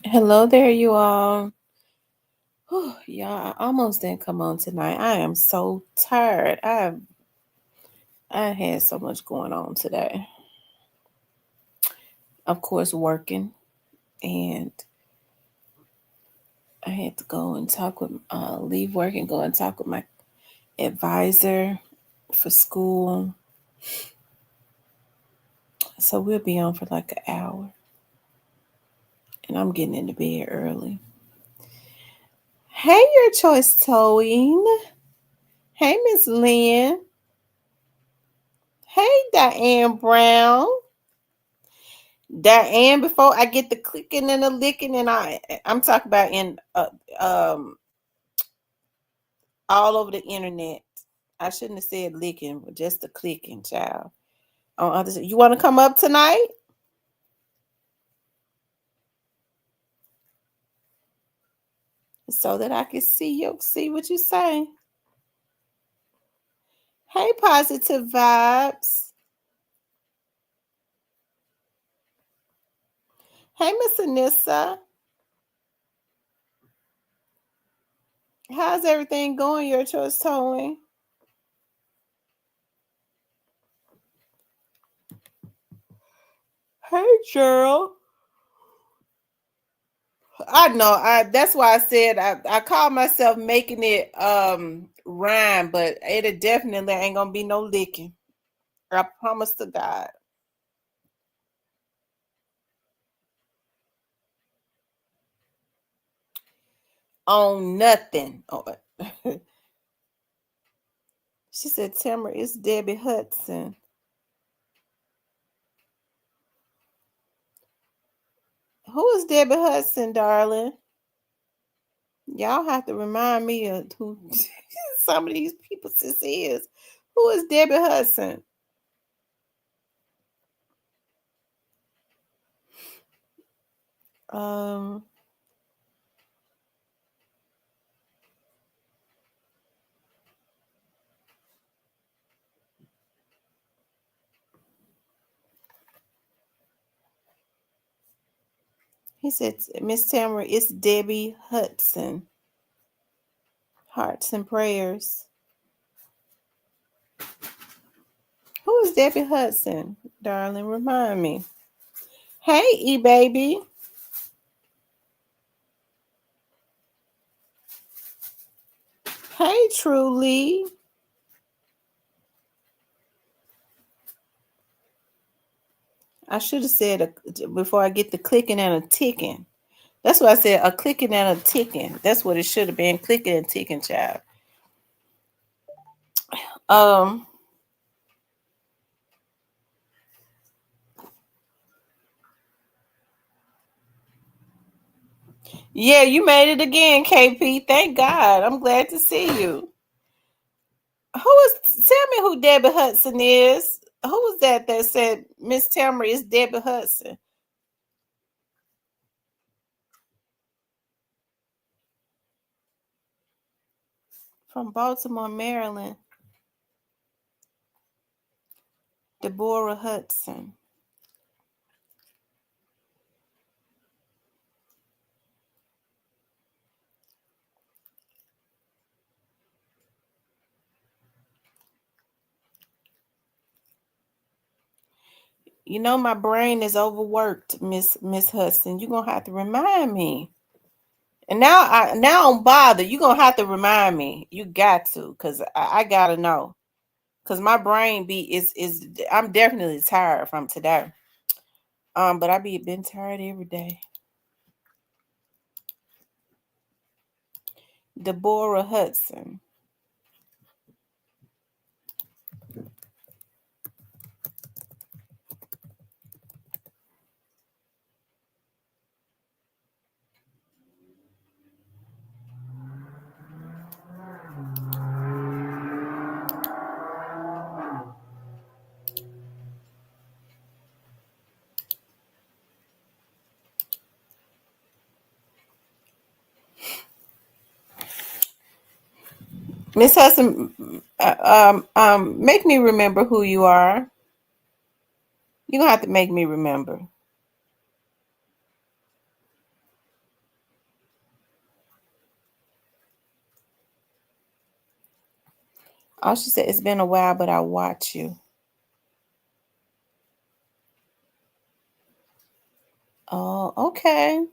Hello there, you all. Whew, y'all, I almost didn't come on tonight. I am so tired. I had so much going on today. Of course, working, and I had to go and talk with, leave work and go and talk with my advisor for school. So we'll be on for like an hour, and I'm getting into bed early. Hey, your choice towing. Hey, Miss Lynn. Hey, Diane Brown. Diane, before I get the clicking and the licking, and I'm talking about in um all over the internet. I shouldn't have said licking, but just the clicking, child. On others, you want to come up tonight so that I can see what you say. Hey, positive vibes. Hey, Miss Anissa. How's everything going? Your choice towing. Hey, Gerald. I know. That's why I said I call myself making it rhyme, but it definitely ain't gonna be no licking. I promise to God. On nothing. Oh, she said, Tamara, it's Debbie Hudson. Who is Debbie Hudson, darling? Y'all have to remind me of who some of these people is. Who is Debbie Hudson? Um, he said, Miss Tamara, it's Debbie Hudson. Hearts and prayers. Who is Debbie Hudson, darling? Remind me. Hey, E baby. Hey, Truly. I should have said before I get the clicking and a ticking. That's what I said, a clicking and a ticking. That's what it should have been, clicking and ticking, child. Um, yeah, you made it again, KP. Thank God. I'm glad to see you. Tell me who Debbie Hudson is. Who was that said Miss Tamara is Debbie Hudson? From Baltimore, Maryland. Deborah Hudson. You know my brain is overworked, Miss Hudson. You're gonna have to remind me. And now I'm bothered. You're gonna have to remind me. You got to, cause I gotta know. Cause my brain is I'm definitely tired from today. But I been tired every day. Deborah Hudson. Miss Hudson, make me remember who you are. You're gonna have to make me remember. Oh, she said, it's been a while, but I watch you. Oh, okay.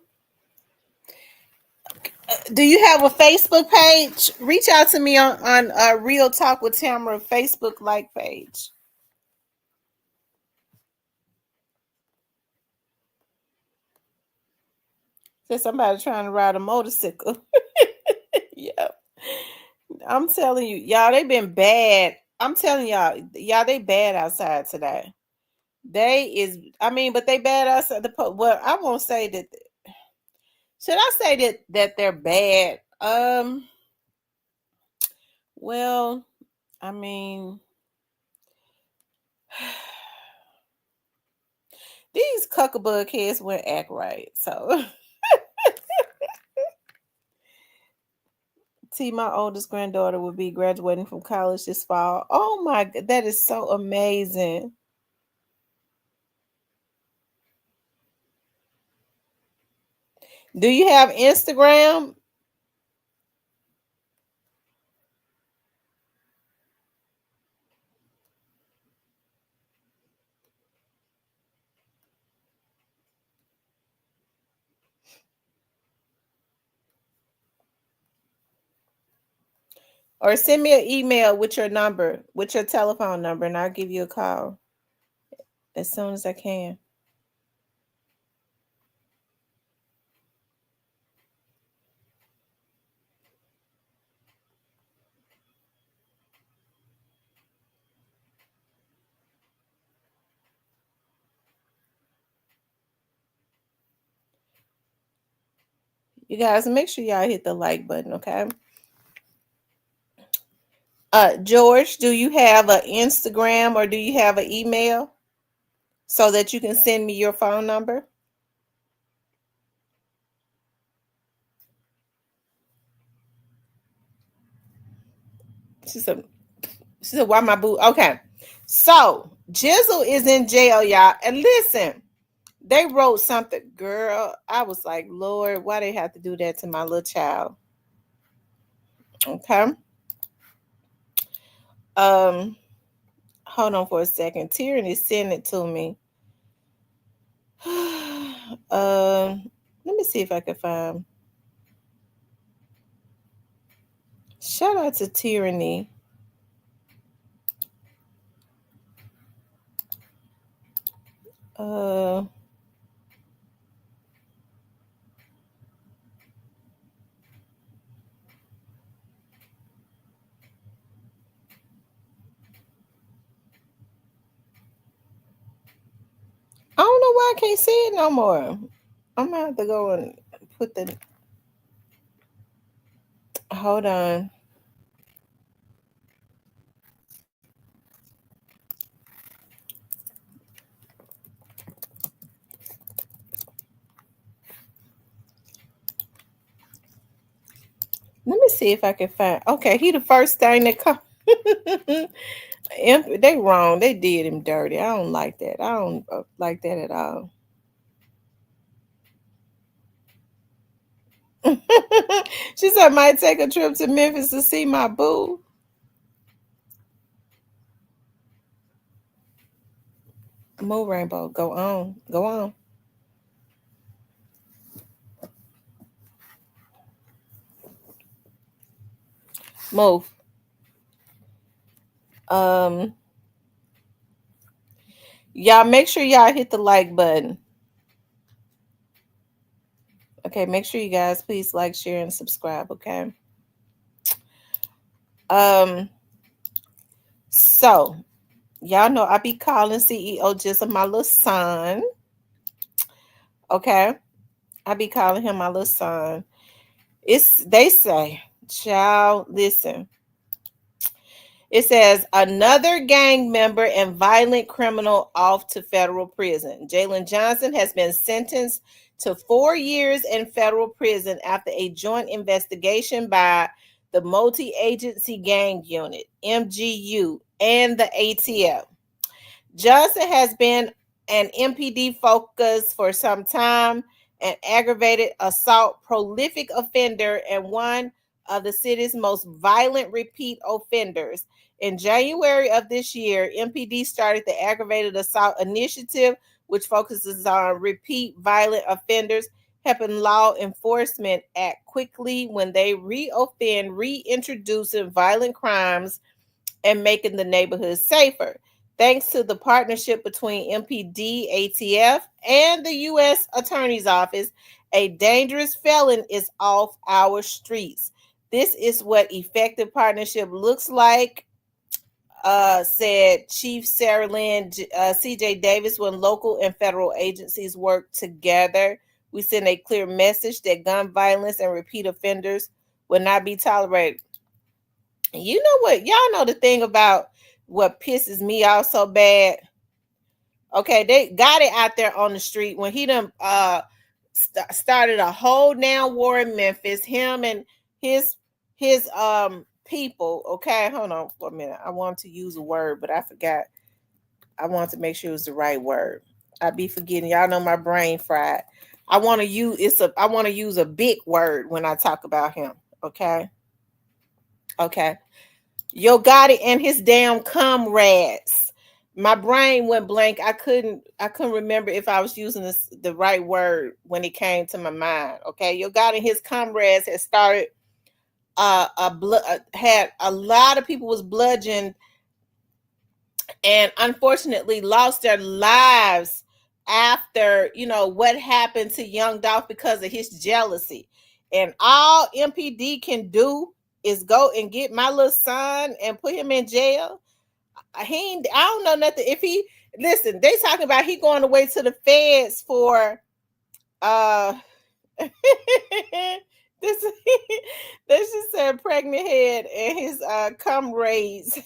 Do you have a Facebook page? Reach out to me on Real Talk with Tamara Facebook like page. Said somebody trying to ride a motorcycle. Yeah. I'm telling you, y'all, they been bad. I'm telling y'all, they bad outside today. They is, I mean, but they bad outside well, I won't say that. Should I say that they're bad? Well, I mean, these cuckabug kids wouldn't act right. So, my oldest granddaughter will be graduating from college this fall. Oh my, that is so amazing. Do you have Instagram? Or send me an email with your number, with your telephone number, and I'll give you a call as soon as I can. You guys make sure y'all hit the like button, okay? George, do you have an Instagram or do you have an email so that you can send me your phone number? She said, why my boo? Okay. So Jizzle is in jail, y'all. And listen, they wrote something, girl. I was like, Lord, why they have to do that to my little child? Okay. Um, hold on for a second. Tyranny sent it to me. Let me see if I can find. Shout out to Tyranny. Uh, I don't know why I can't see it no more. I'm gonna have to go and put the. Hold on. Let me see if I can find. Okay, he the first thing that come. They wrong. They did him dirty. I don't like that. I don't like that at all. She said, I might take a trip to Memphis to see my boo. Move, Rainbow. Go on. Go on. Move. Um, y'all make sure y'all hit the like button. Okay, make sure you guys please like, share, and subscribe. Okay. Um, so y'all know I be calling CEO Jizzle my little son. Okay. I be calling him my little son. It's they say, child, listen. It says another gang member and violent criminal off to federal prison. Jalen Johnson has been sentenced to 4 years in federal prison after a joint investigation by the Multi-Agency Gang Unit, MGU, and the ATF. Johnson has been an MPD focus for some time, an aggravated assault prolific offender and one of the city's most violent repeat offenders. In January of this year, MPD started the Aggravated Assault Initiative, which focuses on repeat violent offenders, helping law enforcement act quickly when they reoffend, reintroducing violent crimes and making the neighborhood safer. Thanks to the partnership between MPD, ATF, and the U.S. Attorney's Office, a dangerous felon is off our streets. This is what effective partnership looks like, said Chief Sarah Lynn C.J. Davis. When local and federal agencies work together, we send a clear message that gun violence and repeat offenders will not be tolerated. You know what? Y'all know the thing about what pisses me off so bad. Okay, they got it out there on the street when he done started a whole down war in Memphis. Him and his people. Okay, hold on for a minute. I want to use a word, but I forgot. I want to make sure it was the right word. I be forgetting. Y'all know my brain fried. I want to use a big word when I talk about him. Okay. Yo Gotti and his damn comrades. My brain went blank. I couldn't remember if I was using the right word when it came to my mind. Okay. Yo Gotti and his comrades had started had a lot of people was bludgeoned and unfortunately lost their lives after, what happened to young Dolph because of his jealousy. And all MPD can do is go and get my little son and put him in jail. I don't know nothing. If he listen, they talking about he going away to the feds for this this just said pregnant head and his comrades.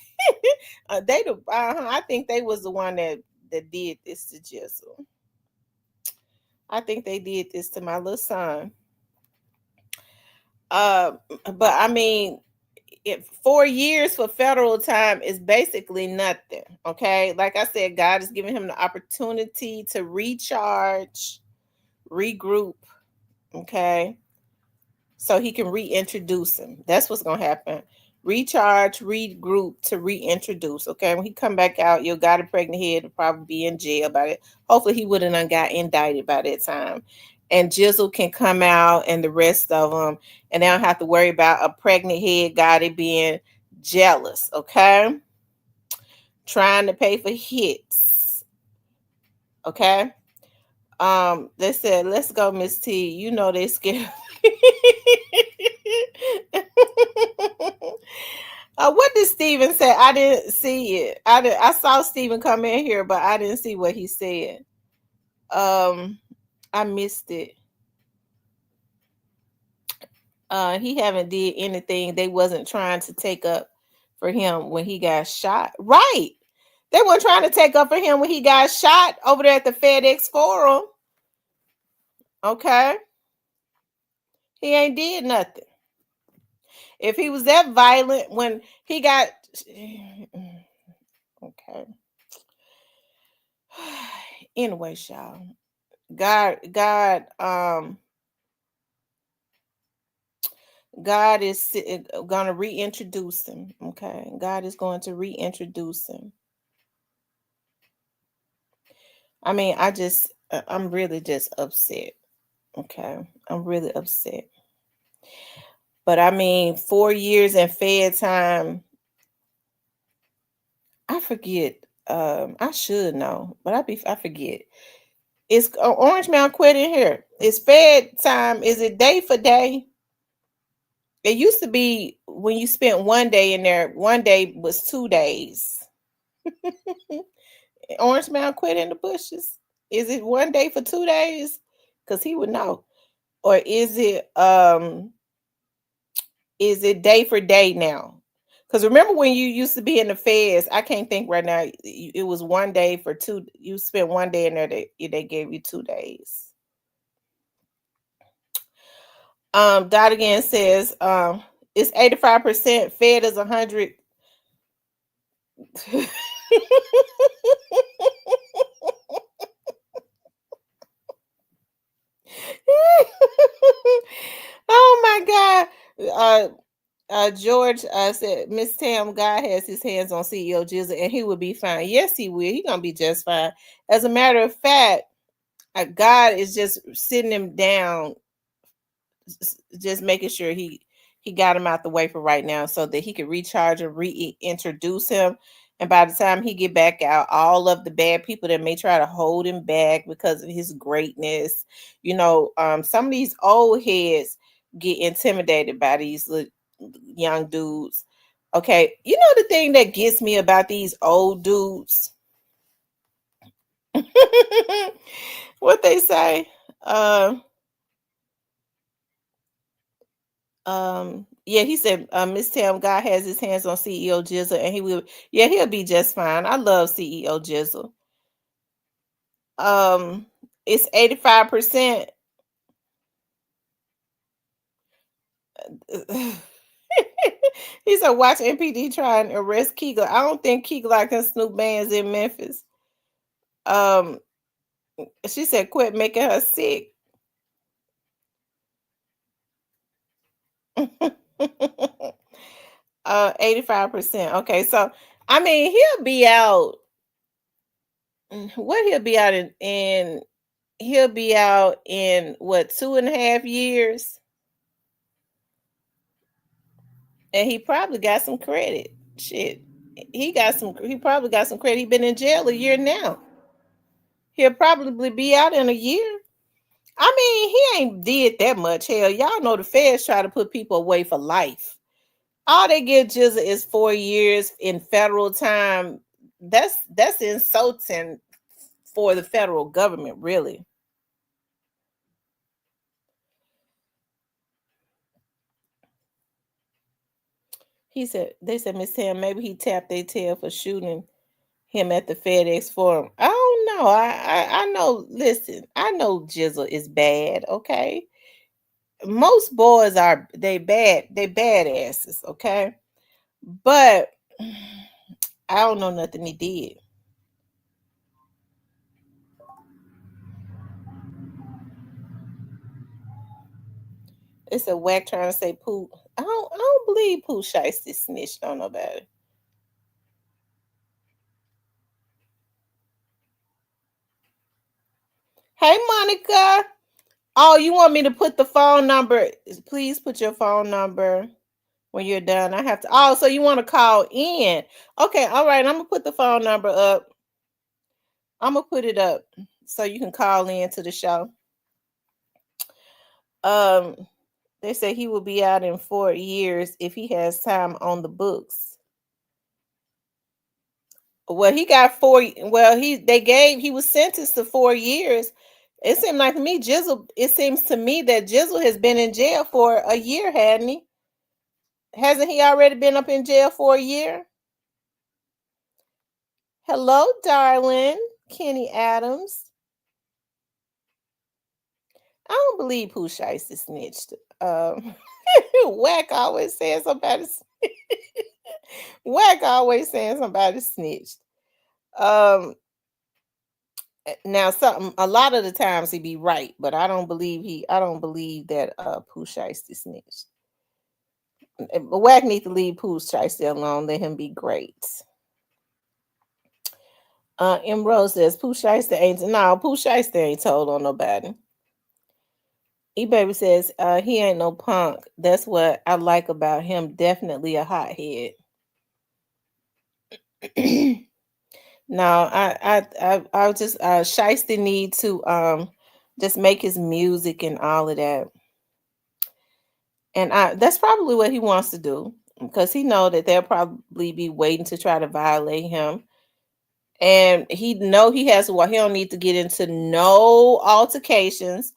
I think they was the one that did this to Jizzle. I think they did this to my little son. But I mean, 4 years for federal time is basically nothing. Okay, like I said, God is giving him the opportunity to recharge, regroup. Okay, so he can reintroduce him. That's what's gonna happen. Recharge, regroup to reintroduce. Okay, when he come back out, you got a pregnant head to probably be in jail by it. Hopefully, he wouldn't have got indicted by that time. And Jizzle can come out and the rest of them, and they don't have to worry about a pregnant head got it being jealous. Okay, trying to pay for hits. Okay. They said, let's go, Miss T. You know they scared. What did Steven say? I didn't see it. I saw Steven come in here, but I didn't see what he said. I missed it. He haven't did anything they wasn't trying to take up for him when he got shot. Right. They weren't trying to take up for him when he got shot over there at the FedEx Forum. Okay. He ain't did nothing. If he was that violent when he got okay. Anyway, y'all. God is going to reintroduce him. Okay. God is going to reintroduce him. I mean, I'm really just upset. Okay. I'm really upset. But I mean, 4 years in Fed time, I forget. I should know, but I forget. Is Orange Mountain quit in here? Is Fed time? Is it day for day? It used to be when you spent 1 day in there. 1 day was 2 days. Orange Mountain quit in the bushes. Is it 1 day for 2 days? Because he would know. Or is it day for day now? Because remember when you used to be in the feds, I can't think right now. It was 1 day for 2. You spent 1 day in there. They gave you 2 days. Dot again says it's 85%. Fed is 100. Oh my God. George said, Miss Tam, God has his hands on CEO Jizzle and he will be fine. Yes, he will. He's going to be just fine. As a matter of fact, God is just sitting him down, just making sure he got him out the way for right now so that he could recharge and reintroduce him. And by the time he get back out, all of the bad people that may try to hold him back because of his greatness, some of these old heads get intimidated by these young dudes. Okay, the thing that gets me about these old dudes, what they say, yeah, he said, Miss Tam, God has his hands on CEO Jizzle, and he'll be just fine. I love CEO Jizzle. It's 85%. He said, watch MPD try and arrest Kegel. I don't think Kegel can snoop bands in Memphis. She said, quit making her sick. 85%. Okay, so I mean he'll be out. What he'll be out in he'll be out in what, 2.5 years, and he probably got some credit. Shit, he probably got some credit. He been in jail a year now. He'll probably be out in a year. I mean, he ain't did that much. Hell, y'all know the feds try to put people away for life. All they give Jizzle is 4 years in federal time. That's insulting for the federal government, really. They said, Miss Tam, maybe he tapped their tail for shooting him at the FedEx Forum. I don't know. I know. Listen, I know Jizzle is bad. Okay, most boys are they bad. They badasses. Okay, but I don't know nothing he did. It's a whack trying to say Pooh. I don't believe Pooh Shiesty snitched on nobody. Hey, Monica. Oh, you want me to put the phone number? Please put your phone number when you're done. I have to. Oh, so you want to call in? Okay, all right. I'm gonna put the phone number up. I'm gonna put it up so you can call in to the show. Um, they say he will be out in 4 years if he has time on the books. Well, he got four. Well, he was sentenced to 4 years. It seemed like to me, Jizzle. It seems to me that Jizzle has been in jail for a year, hadn't he? Hasn't he already been up in jail for a year? Hello, darling, Kenny Adams. I don't believe Pooh Shiesty snitched. Whack always saying somebody. Whack always saying somebody snitched. Um, Now something a lot of the times he be right, but I don't believe that Pooh Shiesty snitched. But Whack need to leave Pooh Shiesty alone, let him be great. M Rose says Pooh Shiesty ain't told on nobody. E-Baby says he ain't no punk. That's what I like about him. Definitely a hothead. No, I just Shiesty need to just make his music and all of that. And that's probably what he wants to do because he know that they'll probably be waiting to try to violate him. And he know he has what he don't need to get into no altercations,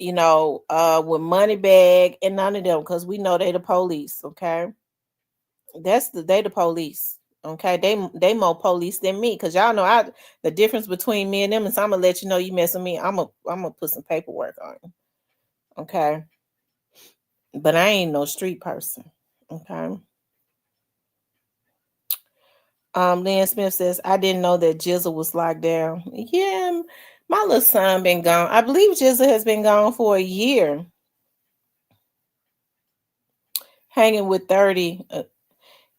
with money bag and none of them because we know they the police, okay? They the police. Okay, they more police than me because y'all know the difference between me and them is I'm gonna let you know you mess with me. I'm gonna put some paperwork on you. Okay. But I ain't no street person. Okay. Lynn Smith says, I didn't know that Jizzle was locked down. Yeah, my little son been gone. I believe Jizzle has been gone for a year. hanging with 30.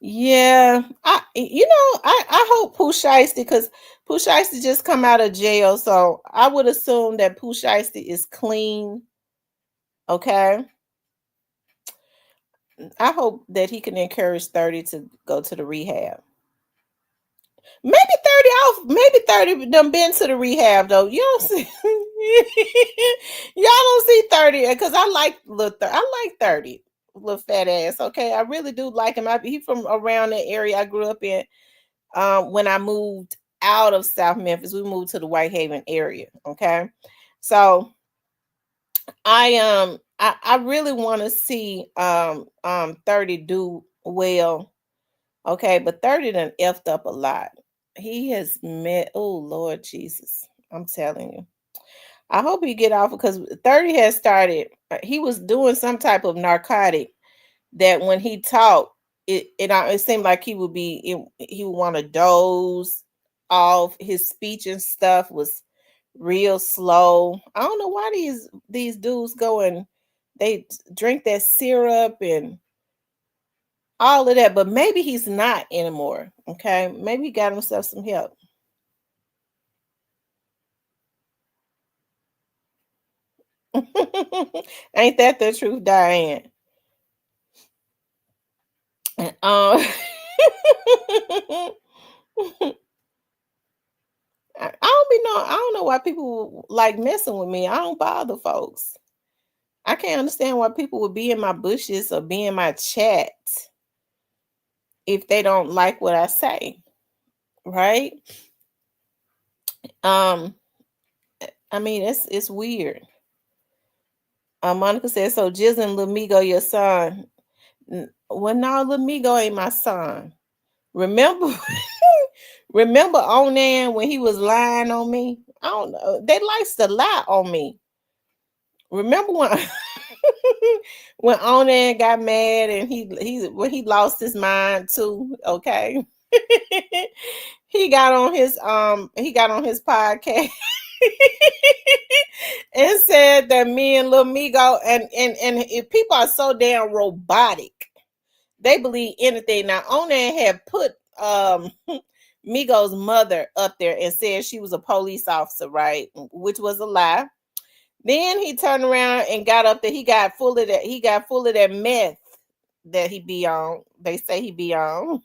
Yeah, I hope Pooh Shiesty, because Pooh Shiesty just come out of jail, so I would assume that Pooh Shiesty is clean. Okay, I hope that he can encourage 30 to go to the rehab. Maybe 30 off, maybe 30 done been to the rehab though. You don't see y'all don't see 30 because I like 30 little fat ass. Okay, I really do like him. He from around the area I grew up in. When I moved out of South Memphis, we moved to the Whitehaven area. Okay, so I really want to see 30 do well. Okay, but 30 done effed up a lot. He has met, oh Lord Jesus. I'm telling you. I hope he get off because 30 has started. He was doing some type of narcotic that when he talked, it seemed like he would want to doze off. His speech and stuff was real slow. I don't know why these dudes go and they drink that syrup and all of that, but maybe he's not anymore. Okay, maybe he got himself some help. Ain't that the truth, Diane? Um, I don't know why people like messing with me. I don't bother folks. I can't understand why people would be in my bushes or be in my chat if they don't like what I say, right? Um, I mean it's weird. Monica says, so Jizzle and Lamigo, your son. Well, no, Lamigo ain't my son. Remember, remember Onan when he was lying on me? I don't know. They likes to lie on me. Remember when when Onan got mad and he lost his mind too? Okay, he got on his podcast and said that me and Lil Migo and if people are so damn robotic, they believe anything. Now Onan had put Migo's mother up there and said she was a police officer, right? Which was a lie. Then he turned around and got up there. He got full of that. He got full of that meth that he be on. They say he be on.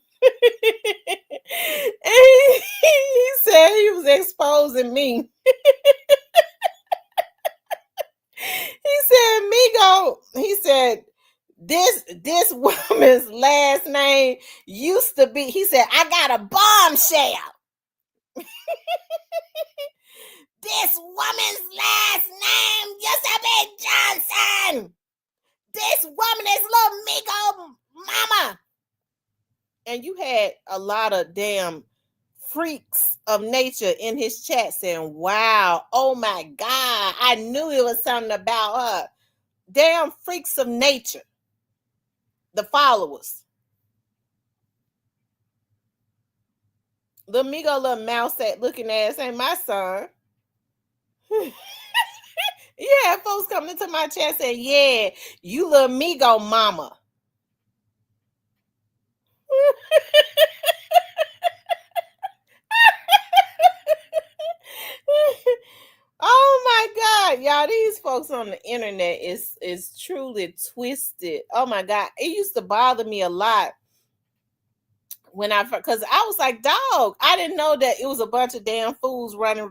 And he said he was exposing me. He said, Migo, he said, this woman's last name used to be, he said, I got a bombshell. This woman's last name used to be Johnson. This woman is little Migo mama. And you had a lot of damn freaks of nature in his chat saying, wow, oh my God, I knew it was something about her. Damn freaks of nature. The followers. Little Migo, little mouse at looking ass ain't my son. Yeah, folks coming into my chat saying, yeah, you little Migo mama. Oh my God, y'all! These folks on the internet is truly twisted. Oh my God, it used to bother me a lot when because I was like, dog, I didn't know that it was a bunch of damn fools running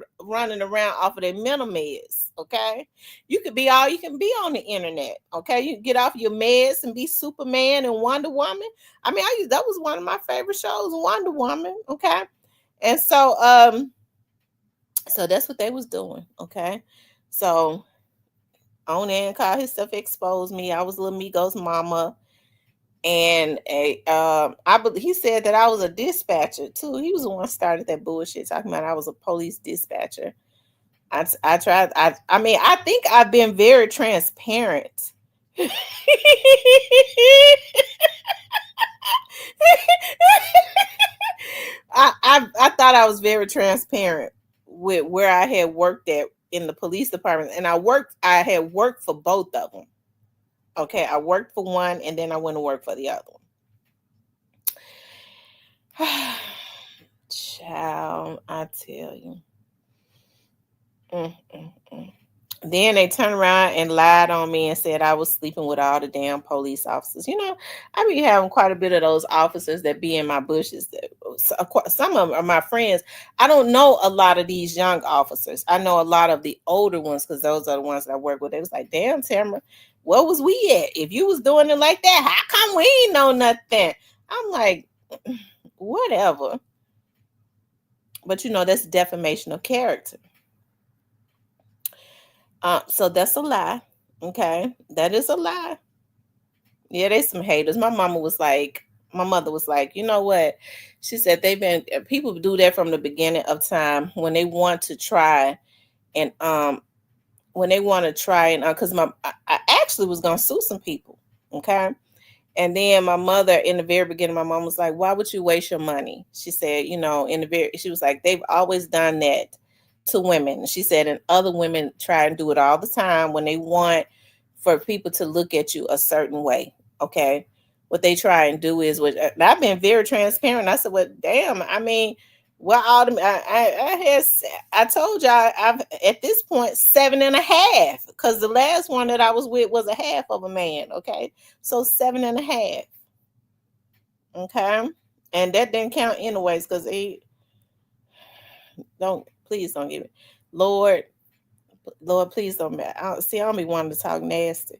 around off of their mental meds. Okay, you can be on the internet. Okay, you can get off your meds and be Superman and Wonder Woman. I mean, that was one of my favorite shows, Wonder Woman. Okay, and so that's what they was doing. Okay, so Onan called his stuff exposed me. I was Lil Migo's mama. And he said that I was a dispatcher too. He was the one started that bullshit talking about I was a police dispatcher. I tried. I mean, I think I've been very transparent. I thought I was very transparent with where I had worked at in the police department, and I had worked for both of them. Okay, I worked for one and then I went to work for the other one. Child, I tell you. Mm, mm, mm. Then they turned around and lied on me and said I was sleeping with all the damn police officers. I be having quite a bit of those officers that be in my bushes. Some of them are my friends. I don't know a lot of these young officers. I know a lot of the older ones because those are the ones that I work with. They was like, damn, Tamara, where was we at? If you was doing it like that, how come we ain't know nothing? I'm like, whatever. But that's defamation of character. So that's a lie. Okay, that is a lie. Yeah, they some haters. My mother was like, you know what? She said people do that from the beginning of time when they want to try and when they want to try and because I actually was gonna sue some people. Okay, and then my mother, in the very beginning, my mom was like, "Why would you waste your money?" She said, she was like, "They've always done that to women." She said, and other women try and do it all the time when they want for people to look at you a certain way. Okay, what they try and do is what I've been very transparent. I said, "Well, damn, I mean." Well, all the I told y'all I've at this point 7.5 because the last one that I was with was a half of a man. Okay, so 7.5. Okay. And that didn't count anyways, because he don't please don't give it. Lord, Lord, please don't I don't be wanting to talk nasty.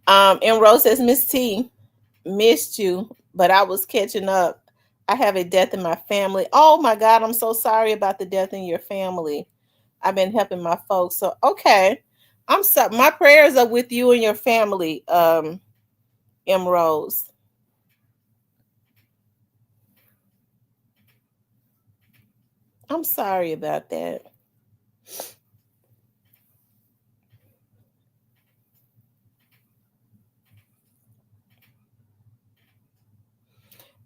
And Rose says, Miss T, missed you, but I was catching up. I have a death in my family. Oh my God, I'm so sorry about the death in your family. I've been helping my folks. So okay. I'm sorry. My prayers are with you and your family, M Rose. I'm sorry about that.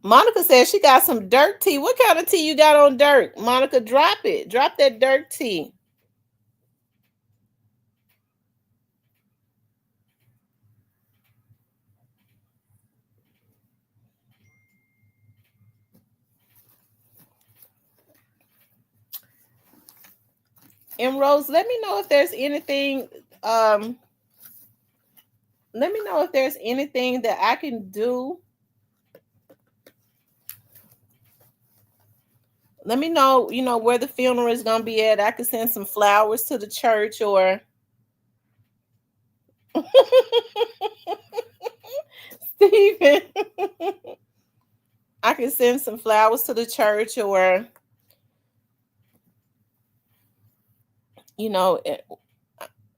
Monica says she got some dirt tea. What kind of tea you got on dirt? Monica, drop it. Drop that dirt tea. And Rose, let me know if there's anything. Um, Let me know if there's anything that I can do. Let me know, where the funeral is gonna be at. I could send some flowers to the church or Stephen. I can send some flowers to the church or you know, it-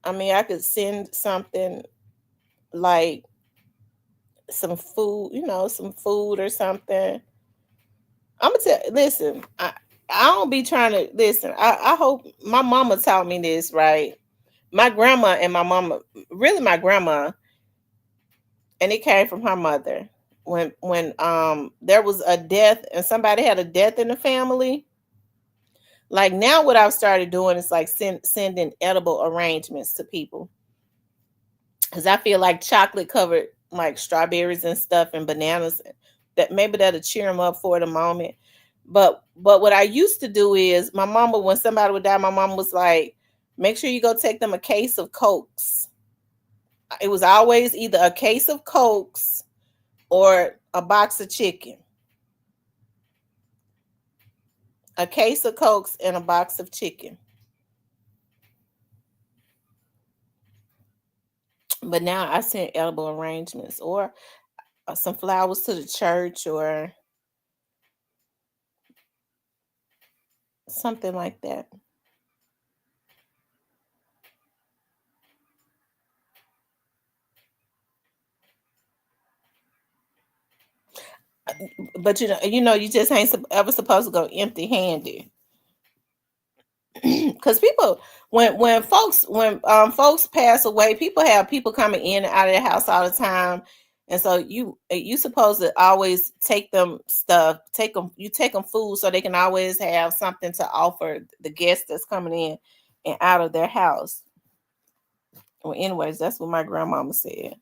I mean I could send something like some food, some food or something. I'm gonna tell. Listen, I don't be trying to listen. I hope my mama taught me this right. My grandma and my mama, really my grandma, and it came from her mother. When there was a death and somebody had a death in the family, like now what I've started doing is like sending edible arrangements to people because I feel like chocolate covered like strawberries and stuff and bananas that maybe that'll cheer them up for the moment. But what I used to do is my mama, when somebody would die, my mom was like, make sure you go take them a case of Cokes. It was always either a case of Cokes or a box of chicken. A case of Cokes and a box of chicken. But now I send edible arrangements or some flowers to the church or something like that. But you just ain't ever supposed to go empty handed. Because people, when folks pass away, people have people coming in and out of their house all the time, and so you supposed to always take them stuff, take them food so they can always have something to offer the guests that's coming in and out of their house. Well, anyways, that's what my grandmama said.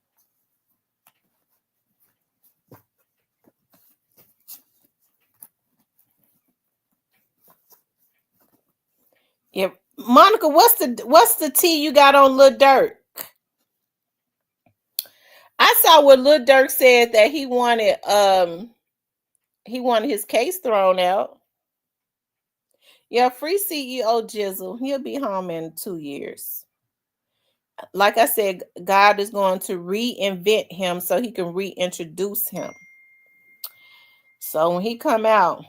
Yeah, Monica, what's the tea you got on Lil Durk? I saw what Lil Durk said that he wanted his case thrown out. Yeah, free CEO Jizzle. He'll be home in 2 years. Like I said, God is going to reinvent him so he can reintroduce him. So when he come out,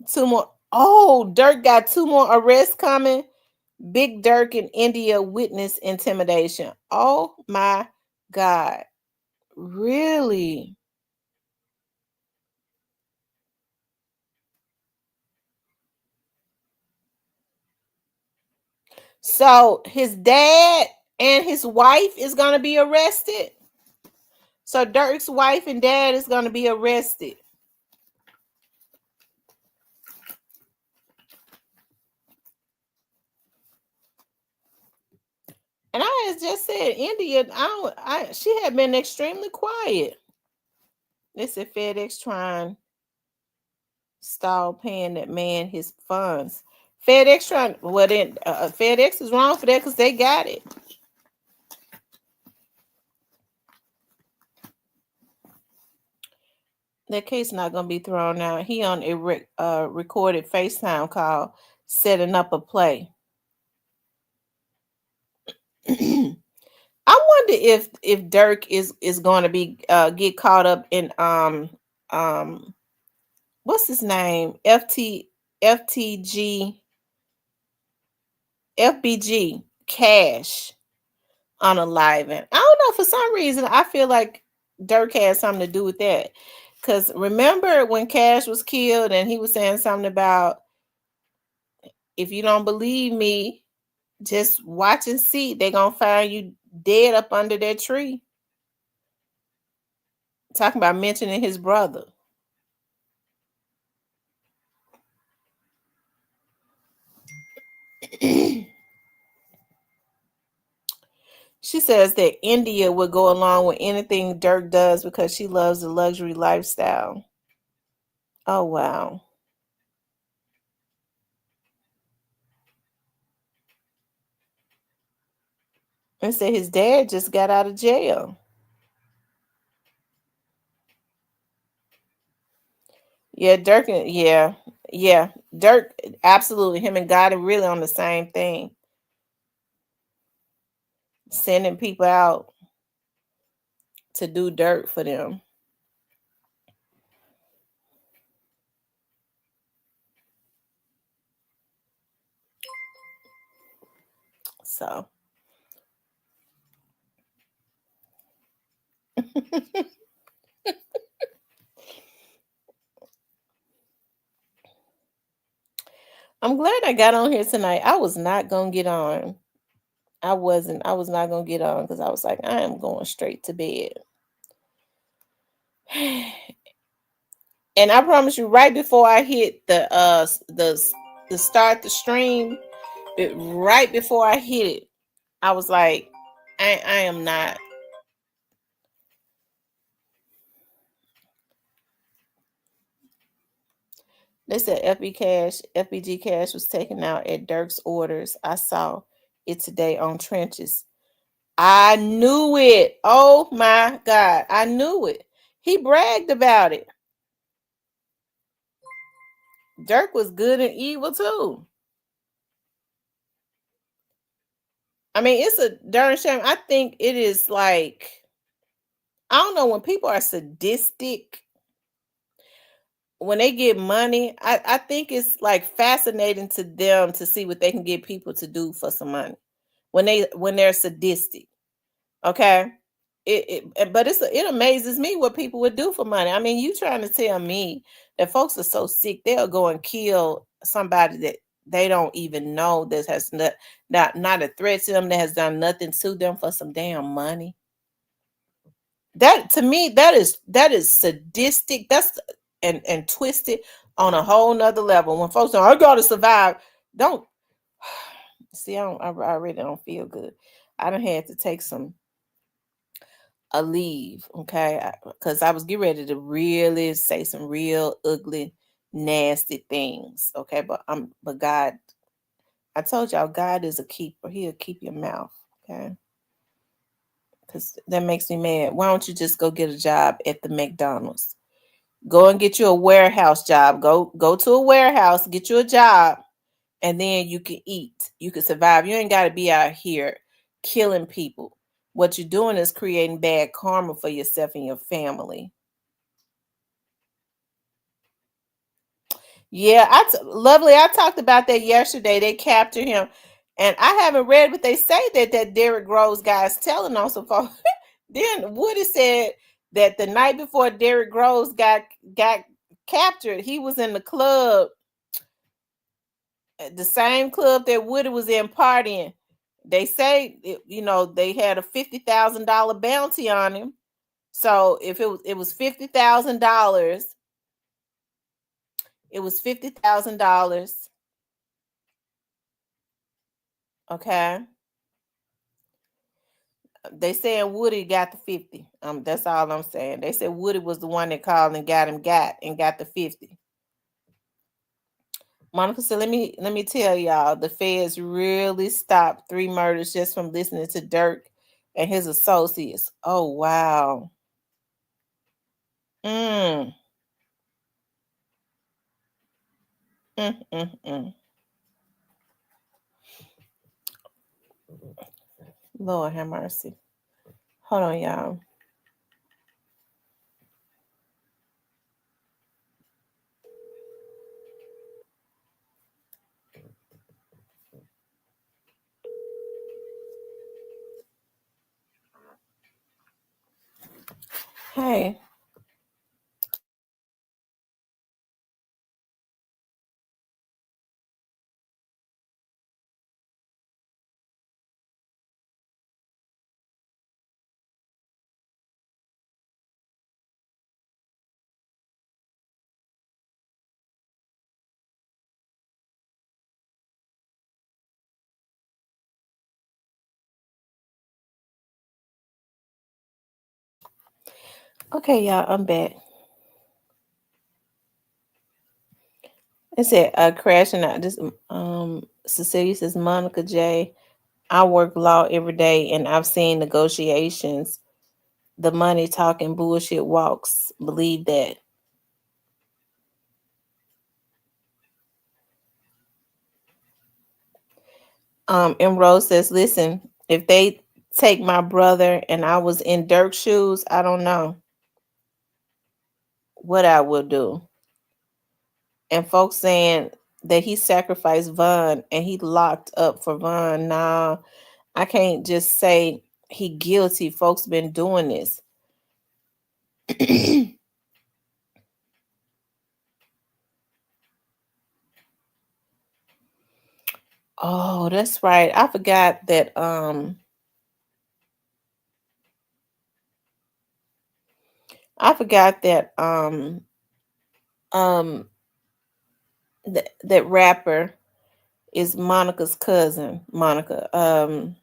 two more. Oh, Dirk got two more arrests coming. Big Dirk in India witness intimidation. Oh my God. Really? So his dad and his wife is going to be arrested. So Dirk's wife and dad is going to be arrested. And I had just said India. She had been extremely quiet. They said FedEx trying stall paying that man his funds. FedEx trying. Well, then FedEx is wrong for that because they got it. That case not gonna be thrown out. He on a recorded FaceTime call setting up a play. I wonder if Dirk is going to be get caught up in what's his name, FTG FBG Cash on a live. And I don't know, for some reason I feel like Dirk had something to do with that. Because remember when Cash was killed and he was saying something about, if you don't believe me, just watch and see. They're going to find you dead up under that tree. Talking about mentioning his brother. She says that India would go along with anything Dirk does because she loves the luxury lifestyle. Oh, wow. And said his dad just got out of jail. Yeah, Dirk. Yeah. Dirk, absolutely. Him and God are really on the same thing. Sending people out to do dirt for them. So. I'm glad I got on here tonight. I was not going to get on. I was not going to get on because I was like, I am going straight to bed. And I promise you, right before I hit the start the stream, right before I hit it, I was like, I am not. They said FBG Cash was taken out at Dirk's orders. I saw it today on Trenches. I knew it. Oh my God. I knew it. He bragged about it. Dirk was good and evil too. I mean, it's a darn shame. I think it is like, I don't know, when people are sadistic, when they get money, I think it's like fascinating to them to see what they can get people to do for some money when they're sadistic. Okay. But it amazes me what people would do for money. I mean, you trying to tell me that folks are so sick they'll go and kill somebody that they don't even know, that has not a threat to them, that has done nothing to them, for some damn money. That, to me, that is sadistic. and twisted on a whole nother level. When folks say, I gotta survive, don't see, I really don't feel good. I done had to take a leave, okay? Because I was getting ready to really say some real ugly, nasty things, okay? But God, I told y'all, God is a keeper. He'll keep your mouth, okay? Because that makes me mad. Why don't you just go get a job at the McDonald's? Go and get you a warehouse job. Go to a warehouse, get you a job, and then you can eat. You can survive. You ain't got to be out here killing people. What you're doing is creating bad karma for yourself and your family. Yeah, Lovely. I talked about that yesterday. They captured him, and I haven't read what they say that Derrick Rose guy is telling on some folks. Then Woody said that the night before Derrick Rose got captured, he was in the club, the same club that Woody was in partying. They say they had a $50,000 bounty on him. So if it was $50,000, it was $50,000. Okay. They saying Woody got the 50. That's all I'm saying. They said Woody was the one that called and got the 50. Monica said, let me tell y'all, the feds really stopped 3 murders just from listening to Dirk and his associates. Oh wow. Mm. Mm, mm, mm. Lord have mercy. Hold on, y'all. Hey. Okay, y'all, I'm back. It said crashing out. This Cecilia says, Monica J. I work law every day and I've seen negotiations. The money talking bullshit walks. Believe that. Emerald says, listen, if they take my brother and I was in Dirk's shoes, I don't know what I will do. And folks saying that he sacrificed Vaughn and he locked up for Vaughn. Nah, I can't just say he guilty. Folks been doing this. Oh, that's right. I forgot that um that rapper is Monica's cousin, Monica. And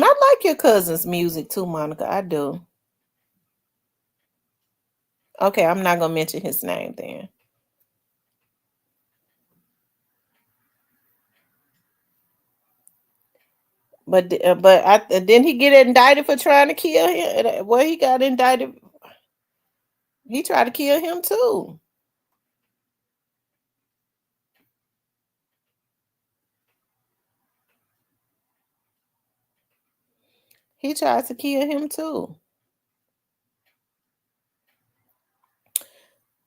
I like your cousin's music too, Monica. I do. Okay, I'm not gonna mention his name then. But didn't he get indicted for trying to kill him? Well, he got indicted. He tried to kill him too. He tried to kill him too.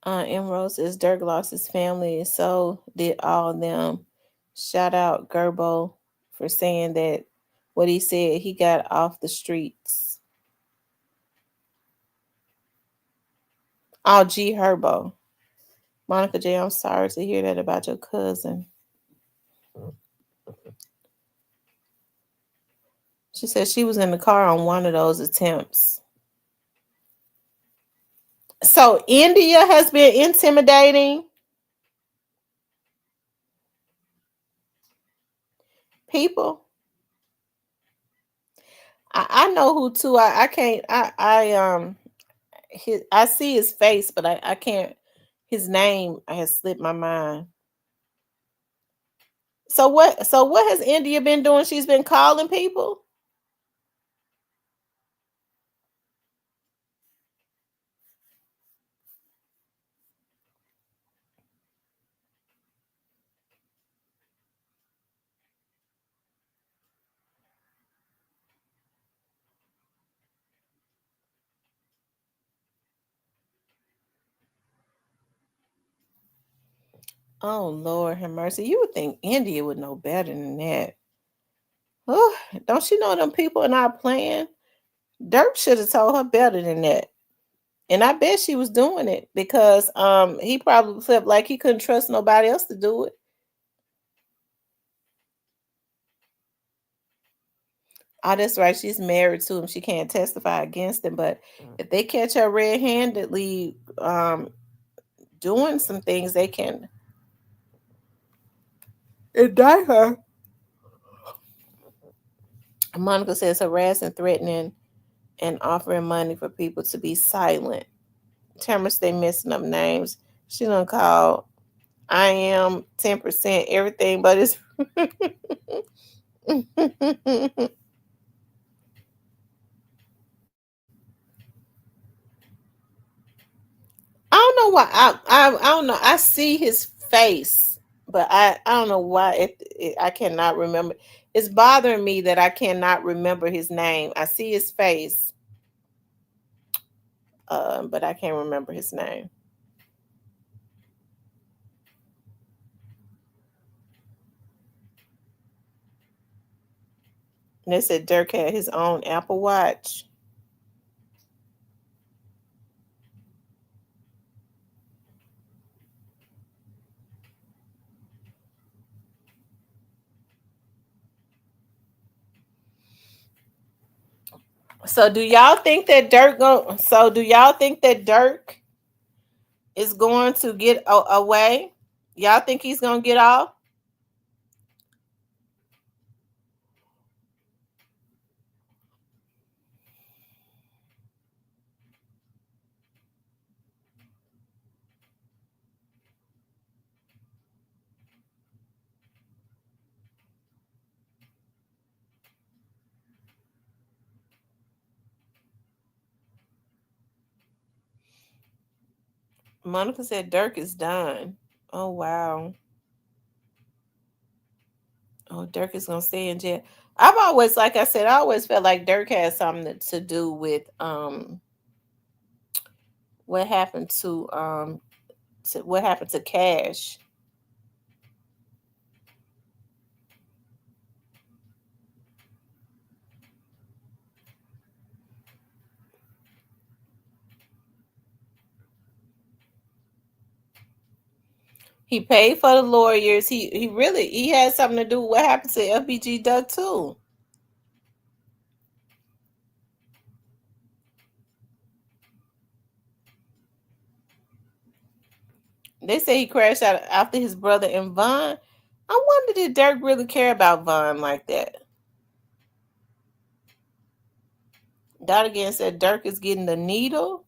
Emerald says Dirk lost his family, so did all of them. Shout out Gerbo for saying that what he said, he got off the streets. Oh, G Herbo. Monica J, I'm sorry to hear that about your cousin. She said she was in the car on one of those attempts. So India has been intimidating people. I know who too. I can't. I see his face, but I can't. His name has slipped my mind. So what has India been doing? She's been calling people. Oh Lord have mercy. You would think India would know better than that. Oh, don't you know them people are not playing? Dirk should have told her better than that. And I bet she was doing it because he probably felt like he couldn't trust nobody else to do it. Oh, that's right. She's married to him. She can't testify against him. But if they catch her red handedly doing some things, they can indict her. Monica says harassing, threatening, and offering money for people to be silent. Tamara stay messing up names. She done called I am 10% everything, but it's I don't know why I don't know. I see his face, but I don't know why I cannot remember. It's bothering me that I cannot remember his name. I see his face, but I can't remember his name. And they said Dirk had his own Apple Watch. So do y'all think that Dirk go? So do y'all think that Dirk is going to get away? Y'all think he's gonna get off? Monica said Dirk is done. Oh wow. Oh, Dirk is gonna stay in jail. I've always, like I said, I always felt like Dirk had something to do with what happened to what happened to Cash. He paid for the lawyers. He had something to do with what happened to FBG Duck too. They say he crashed out after his brother and Vaughn. I wonder did Dirk really care about Vaughn like that? Dot again said Dirk is getting the needle.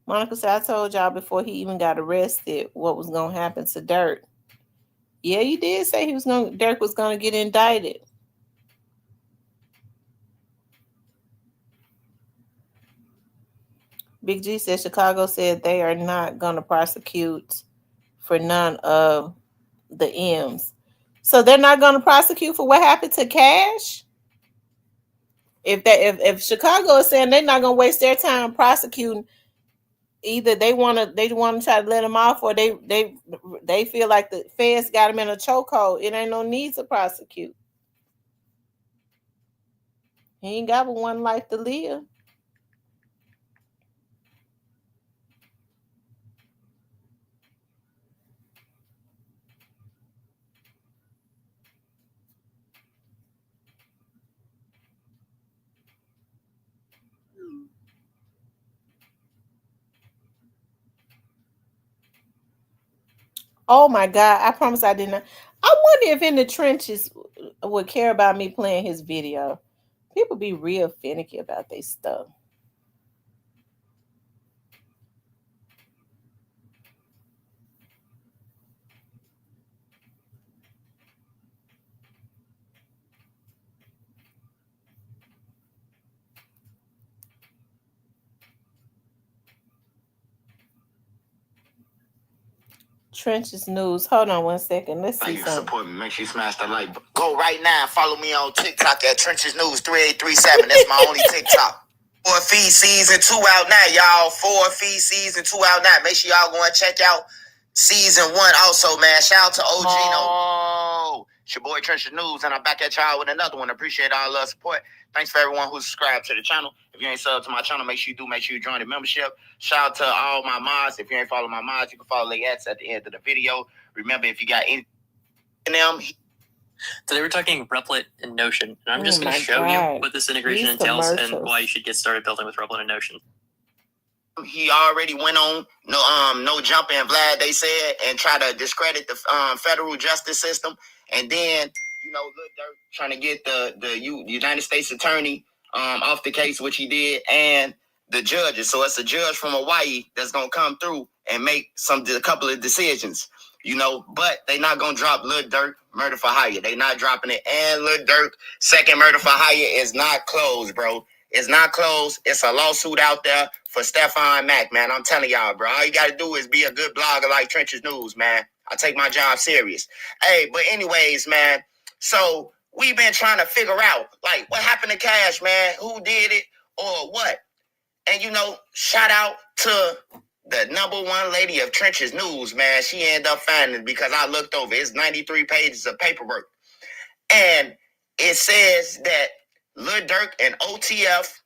Monica said I told y'all before he even got arrested what was gonna happen to Dirk. Yeah, you did say Dirk was gonna get indicted. Big G said Chicago said they are not gonna prosecute for none of the M's. So they're not gonna prosecute for what happened to Cash? If Chicago is saying they're not gonna waste their time prosecuting, either they wanna try to let him off, or they feel like the feds got him in a chokehold. It ain't no need to prosecute. He ain't got but one life to live. Oh my God! I promise I didn't. I wonder if in the trenches would care about me playing his video. People be real finicky about their stuff. Trenches news. Hold on 1 second. Let's see something. Support me. Make sure you smash that like button. Go right now and follow me on TikTok at Trenches News 3837. That's my only TikTok. 4 Feed Season 2 out now, y'all. 4 Feed Season 2 out now. Make sure y'all go and check out Season 1 also, man. Shout out to OG. It's your boy Trenches News, and I'm back at y'all with another one. Appreciate all love support. Thanks for everyone who's subscribed to the channel. If you ain't subbed to my channel, make sure you do. Make sure you join the membership. Shout out to all my mods. If you ain't follow my mods, you can follow the ads at the end of the video. Remember, if you got any them. Today we're talking Replit and Notion, and I'm just going to show you what this integration entails and why you should get started building with Replit and Notion. He already went on no jumping, Vlad, they said, and try to discredit the federal justice system, and then Lil Durk trying to get the United States attorney off the case, which he did, and the judges. So it's a judge from Hawaii that's gonna come through and make a couple of decisions. But they not gonna drop Lil Durk murder for hire. They not dropping it, and Lil Durk second murder for hire is not closed, bro. It's not closed. It's a lawsuit out there for Stefan Mack, man. I'm telling y'all, bro. All you got to do is be a good blogger like Trenches News, man. I take my job serious. Hey, but anyways, man. So we've been trying to figure out, like, what happened to Cash, man? Who did it or what? And, shout out to the #1 lady of Trenches News, man. She ended up finding it because I looked over. It's 93 pages of paperwork. And it says that Lil Durk and OTF,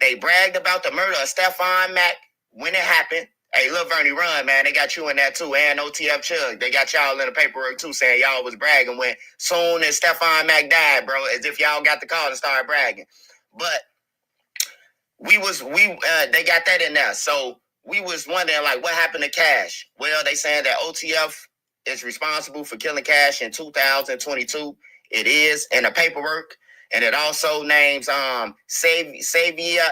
they bragged about the murder of Stefan Mack when it happened. Hey, Lil Vernie Run, man, they got you in there too, and OTF Chug. They got y'all in the paperwork too, saying y'all was bragging when soon as Stefan Mack died, bro, as if y'all got the call and started bragging. But they got that in there. So we was wondering, like, what happened to Cash? Well, they saying that OTF is responsible for killing Cash in 2022. It is in the paperwork. And it also names Xavier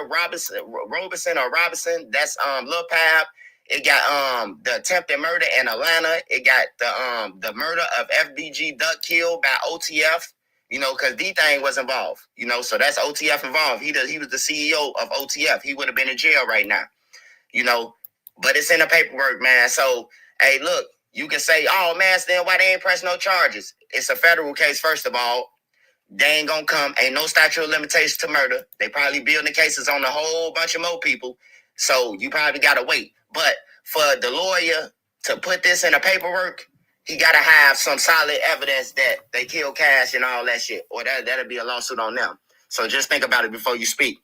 Robinson. That's Lil Pab. It got the attempted murder in Atlanta. It got the murder of FBG Duck killed by OTF. Because D-Thing was involved. So that's OTF involved. He was the CEO of OTF. He would have been in jail right now. But it's in the paperwork, man. So, hey, look, you can say, oh, man, then why they ain't press no charges? It's a federal case, first of all. They ain't gonna come. Ain't no statute of limitations to murder. They probably building cases on a whole bunch of more people. So you probably gotta wait. But for the lawyer to put this in the paperwork, he gotta have some solid evidence that they killed Cash and all that shit. Or that'll be a lawsuit on them. So just think about it before you speak.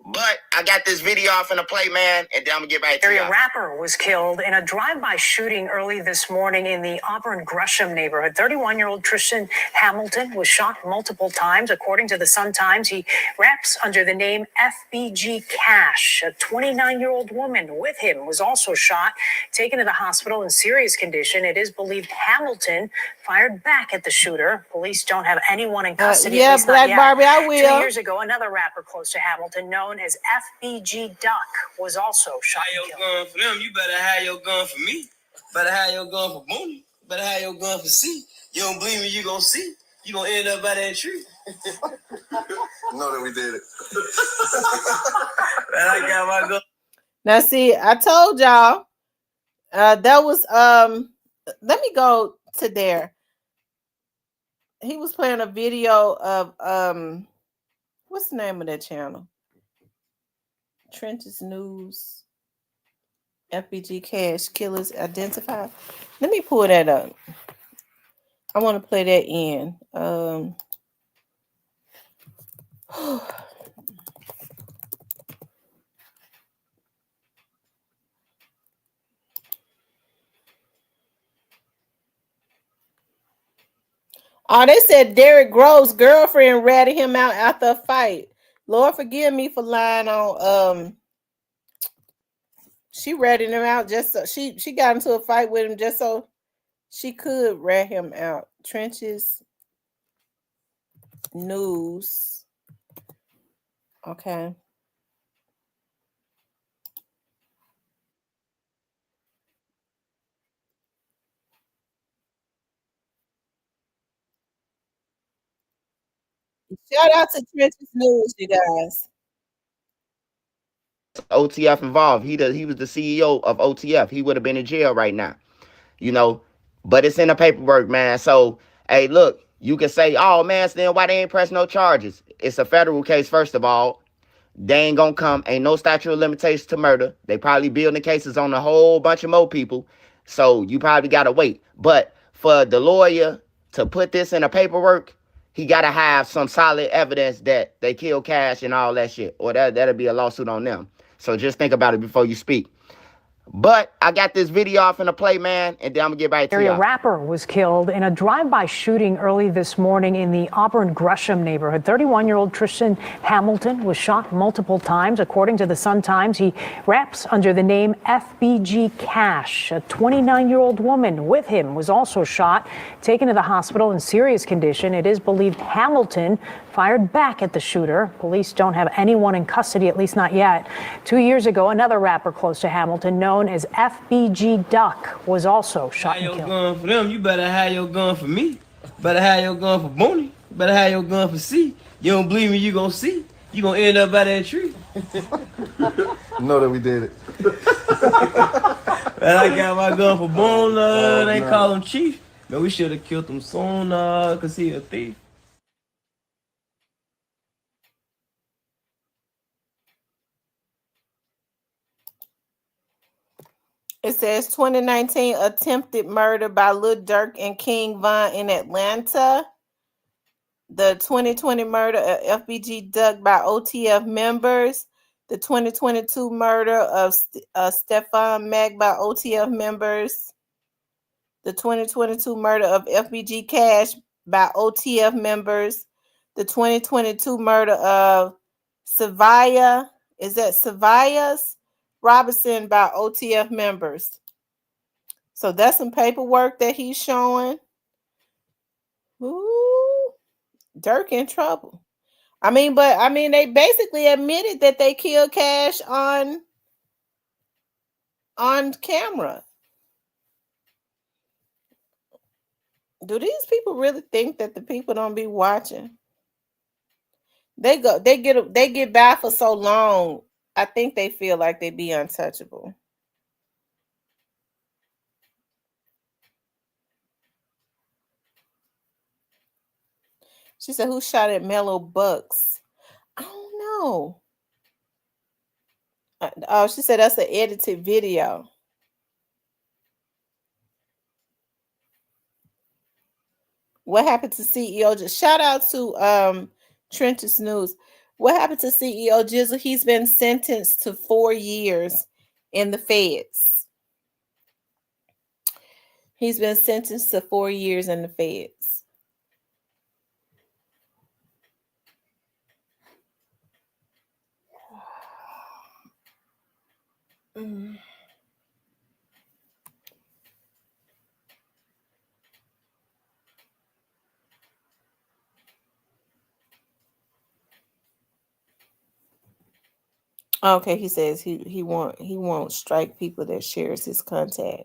But I got this video off in the play, man, and then I'm gonna get back to you. A rapper was killed in a drive-by shooting early this morning in the Auburn Gresham neighborhood. 31-year-old Tristan Hamilton was shot multiple times. According to the Sun-Times, he raps under the name FBG Cash. A 29-year-old woman with him was also shot, taken to the hospital in serious condition. It is believed Hamilton fired back at the shooter. Police don't have anyone in custody. Yeah, Black Barbie, I will. 2 years ago, another rapper close to Hamilton, known as FBG Duck, was also shot. Have your gun for them. You better have your gun for me. Better have your gun for Mooney. Better have your gun for C. You don't believe me, you gonna see. You gonna end up by that tree. Know that we did it. Man, I got my gun. Now, see, I told y'all that was let me go to there. He was playing a video of what's the name of that channel? Trenches News. FBG Cash Killers Identified. Let me pull that up. I want to play that in. Oh, they said Derrick Grove's girlfriend ratted him out after a fight. Lord forgive me for lying on She ratted him out just so she got into a fight with him just so she could rat him out. Trenches News. Okay. Shout out to Trenches News, you guys. OTF involved. He was the CEO of OTF. He would have been in jail right now. You know, but it's in the paperwork, man. So, hey, look, you can say, oh man, so then why they ain't press no charges? It's a federal case, first of all. They ain't gonna come. Ain't no statute of limitations to murder. They probably building cases on a whole bunch of more people. So you probably gotta wait. But for the lawyer to put this in a paperwork, he gotta have some solid evidence that they killed Cash and all that shit. Or that'll be a lawsuit on them. So just think about it before you speak. But I got this video off in a play, man, and then I'm gonna get back to you. A rapper was killed in a drive-by shooting early this morning in the Auburn Gresham neighborhood. 31-year-old Tristan Hamilton was shot multiple times. According to the Sun-Times, he raps under the name FBG Cash. A 29-year-old woman with him was also shot, taken to the hospital in serious condition. It is believed Hamilton fired back at the shooter. Police don't have anyone in custody, at least not yet. 2 years ago, another rapper close to Hamilton, known as FBG Duck, was also shot and killed. Your gun for them, you better have your gun for me. Better have your gun for Booney. Better have your gun for C. You don't believe me, you gonna see. You gonna end up by that tree. Know that we did it. But I got my gun for Boone, they call him Chief. Man, we should have killed him soon, cause he a thief. It says 2019 attempted murder by Lil Durk and King Von in Atlanta. The 2020 murder of FBG Duck by OTF members. The 2022 murder of Stefan Mack by OTF members. The 2022 murder of FBG Cash by OTF members. The 2022 murder of Savia, is that Savias Robinson by OTF members. So that's some paperwork that he's showing. Ooh, Durk in trouble. They basically admitted that they killed Cash on camera. Do these people really think that the people don't be watching? They get by for so long. I think they feel like they be untouchable. She said, who shot at Mellow Bucks? I don't know. Oh, she said that's an edited video. What happened to CEO? Just shout out to Trenches News. What happened to CEO Jizzle? He's been sentenced to 4 years in the feds. He's been sentenced to 4 years in the feds. Okay, he says he won't strike people that shares his contact.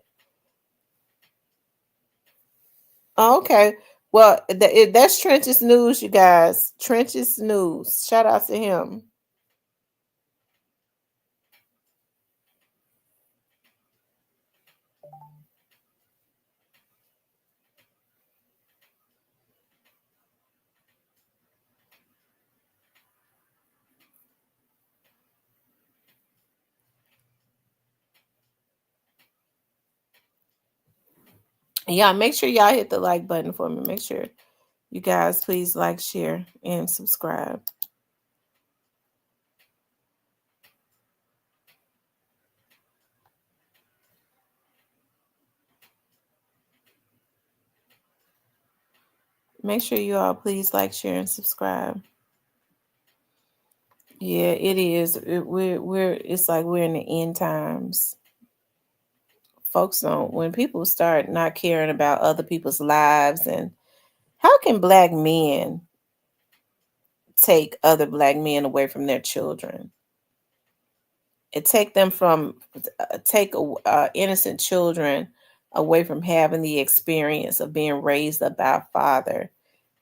Okay. Well, that's Trenches News, you guys. Trenches News. Shout out to him. Yeah, make sure y'all hit the like button for me. Make sure you guys please like, share, and subscribe. Make sure you all please like, share, and subscribe. Yeah, it is. It's like we're in the end times. when people start not caring about other people's lives, and how can black men take other black men away from their children? It take innocent children away from having the experience of being raised up by a father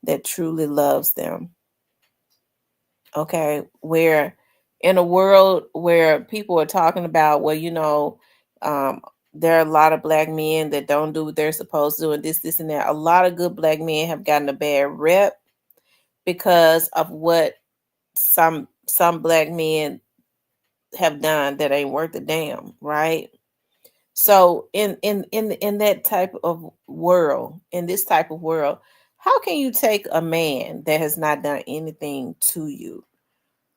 that truly loves them. Okay, where in a world where people are talking about, well, there are a lot of black men that don't do what they're supposed to do, and this, and that. A lot of good black men have gotten a bad rep because of what some black men have done that ain't worth a damn, right? So in that type of world, in this type of world, how can you take a man that has not done anything to you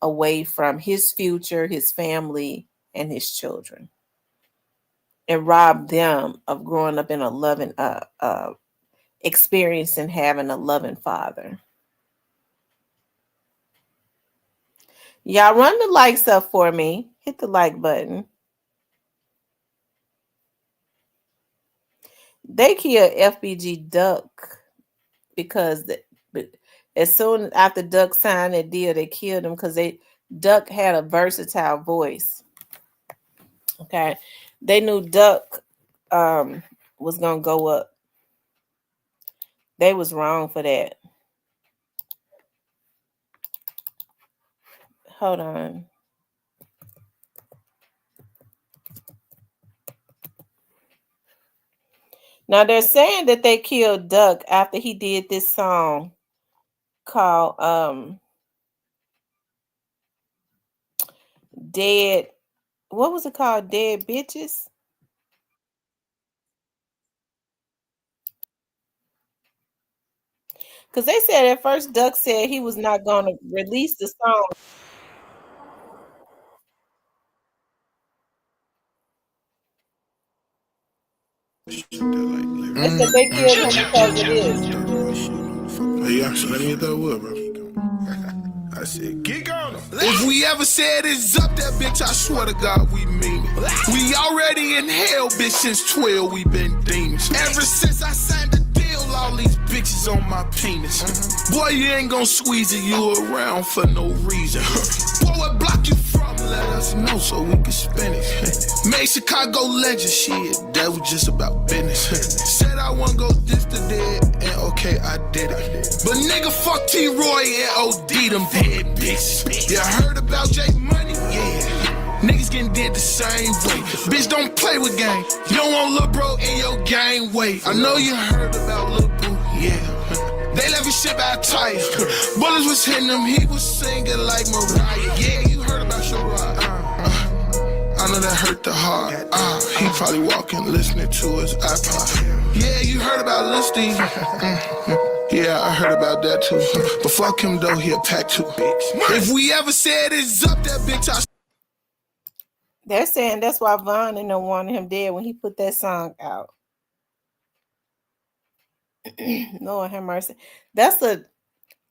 away from his future, his family, and his children, and rob them of growing up in a loving experience and having a loving father? Y'all run the likes up for me. Hit the like button. They killed FBG Duck because as soon after Duck signed that deal, they killed him because Duck had a versatile voice. Okay, they knew Duck was gonna go up. They was wrong for that. Hold on. Now they're saying that they killed Duck after he did this song called Dead. What was it called? Dead Bitches? Because they said at first Duck said he was not going to release the song. They said they killed him because of this. Yeah, so let me hit that wood, bro. I said, geek on him. If we ever said it's up that bitch, I swear to God we mean it. We already in hell, bitch, since 12 we been demons. Ever since I signed the deal, all these bitches on my penis. Boy, you ain't gon' squeeze it, you around for no reason. Boy, what block you from? Let us know so we can spin it. Made Chicago legend, shit, that was just about business. Said I wanna go this to dead, and okay, I did it. But nigga, fuck T-Roy and OD them dead bitches. Yeah, heard about J Money? Yeah. Niggas getting dead the same way. Bitch, don't play with gang. You don't want Lil' Bro in your gang way. I know you heard about Lil' Boo, yeah. They left his shit by a tire. Bullets was hitting him, he was singing like Mariah. Yeah, you heard about Shariah. I know that hurt the heart. He probably walking, listening to his iPod. Yeah, you heard about Listy. Yeah, I heard about that too. But fuck him though, he a pack too. If we ever said it's up that bitch, They're saying that's why Von and them wanted him dead when he put that song out. Lord have mercy.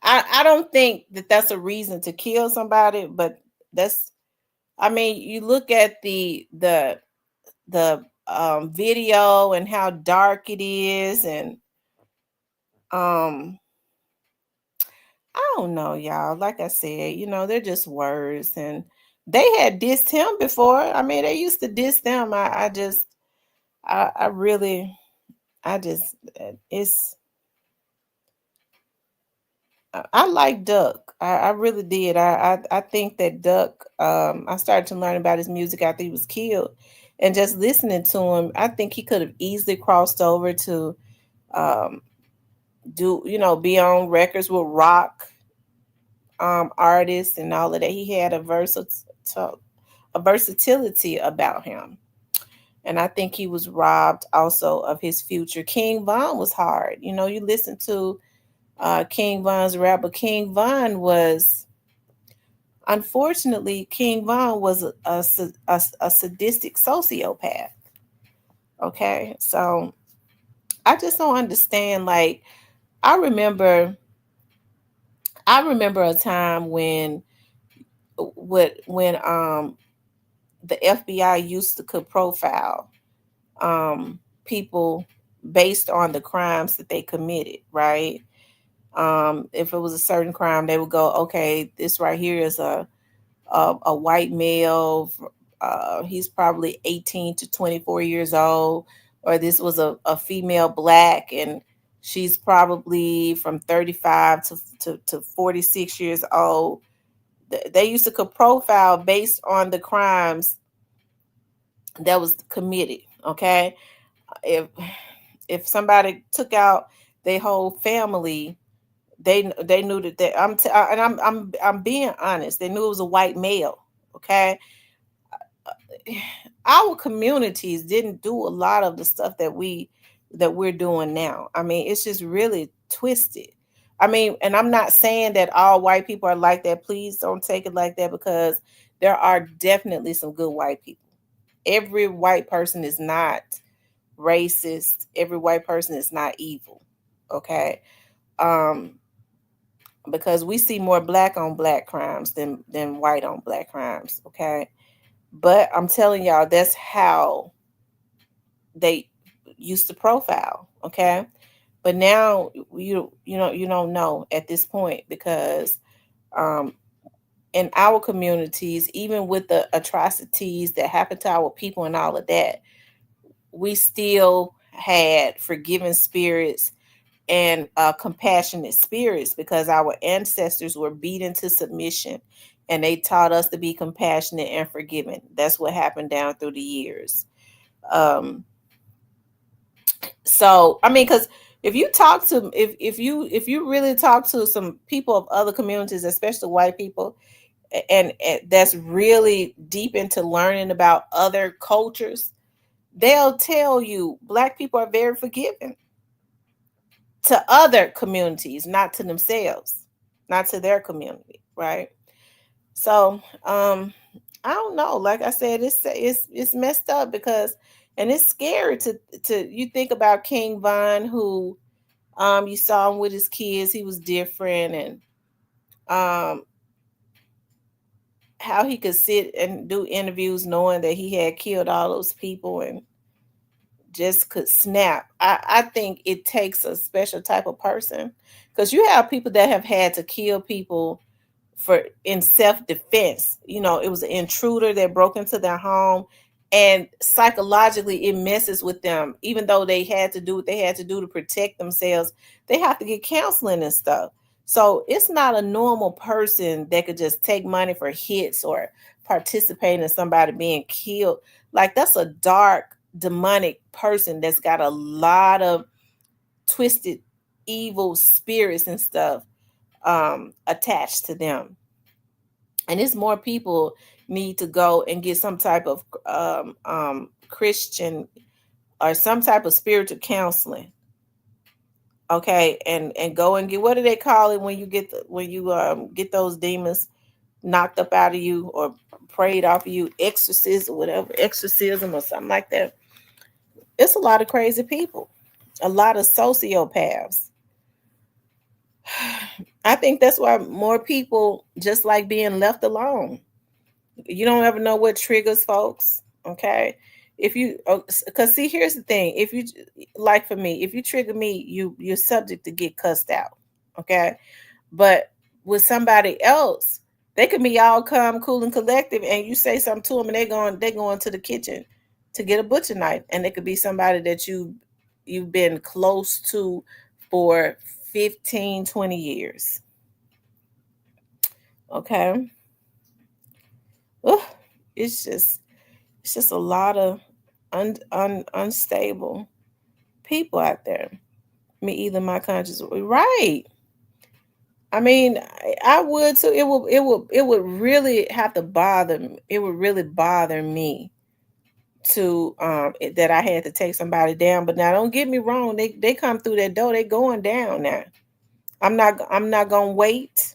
I don't think that's a reason to kill somebody, but you look at the video and how dark it is, and I don't know, y'all. Like I said, they're just words, and they had dissed him before. I mean, they used to diss them. I like Duck. I really did. I think that Duck, I started to learn about his music after he was killed. And just listening to him, I think he could have easily crossed over to be on records with rock artists and all of that. He had a versatility about him. And I think he was robbed also of his future. King Von was hard. You listen to King Von's rap, but King Von was a sadistic sociopath. Okay, so I just don't understand. Like, I remember a time when the FBI used to could profile people based on the crimes that they committed, right? If it was a certain crime, they would go, okay, this right here is a white male. He's probably 18 to 24 years old, or this was a female black, and she's probably from 35 to 46 years old. They used to profile based on the crimes that was committed. Okay, if somebody took out their whole family, they knew that I'm being honest. They knew it was a white male. Okay, our communities didn't do a lot of the stuff that we're doing now. I mean, it's just really twisted. I mean, and I'm not saying that all white people are like that. Please don't take it like that, because there are definitely some good white people. Every white person is not racist. Every white person is not evil. Okay. Because we see more black on black crimes than white on black crimes. Okay. But I'm telling y'all, that's how they used to profile. Okay. But now you don't know at this point, because in our communities, even with the atrocities that happened to our people and all of that, we still had forgiving spirits and compassionate spirits, because our ancestors were beaten to submission, and they taught us to be compassionate and forgiving. That's what happened down through the years. So I mean, because if you talk to if you really talk to some people of other communities, especially white people, and that's really deep into learning about other cultures, they'll tell you black people are very forgiving to other communities, not to themselves, not to their community, right? So I don't know. Like I said, it's messed up, because, and it's scary to you think about King Von, who you saw him with his kids. He was different, and how he could sit and do interviews knowing that he had killed all those people and just could snap. I think it takes a special type of person, because you have people that have had to kill people in self-defense. You know, it was an intruder that broke into their home, and psychologically it messes with them. Even though they had to do what they had to do to protect themselves, they have to get counseling and stuff. So it's not a normal person that could just take money for hits or participate in somebody being killed. Like, that's a dark, demonic person that's got a lot of twisted, evil spirits and stuff attached to them. And it's more people need to go and get some type of Christian or some type of spiritual counseling. Okay, and go and get, what do they call it when you get get those demons knocked up out of you or prayed off of you? Exorcism or something like that. It's a lot of crazy people, a lot of sociopaths. I think that's why more people just like being left alone. You don't ever know what triggers folks. Okay. Because see, here's the thing. If you, like for me, if you trigger me, you're subject to get cussed out. Okay. But with somebody else, they could be all calm, cool, and collective, and you say something to them, and they're going to the kitchen to get a butcher knife, and it could be somebody that you've been close to for 15, 20 years. Okay. Ugh, it's just a lot of unstable people out there. Me either my conscience, right? I mean, I would too. It would really have to bother me. It would really bother me to that I had to take somebody down. But now, don't get me wrong. They come through that door. They going down now. I'm not gonna wait.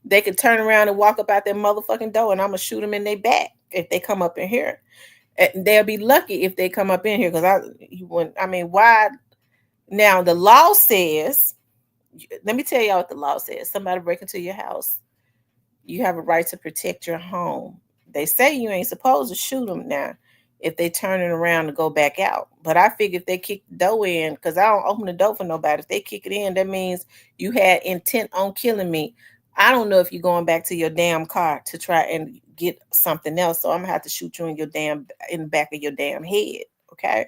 They could turn around and walk up out that motherfucking door, and I'm gonna shoot them in their back if they come up in here. And they'll be lucky if they come up in here, because why? Now the law says, let me tell y'all what the law says. Somebody break into your house, you have a right to protect your home. They say you ain't supposed to shoot them now. if they turning around to go back out. But I figure if they kick the door in, because I don't open the door for nobody, if they kick it in, that means you had intent on killing me. I don't know if you're going back to your damn car to try and get something else. So I'm gonna have to shoot you in the back of your damn head. Okay.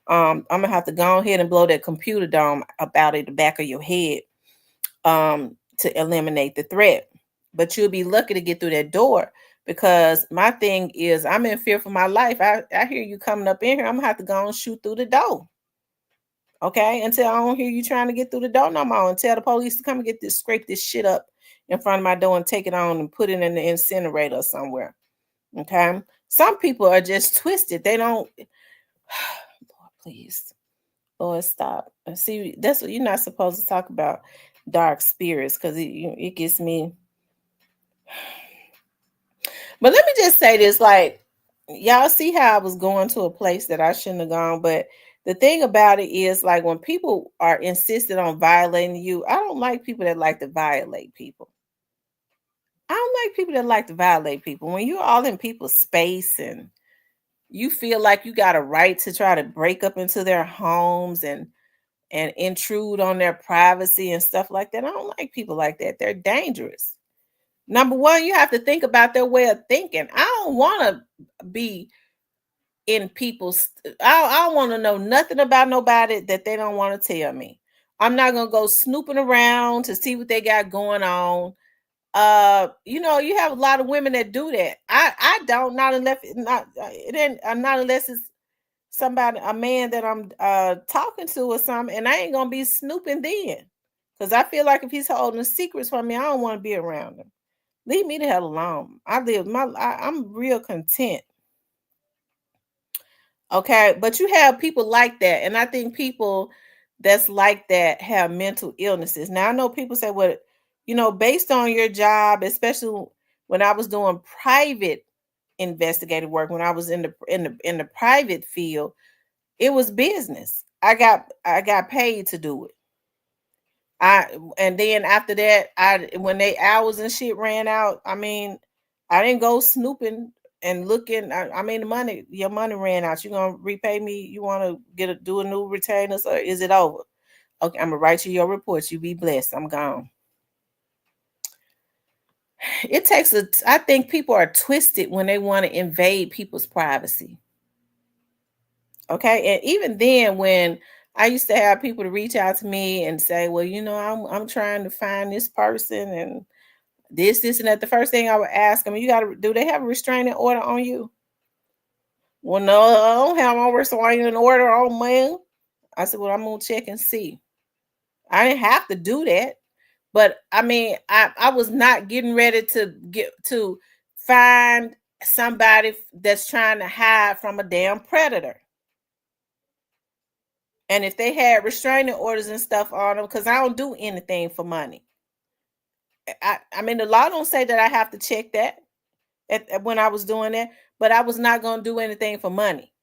I'm gonna have to go ahead and blow that computer dome about at the back of your head to eliminate the threat. But you'll be lucky to get through that door, because my thing is I'm in fear for my life. I hear you coming up in here. I'm gonna have to go and shoot through the door. Okay, until I don't hear you trying to get through the door no more, and tell the police to come and get this, scrape this shit up in front of my door and take it on and put it in the incinerator somewhere. Okay, some people are just twisted. They don't. Lord, please, Lord, stop. See, that's what you're not supposed to talk about, dark spirits, because it gets me. But let me just say this, like, y'all see how I was going to a place that I shouldn't have gone. But the thing about it is, like, when people are insistent on violating you, I don't like people that like to violate people. I don't like people that like to violate people. When you're all in people's space and you feel like you got a right to try to break up into their homes and intrude on their privacy and stuff like that, I don't like people like that. They're dangerous. Number one, you have to think about their way of thinking. I don't want to be in people's, I don't want to know nothing about nobody that they don't want to tell me. I'm not going to go snooping around to see what they got going on. You have a lot of women that do that. I don't, not unless it's somebody, a man that I'm talking to or something, and I ain't going to be snooping then. Because I feel like if he's holding secrets from me, I don't want to be around him. Leave me the hell alone. I'm real content. Okay, but you have people like that, and I think people that's like that have mental illnesses. Now I know people say, well, based on your job, especially when I was doing private investigative work, when I was in the private field, it was business. I got paid to do it. And then after that, when they hours and shit ran out, I mean, I didn't go snooping and looking. Your money ran out. You gonna repay me? You want to do a new retainer, or is it over? Okay, I'm gonna write you your reports. You be blessed. I'm gone. I think people are twisted when they want to invade people's privacy. Okay, and even then, when I used to have people to reach out to me and say, well, I'm trying to find this person and this, and that. The first thing I would ask them, do they have a restraining order on you? Well, no, I don't have a restraining order on me. I said, well, I'm going to check and see. I didn't have to do that. But I mean, I was not getting ready to find somebody that's trying to hide from a damn predator. And if they had restraining orders and stuff on them, because I don't do anything for money. I mean, the law don't say that I have to check that when I was doing that, but I was not going to do anything for money.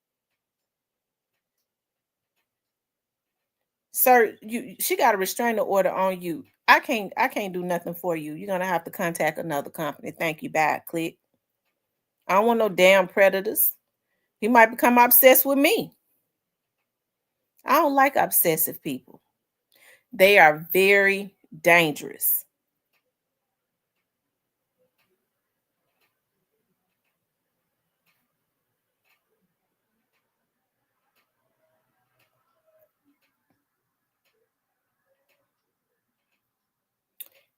Sir, she got a restraining order on you. I can't do nothing for you. You're going to have to contact another company. Thank you. Bye. Click. I don't want no damn predators. He might become obsessed with me. I don't like obsessive people. They are very dangerous.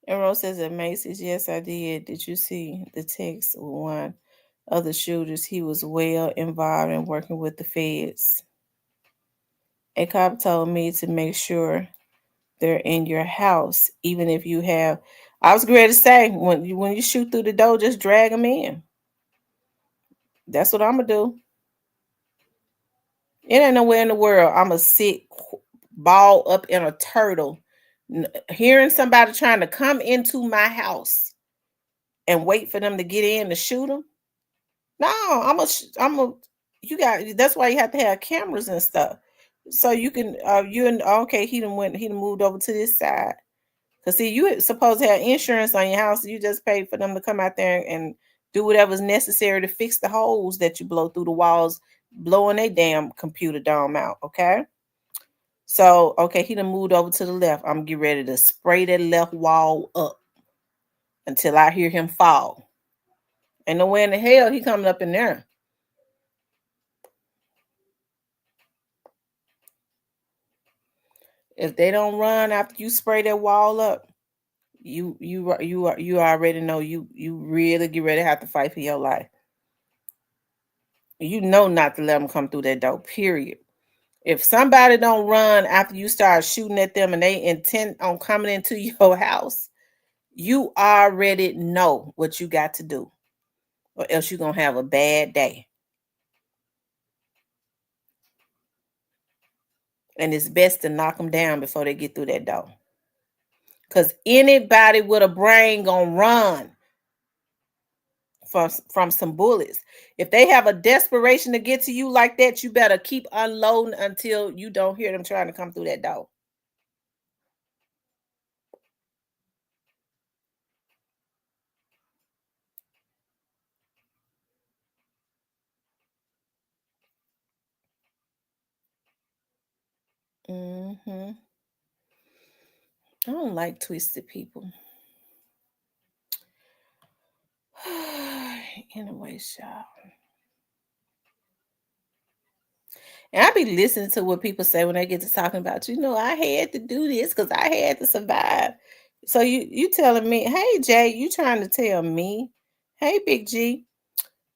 And Rose says at Macy's, yes, I did. Did you see the text with one of the shooters? He was well involved in working with the feds. A cop told me to make sure they're in your house, even if you have. I was ready to say, when you shoot through the door, just drag them in. That's what I'm gonna do. It ain't nowhere in the world I'm gonna sit ball up in a turtle, hearing somebody trying to come into my house and wait for them to get in to shoot them. No, that's why you have to have cameras and stuff. So you can, he done moved over to this side. Cause see, you supposed to have insurance on your house. You just pay for them to come out there and do whatever's necessary to fix the holes that you blow through the walls blowing a damn computer dome out, okay? So, okay, he done moved over to the left. I'm getting ready to spray that left wall up until I hear him fall. Ain't no way in the hell he coming up in there. If they don't run after you spray that wall up, you already know you really get ready to have to fight for your life. You know not to let them come through that door, period. If somebody don't run after you start shooting at them and they intend on coming into your house, you already know what you got to do, or else you're going to have a bad day. And it's best to knock them down before they get through that door. Because anybody with a brain going to run from some bullets. If they have a desperation to get to you like that, you better keep unloading until you don't hear them trying to come through that door. I don't like twisted people. Anyway, y'all. And I be listening to what people say when they get to talking about, I had to do this because I had to survive. So you telling me, hey Jay, you trying to tell me, hey Big G,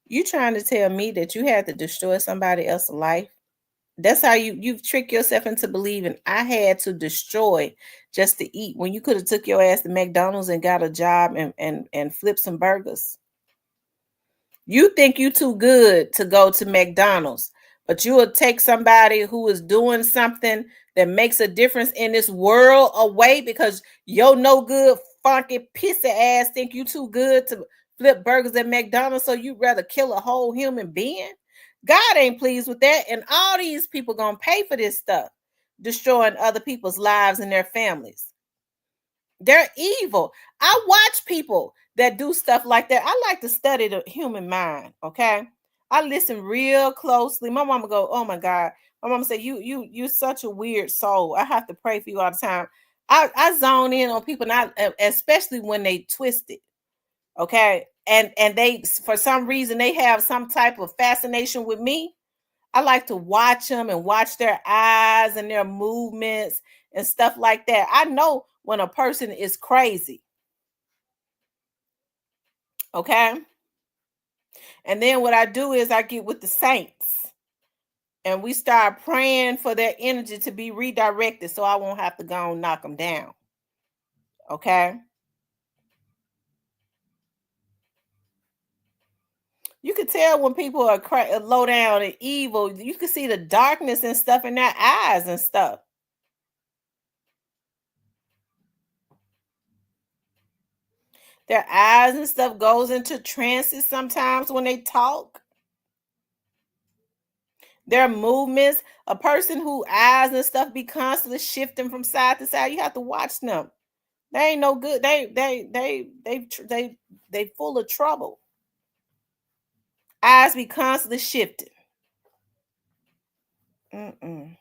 you trying to tell me that you had to destroy somebody else's life? That's how you've tricked yourself into believing I had to destroy just to eat when you could have took your ass to McDonald's and got a job and flipped some burgers. You think you too good to go to McDonald's, but you will take somebody who is doing something that makes a difference in this world away because your no good, funky, pissy ass think you too good to flip burgers at McDonald's, so you'd rather kill a whole human being? God ain't pleased with that, and all these people gonna pay for this stuff, destroying other people's lives and their families. They're evil. I watch people that do stuff like that. I like to study the human mind, okay? I listen real closely. My mama go, oh my God. My mama said, you're such a weird soul. I have to pray for you all the time. I zone in on people, not especially when they twist it, okay? And they, for some reason, they have some type of fascination with me. I like to watch them and watch their eyes and their movements and stuff like that. I know when a person is crazy. Okay. And then what I do is I get with the saints and we start praying for their energy to be redirected so I won't have to go and knock them down. Okay. You can tell when people are low down and evil. You can see the darkness and stuff in their eyes and stuff. Their eyes and stuff goes into trances sometimes when they talk. Their movements, a person who eyes and stuff be constantly shifting from side to side, you have to watch them. They ain't no good. They full of trouble. Eyes be constantly shifting. Mm-mm.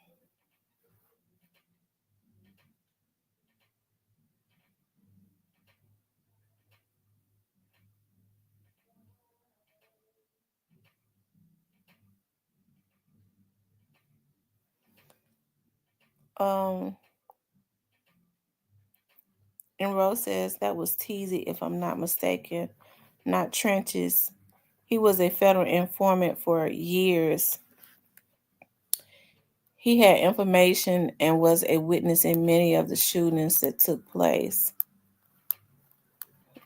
And Rose says that was Teasy, if I'm not mistaken, not Trenches. He was a federal informant for years. He had information and was a witness in many of the shootings that took place.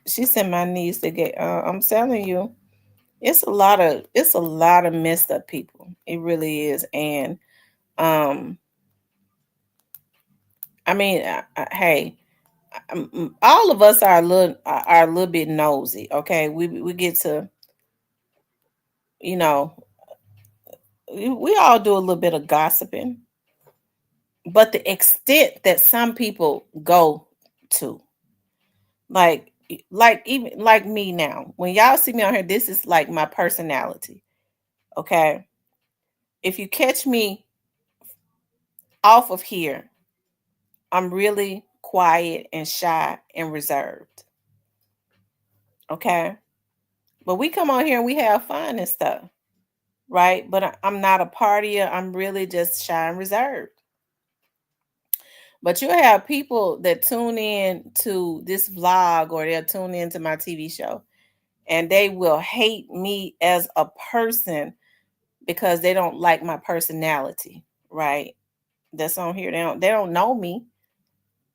She said my niece to get. I'm telling you, it's a lot of messed up people. It really is, and I mean, hey, all of us are a little bit nosy. Okay, we get to, we all do a little bit of gossiping, but the extent that some people go to, like even like me now, when y'all see me on here, this is like my personality. Okay, if you catch me off of here, I'm really quiet and shy and reserved. Okay? But we come on here and we have fun and stuff. Right? But I'm not a partier. I'm really just shy and reserved. But you have people that tune in to this vlog or they'll tune into my TV show and they will hate me as a person because they don't like my personality, right? That's on here. They don't know me.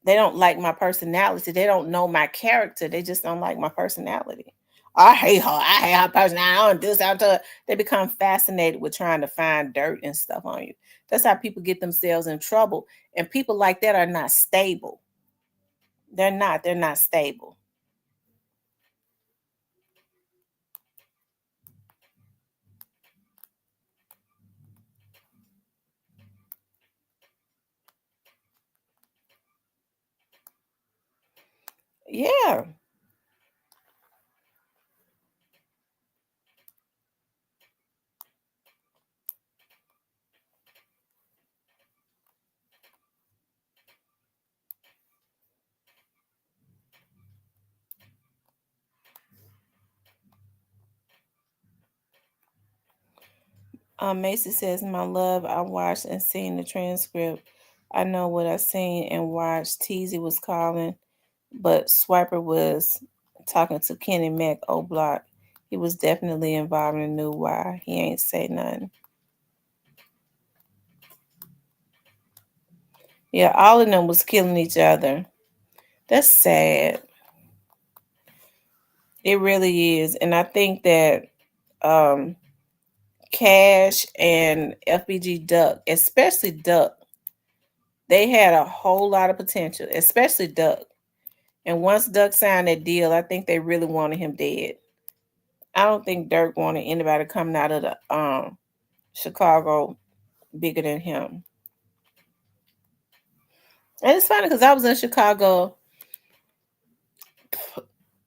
They don't like my personality. They don't know my character. They just don't like my personality. I hate her. I hate her personality. I don't do this. They become fascinated with trying to find dirt and stuff on you. That's how people get themselves in trouble. And people like that are not stable. They're not. They're not stable. Yeah. Macy says, my love, I watched and seen the transcript. I know what I seen and watched. Teasy was calling, but Swiper was talking to Kenny Mac O'Block. He was definitely involved and knew why. He ain't say nothing. Yeah, all of them was killing each other. That's sad. It really is. And I think that Cash and FBG Duck, especially Duck, they had a whole lot of potential, especially Duck. And once Duck signed that deal, I think they really wanted him dead. I don't think Dirk wanted anybody coming out of the Chicago bigger than him. And it's funny because I was in Chicago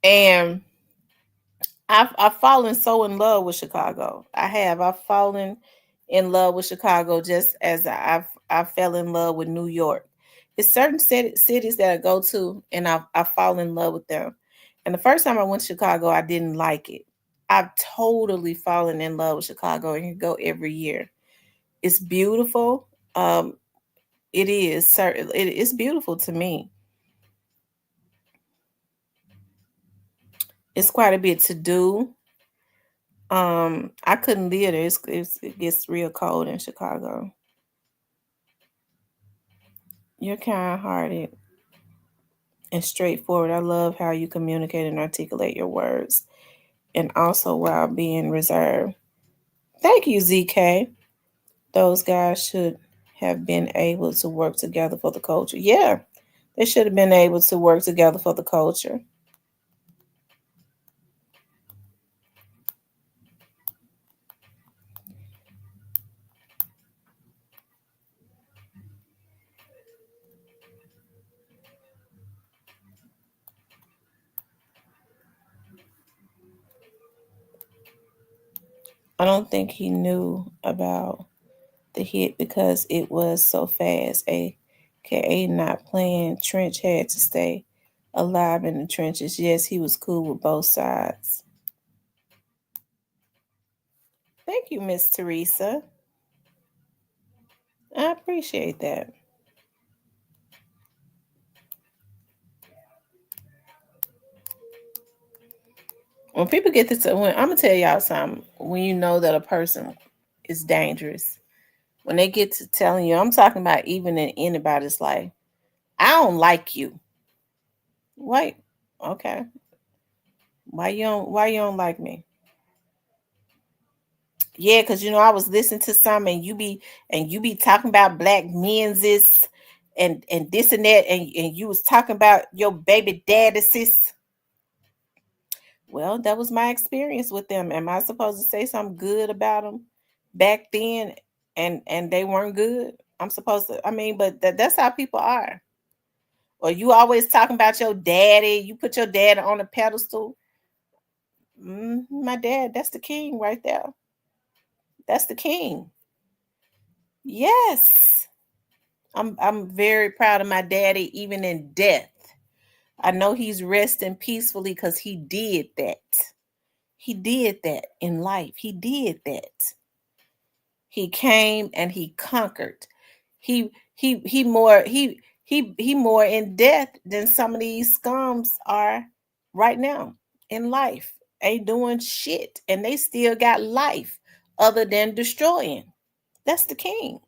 and I've fallen so in love with Chicago. I have. I've fallen in love with Chicago just as I fell in love with New York. It's certain cities that I go to and I fall in love with them. And the first time I went to Chicago, I didn't like it. I've totally fallen in love with Chicago and go every year. It's beautiful. It is. It's beautiful to me. It's quite a bit to do. I couldn't live there. It gets real cold in Chicago. You're kind-hearted and straightforward. I love how you communicate and articulate your words, and also while being reserved. Thank you, ZK. Those guys should have been able to work together for the culture. Yeah, they should have been able to work together for the culture. I don't think he knew about the hit because it was so fast. AKA not playing. Trench had to stay alive in the trenches. Yes, he was cool with both sides. Thank you, Miss Teresa. I appreciate that. When people get this, I'm gonna tell y'all something. When you know that a person is dangerous, when they get to telling you, I'm talking about even in anybody's life, I don't like you. Wait, okay. Why you don't like me? Yeah, because I was listening to some and you be talking about black men's this and this and that, and you was talking about your baby daddy sis. Well, that was my experience with them. Am I supposed to say something good about them back then and they weren't good? I'm supposed to, but that's how people are. Or you always talking about your daddy, you put your dad on a pedestal. My dad, that's the king right there. That's the king. Yes. I'm very proud of my daddy, even in death. I know he's resting peacefully because he did that. He did that in life. He did that. He came and he conquered. He more in death than some of these scums are right now in life. Ain't doing shit, and they still got life other than destroying. That's the king.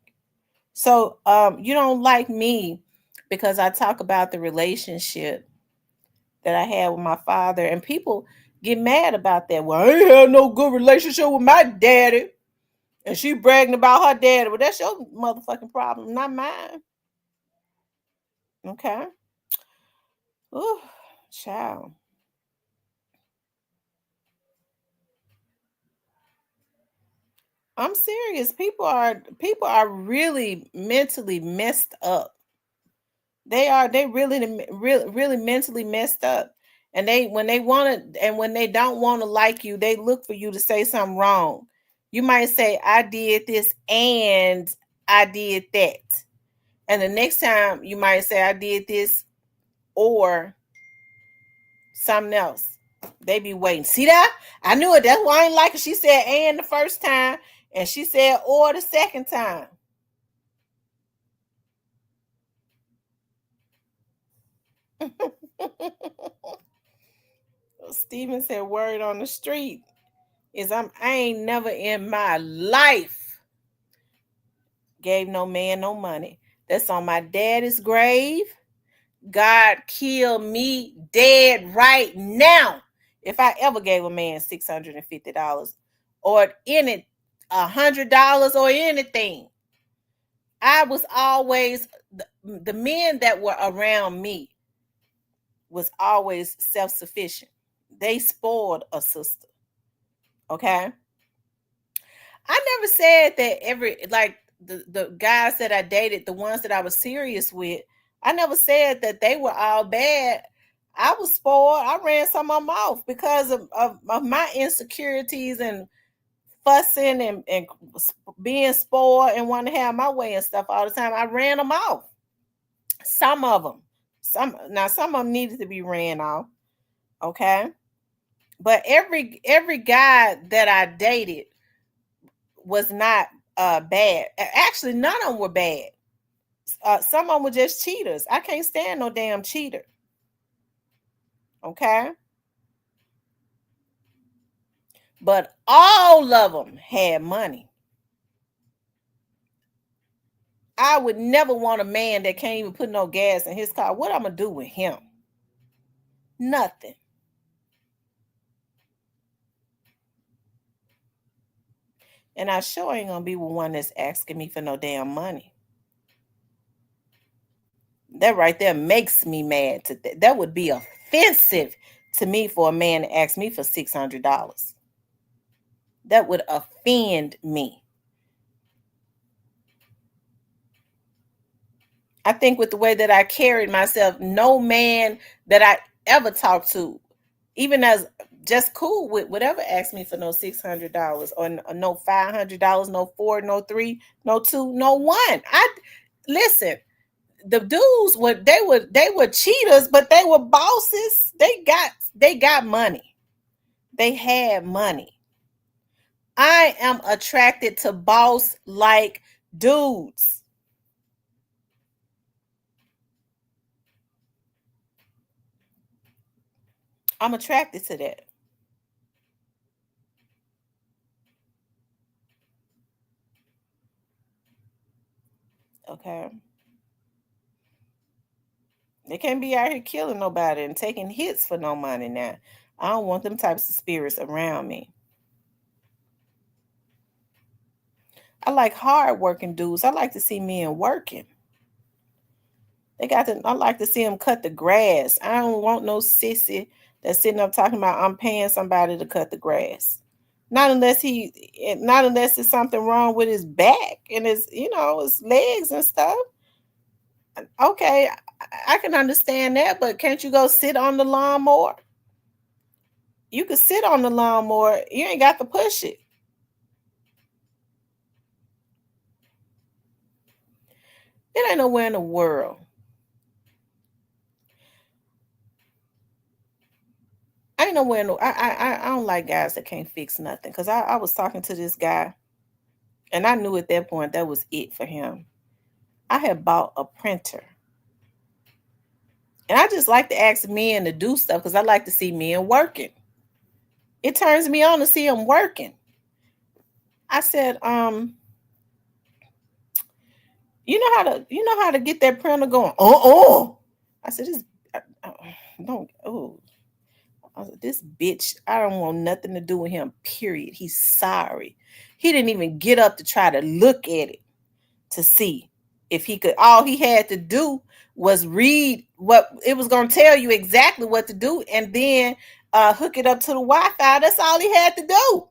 So you don't like me because I talk about the relationship that I had with my father, and people get mad about that. Well, I ain't had no good relationship with my daddy. And she bragging about her daddy. Well, that's your motherfucking problem, not mine. Okay. Ooh, child. I'm serious. People are really mentally messed up. They really mentally messed up. And when they want to, and when they don't want to like you, they look for you to say something wrong. You might say, I did this and I did that. And the next time you might say, I did this or something else. They be waiting. See that? I knew it. That's why I ain't like it. She said and the first time, and she said or the second time. Steven said word on the street is I ain't never in my life gave no man no money. That's on my daddy's grave. God kill me dead right now if I ever gave a man $650 or any $100 or anything. I was always the men that were around me was always self-sufficient. They spoiled a sister. Okay. I never said that the guys that I dated, the ones that I was serious with, I never said that they were all bad. I was spoiled. I ran some of them off because of my insecurities and fussing and being spoiled and wanting to have my way and stuff all the time. I ran them off. Some of them. Some of them needed to be ran off. Okay. But every guy that I dated was not bad. Actually, none of them were bad. Some of them were just cheaters. I can't stand no damn cheater. Okay. But all of them had money. I would never want a man that can't even put no gas in his car. What I'm going to do with him? Nothing. And I sure ain't going to be with one that's asking me for no damn money. That right there makes me mad. That would be offensive to me for a man to ask me for $600. That would offend me. I think with the way that I carried myself, no man that I ever talked to, even as just cool with, would ever ask me for no $600 or no $500, no $4, no $3, no $2, no $1. Listen. The dudes they were cheaters, but they were bosses. They got money. They had money. I am attracted to boss like dudes. I'm attracted to that. Okay. They can't be out here killing nobody and taking hits for no money now. I don't want them types of spirits around me. I like hard-working dudes. I like to see men working. I like to see them cut the grass. I don't want no sissy that's sitting up talking about I'm paying somebody to cut the grass. Not unless it's something wrong with his back and his legs and stuff. Okay, I can understand that, but can't you go sit on the lawnmower? You can sit on the lawnmower. You ain't got to push it. It ain't nowhere in the world. I ain't nowhere in the, I don't like guys that can't fix nothing. Because I was talking to this guy, and I knew at that point that was it for him. I had bought a printer. And I just like to ask men to do stuff because I like to see men working. It turns me on to see them working. I said, you know how to get that printer going. I said, don't. This bitch, I don't want nothing to do with him, period. He's sorry. He didn't even get up to try to look at it to see if he could. All he had to do was read what it was going to tell you exactly what to do, and then hook it up to the Wi-Fi. That's all he had to do.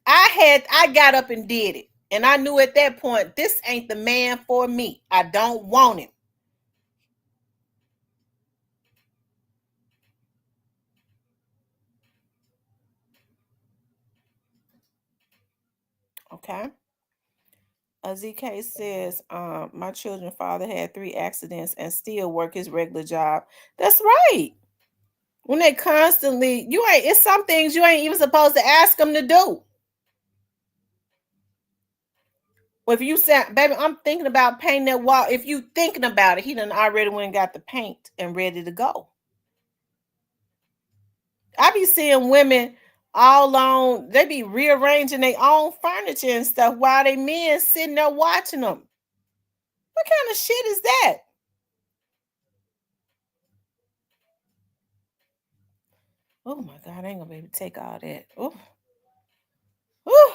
I got up and did it. And I knew at that point, this ain't the man for me. I don't want him. Okay. ZK says, my children's father had 3 accidents and still work his regular job. That's right. When they constantly, it's some things you ain't even supposed to ask them to do. Well, if you say, baby, I'm thinking about painting that wall. If you thinking about it, he done already went and got the paint and ready to go. I be seeing women all on, they be rearranging their own furniture and stuff while they men sitting there watching them. What kind of shit is that? Oh my God, I ain't gonna be able to take all that. Oh. Whew.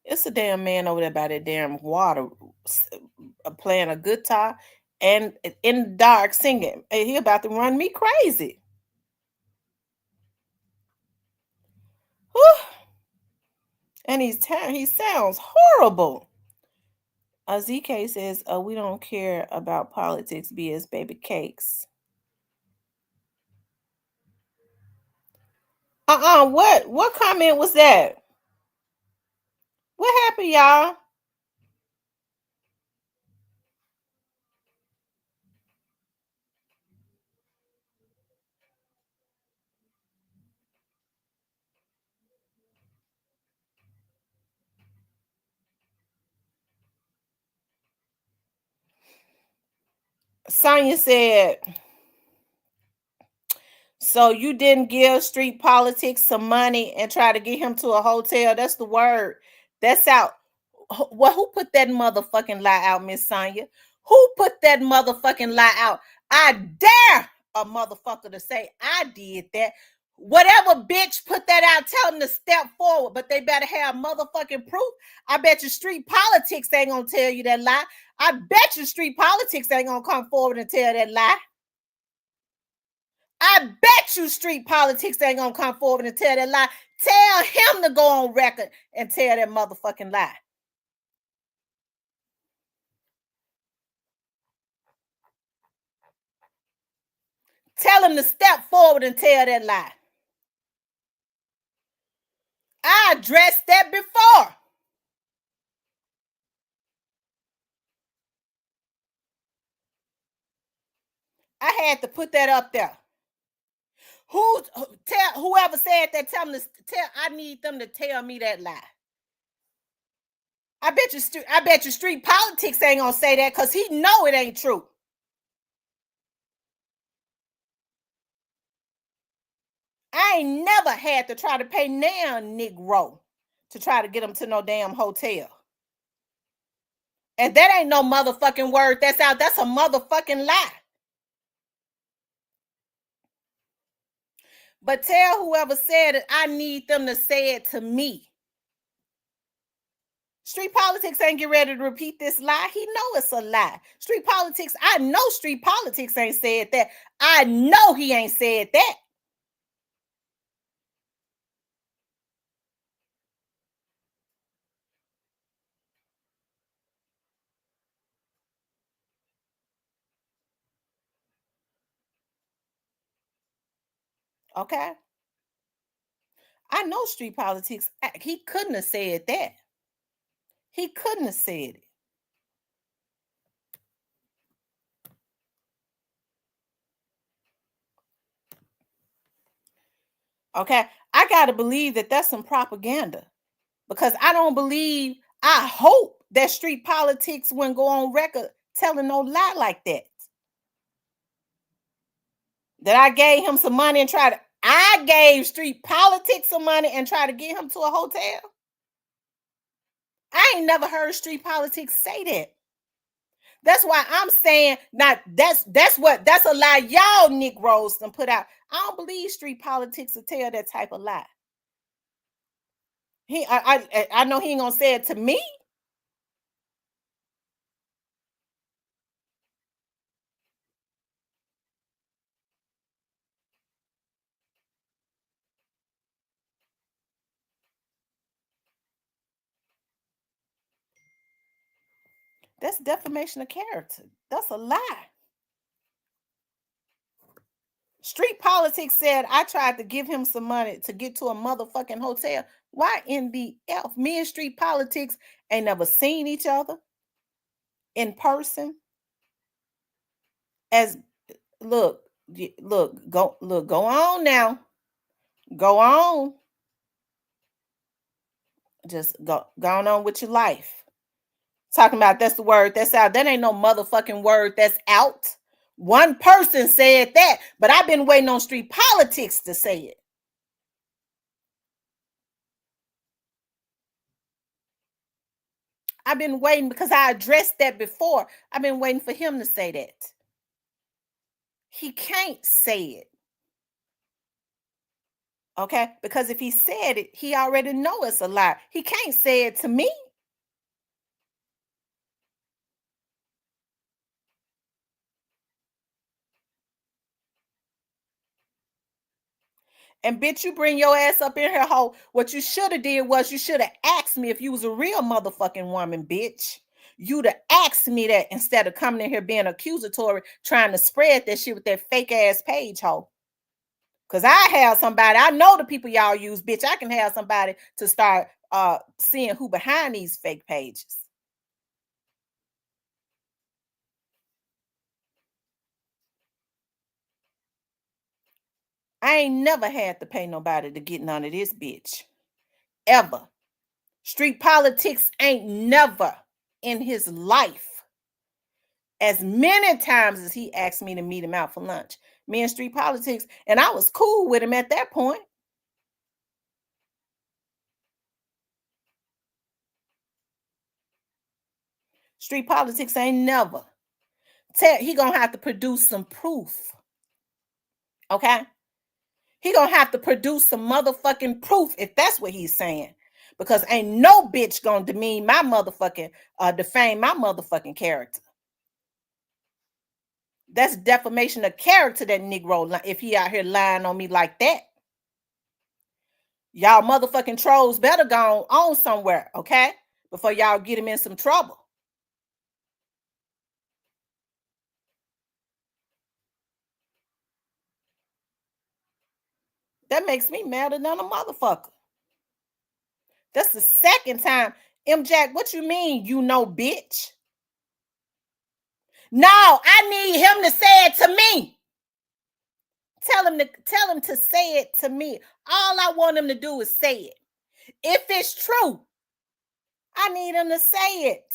It's a damn man over there by that damn water playing a guitar and in the dark singing. He about to run me crazy. Whew. And he sounds horrible. ZK says, we don't care about politics, BS baby cakes. What comment was that? What happened, y'all? Sonya said, so you didn't give street politics some money and try to get him to a hotel? That's the word. That's out. Well, who put that motherfucking lie out, Miss Sonya? Who put that motherfucking lie out? I dare a motherfucker to say I did that. Whatever bitch put that out, tell them to step forward, but they better have motherfucking proof. I bet you street politics ain't gonna tell you that lie. I bet you street politics ain't gonna come forward and tell that lie. I bet you street politics ain't gonna come forward and tell that lie. Tell him to go on record and tell that motherfucking lie. Tell him to step forward and tell that lie. I addressed that before. I had to put that up there. Whoever said that, tell them to tell. I need them to tell me that lie. I bet you street politics ain't gonna say that because he know it ain't true. I ain't never had to try to pay now Negro to try to get him to no damn hotel. And that ain't no motherfucking word that's out. That's a motherfucking lie. But tell whoever said it, I need them to say it to me. Street politics ain't get ready to repeat this lie. He know it's a lie. Street politics, I know street politics ain't said that. I know he ain't said that. Okay? I know street politics. He couldn't have said that. He couldn't have said it. Okay? I got to believe that that's some propaganda. Because I don't believe, I hope that street politics wouldn't go on record telling no lie like that. That I gave him some money and I gave street politics some money and tried to get him to a hotel. I ain't never heard street politics say that. That's why I'm saying, not that's a lie y'all Negroes done put out. I don't believe street politics will tell that type of lie. I know he ain't gonna say it to me. That's defamation of character. That's a lie. Street politics said I tried to give him some money to get to a motherfucking hotel. Why in the F? Me and street politics ain't never seen each other in person. Go on now. Go on. Just go on with your life. Talking about that's the word that's out. That ain't no motherfucking word that's out. One person said that, but I've been waiting on street politics to say it. I've been waiting because I addressed that before. I've been waiting for him to say that. He can't say it. Okay? Because if he said it, he already know it's a lie. He can't say it to me. And bitch, you bring your ass up in here, hoe. What you should have did was you should have asked me if you was a real motherfucking woman, bitch. You'd have asked me that instead of coming in here being accusatory, trying to spread that shit with that fake ass page, hoe. Because I have somebody, I know the people y'all use, bitch. I can have somebody to start seeing who behind these fake pages. I ain't never had to pay nobody to get none of this, bitch. Ever. Street politics ain't never in his life, as many times as he asked me to meet him out for lunch, me and street politics, and I was cool with him at that point. Street politics ain't never. He gonna have to produce some proof. Okay? He gonna have to produce some motherfucking proof if that's what he's saying. Because ain't no bitch gonna defame my motherfucking character. That's defamation of character, that Negro, if he out here lying on me like that. Y'all motherfucking trolls better go on somewhere, okay? Before y'all get him in some trouble. That makes me madder than a motherfucker. That's the second time. M. Jack, what you mean, you know, bitch? No, I need him to say it to me. Tell him to say it to me. All I want him to do is say it. If it's true, I need him to say it.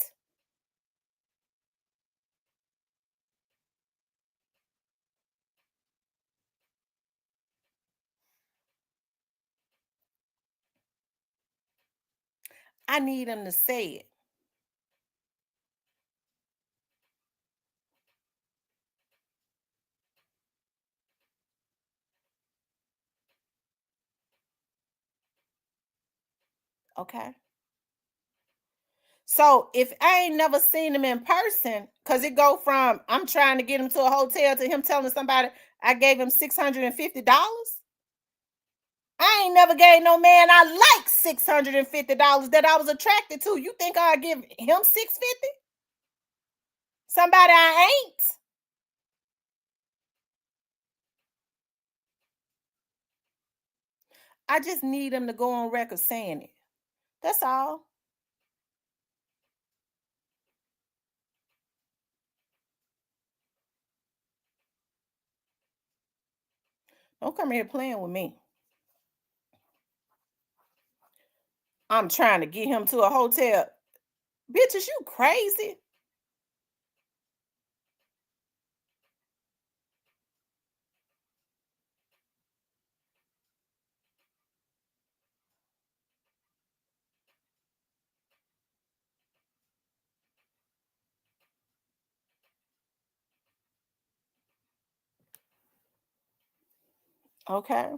I need him to say it. Okay. So if I ain't never seen him in person, because it go from I'm trying to get him to a hotel to him telling somebody I gave him $650. I ain't never gave no man I like $650 that I was attracted to. You think I'll give him $650? Somebody I ain't. I just need him to go on record saying it. That's all. Don't come here playing with me. I'm trying to get him to a hotel. Bitch, is you crazy? Okay.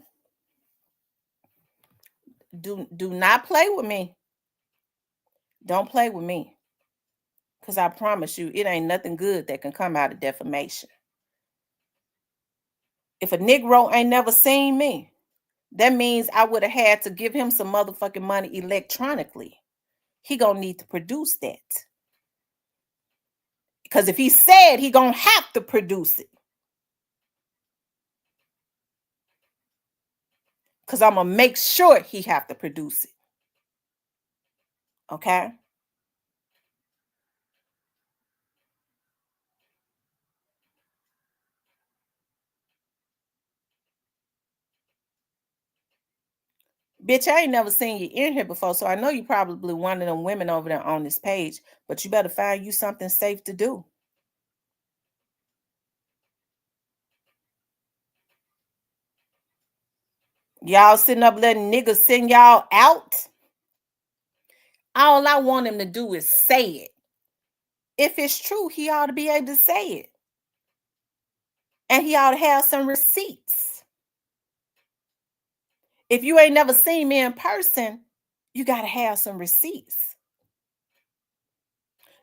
Do not play with me. Don't play with me. Because I promise you, it ain't nothing good that can come out of defamation. If a Negro ain't never seen me, that means I would have had to give him some motherfucking money electronically. He gonna need to produce that. Because if he said, he gonna have to produce it. Because I'm gonna make sure he have to produce it. Okay? Bitch, I ain't never seen you in here before, so I know you probably one of them women over there on this page, but you better find you something safe to do. Y'all sitting up letting niggas send y'all out? All I want him to do is say it. If it's true, he ought to be able to say it. And he ought to have some receipts. If you ain't never seen me in person, you got to have some receipts.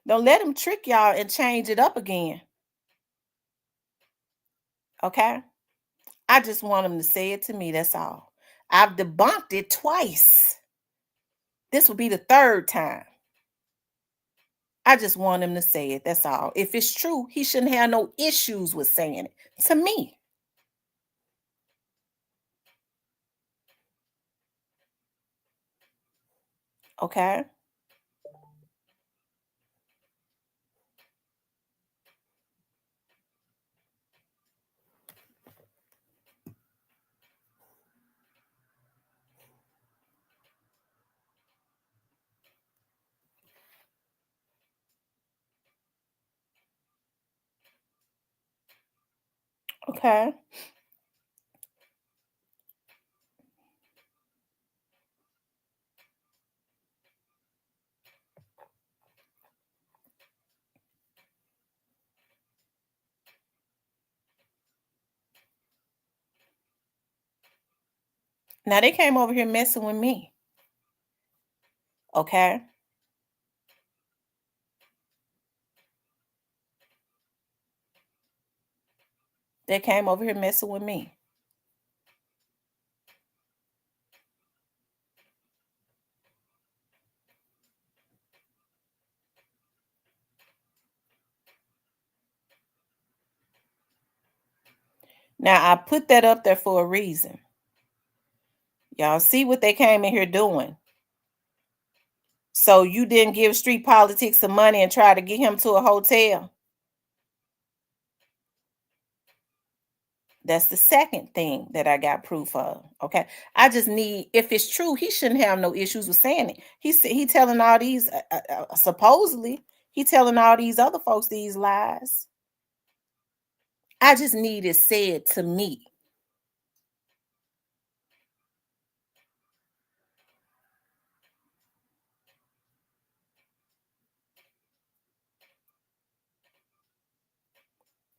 Don't let him trick y'all and change it up again. Okay? I just want him to say it to me, that's all. I've debunked it twice. This will be the third time. I just want him to say it, that's all. If it's true, he shouldn't have no issues with saying it to me. Okay? Okay. Now they came over here messing with me. Okay? They came over here messing with me. Now I put that up there for a reason. Y'all see what they came in here doing. So you didn't give Street Politics some money and try to get him to a hotel. That's the second thing that I got proof of. Okay. I just need, if it's true, he shouldn't have no issues with saying it. He telling all these, supposedly, he telling all these other folks these lies. I just need it said to me.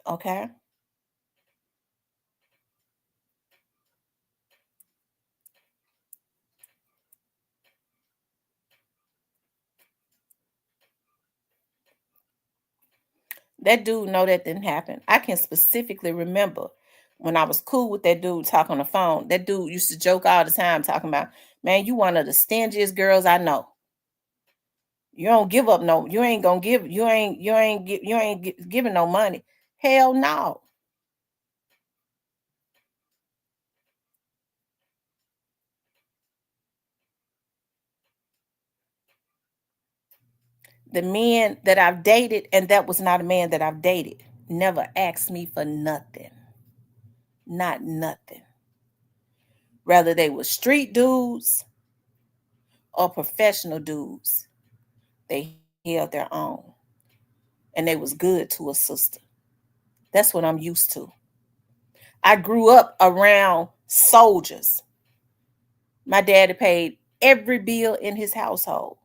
Okay. That dude know that didn't happen. I can specifically remember when I was cool with that dude talking on the phone. That dude used to joke all the time talking about, man, you one of the stingiest girls I know. You don't give up no, you ain't gonna give, you ain't giving no money. Hell no. The men that I've dated, and that was not a man that I've dated, never asked me for nothing. Not nothing. Whether they were street dudes or professional dudes, they held their own. And they was good to a sister. That's what I'm used to. I grew up around soldiers. My daddy paid every bill in his household.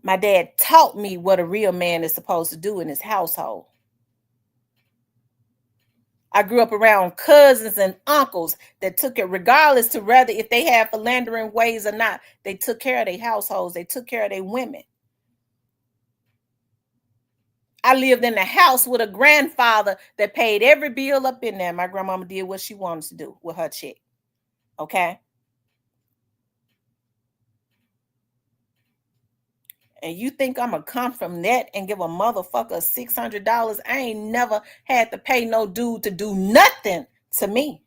My dad taught me what a real man is supposed to do in his household. I grew up around cousins and uncles that took it, regardless to whether if they had philandering ways or not, they took care of their households. They took care of their women. I lived in a house with a grandfather that paid every bill up in there. My grandmama did what she wanted to do with her check. Okay? And you think I'm going to come from that and give a motherfucker $600? I ain't never had to pay no dude to do nothing to me.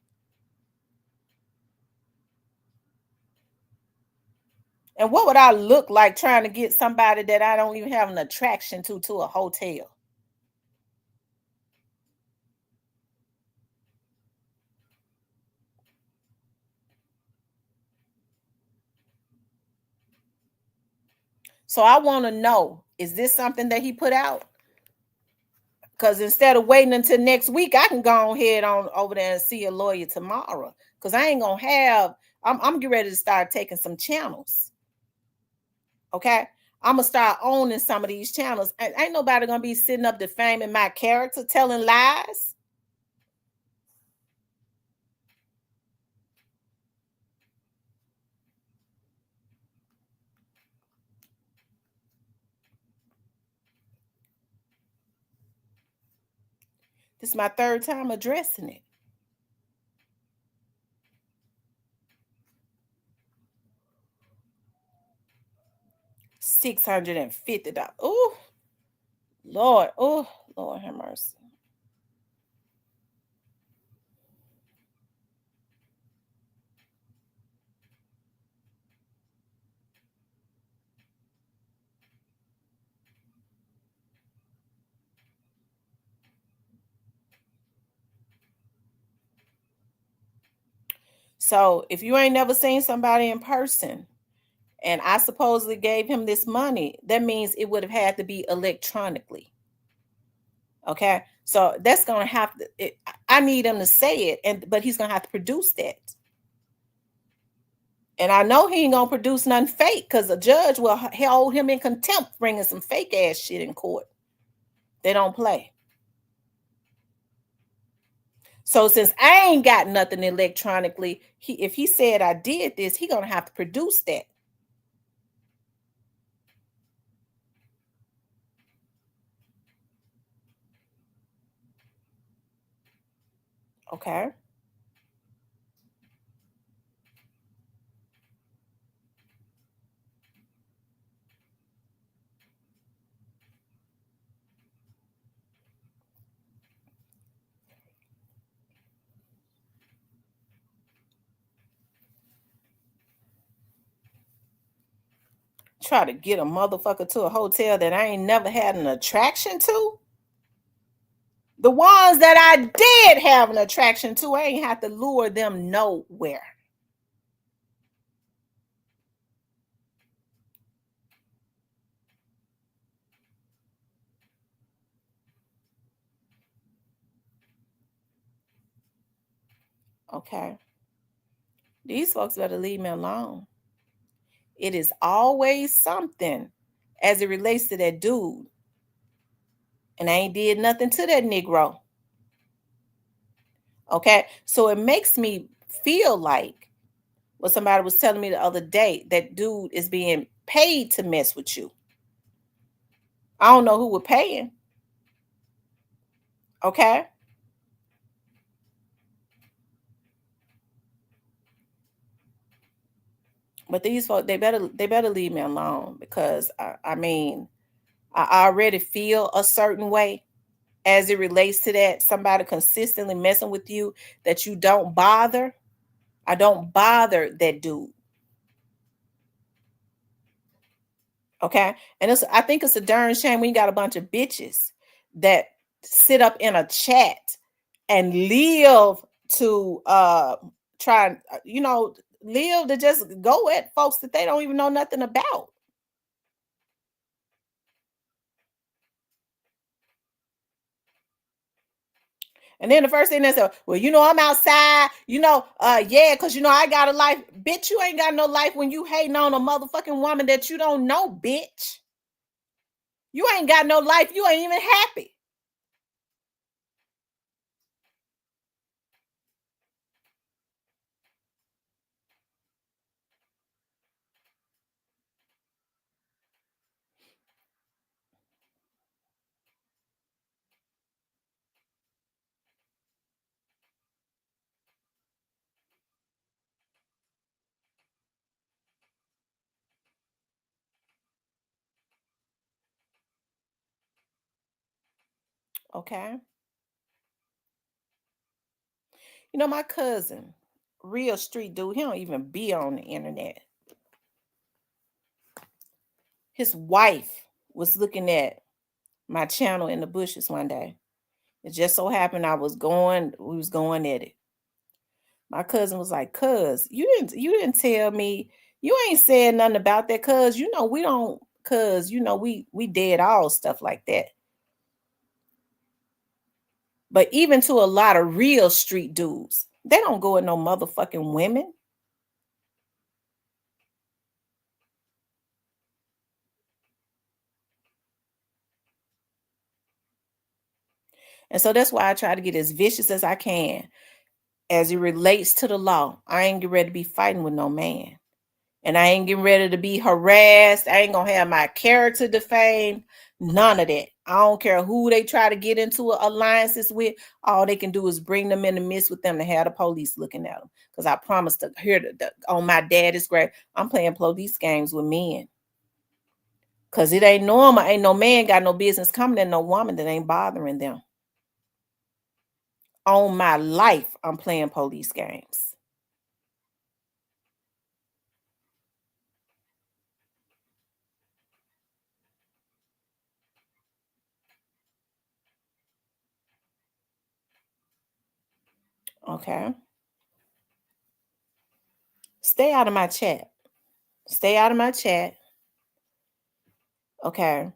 And what would I look like trying to get somebody that I don't even have an attraction to a hotel? So I want to know, is this something that he put out? Because instead of waiting until next week, I can go ahead on over there and see a lawyer tomorrow. Because I ain't going to have, I'm getting ready to start taking some channels. Okay? I'm going to start owning some of these channels. And ain't nobody going to be sitting up defaming my character, telling lies. This is my third time addressing it. $650. Oh, Lord. Oh, Lord have mercy. So if you ain't never seen somebody in person and I supposedly gave him this money, that means it would have had to be electronically. Okay. So that's going to have to, I need him to say it, but he's going to have to produce that. And I know he ain't going to produce nothing fake because a judge will hold him in contempt bringing some fake ass shit in court. They don't play. So since I ain't got nothing electronically, if he said I did this, he going to have to produce that. Okay. Try to get a motherfucker to a hotel that I ain't never had an attraction to. The ones that I did have an attraction to, I ain't have to lure them nowhere. Okay. These folks better leave me alone. It is always something as it relates to that dude. And I ain't did nothing to that Negro. Okay. So it makes me feel like what somebody was telling me the other day, that dude is being paid to mess with you. I don't know who we're paying. Okay. But these folks, they better leave me alone because I mean, I already feel a certain way as it relates to that. Somebody consistently messing with you that you don't bother. I don't bother that dude. Okay. And I think it's a darn shame when you got a bunch of bitches that sit up in a chat and live to try, live to just go at folks that they don't even know nothing about. And then the first thing they say, well, I'm outside, yeah, because I got a life. Bitch, you ain't got no life when you hating on a motherfucking woman that you don't know, bitch. You ain't got no life. You ain't even happy. Okay. My cousin, real street dude, he don't even be on the internet. His wife was looking at my channel in the bushes one day. It just so happened we was going at it. My cousin was like, cuz, you didn't tell me, you ain't said nothing about that, cuz, we don't, cuz, we dead all stuff like that. But even to a lot of real street dudes, they don't go at no motherfucking women. And so that's why I try to get as vicious as I can as it relates to the law. I ain't getting ready to be fighting with no man. And I ain't getting ready to be harassed. I ain't gonna have my character defamed. None of that. I don't care who they try to get into alliances with. All they can do is bring them in the midst with them to have the police looking at them. Because I promised to hear on my daddy's grave, I'm playing police games with men. Because it ain't normal. Ain't no man got no business coming at no woman that ain't bothering them. On my life, I'm playing police games. Okay. Stay out of my chat. Stay out of my chat. Okay.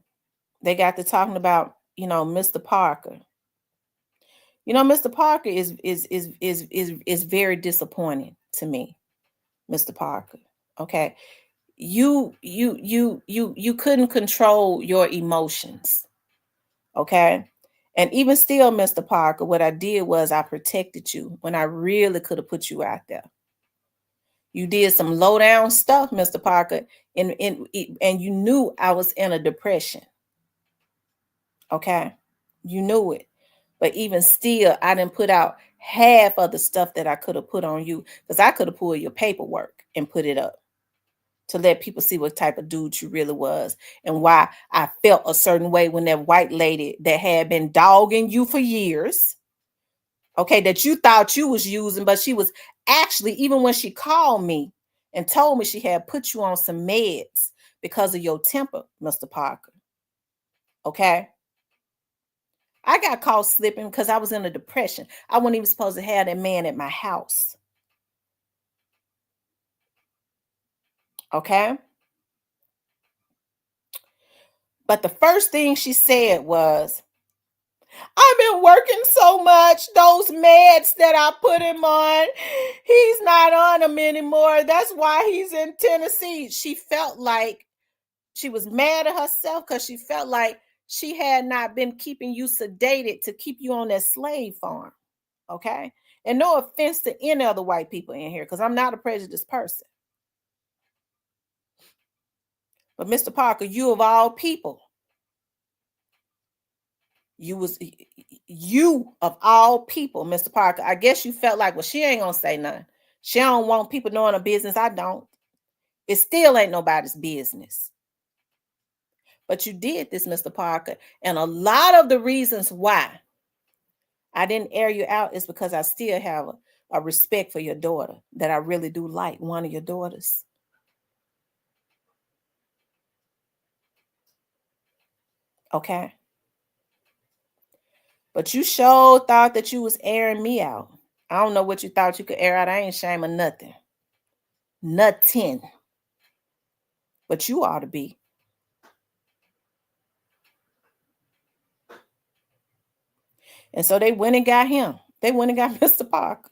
They got to talking about, Mr. Parker. Mr. Parker is very disappointing to me. Mr. Parker. Okay. You couldn't control your emotions. Okay. And even still, Mr. Parker, what I did was I protected you when I really could have put you out there. You did some low down stuff, Mr. Parker, and you knew I was in a depression. Okay. You knew it. But even still, I didn't put out half of the stuff that I could have put on you, because I could have pulled your paperwork and put it up to let people see what type of dude you really was and why I felt a certain way when that white lady that had been dogging you for years, okay, that you thought you was using, but she was actually, even when she called me and told me she had put you on some meds because of your temper, Mr. Parker. Okay. I got caught slipping because I was in a depression. I wasn't even supposed to have that man at my house. Okay. But the first thing she said was, I've been working so much, those meds that I put him on, he's not on them anymore. That's why he's in Tennessee. She felt like she was mad at herself because she felt like she had not been keeping you sedated to keep you on that slave farm. Okay. And no offense to any other white people in here, because I'm not a prejudiced person. But Mr. Parker, you of all people, you of all people, Mr. Parker, I guess you felt like, well, she ain't gonna say nothing. She don't want people knowing her business. I don't. It still ain't nobody's business. But you did this, Mr. Parker. And a lot of the reasons why I didn't air you out is because I still have a respect for your daughter that I really do like, one of your daughters. Okay? But you sure thought that you was airing me out. I don't know what you thought you could air out. I ain't ashamed of nothing. Nothing. But you ought to be. And so they went and got him. They went and got Mr. Parker.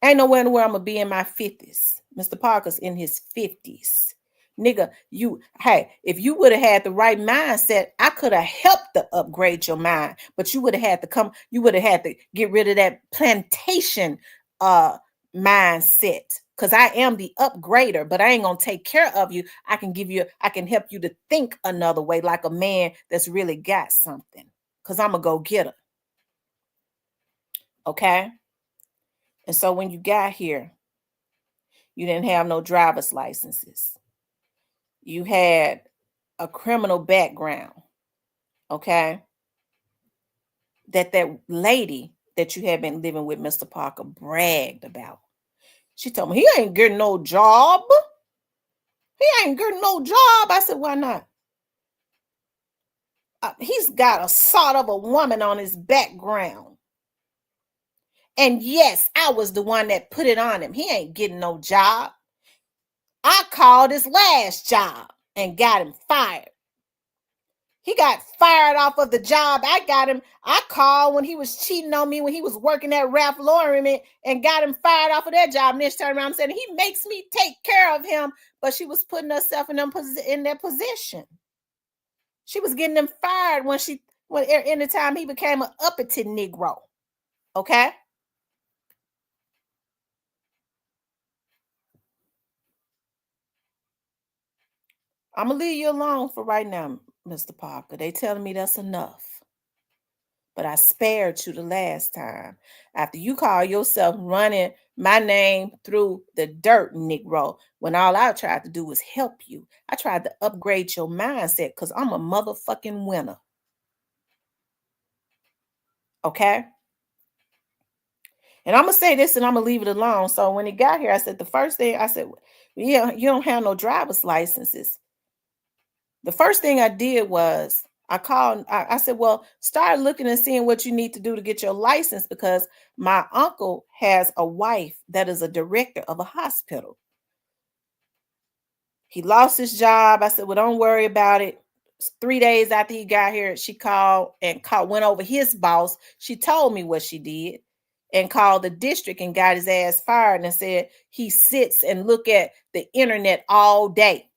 Ain't nowhere in the world I'm going to be in my 50s. Mr. Parker's in his 50s. Nigga, if you would have had the right mindset, I could have helped to upgrade your mind. But you would have had to get rid of that plantation mindset. Because I am the upgrader, but I ain't going to take care of you. I can help you to think another way, like a man that's really got something. Because I'm a go-getter. Okay? And so when you got here, you didn't have no driver's licenses. You had a criminal background. Okay? That lady that you had been living with, Mr. Parker, bragged about. She told me, he ain't getting no job. He ain't getting no job. I said, why not? He's got a sort of a woman on his background. And yes, I was the one that put it on him. He ain't getting no job. I called his last job and got him fired. He got fired off of the job. I called when he was cheating on me, when he was working at Ralph Lauren, and got him fired off of that job. And then she turned around and said, he makes me take care of him. But she was putting herself in their position. She was getting them fired in the time he became an uppity Negro. Okay? I'm going to leave you alone for right now, Mr. Parker. They telling me that's enough. But I spared you the last time. After you call yourself running my name through the dirt, Negro, when all I tried to do was help you. I tried to upgrade your mindset because I'm a motherfucking winner. Okay? And I'm going to say this and I'm going to leave it alone. So when he got here, I said, the first thing, I said, yeah, you don't have no driver's licenses. The first thing I did was I called, I said, well, start looking and seeing what you need to do to get your license, because my uncle has a wife that is a director of a hospital. He lost his job. I said, well, don't worry about it. 3 days after he got here, she called and went over his boss. She told me what she did and called the district and got his ass fired and said he sits and look at the internet all day.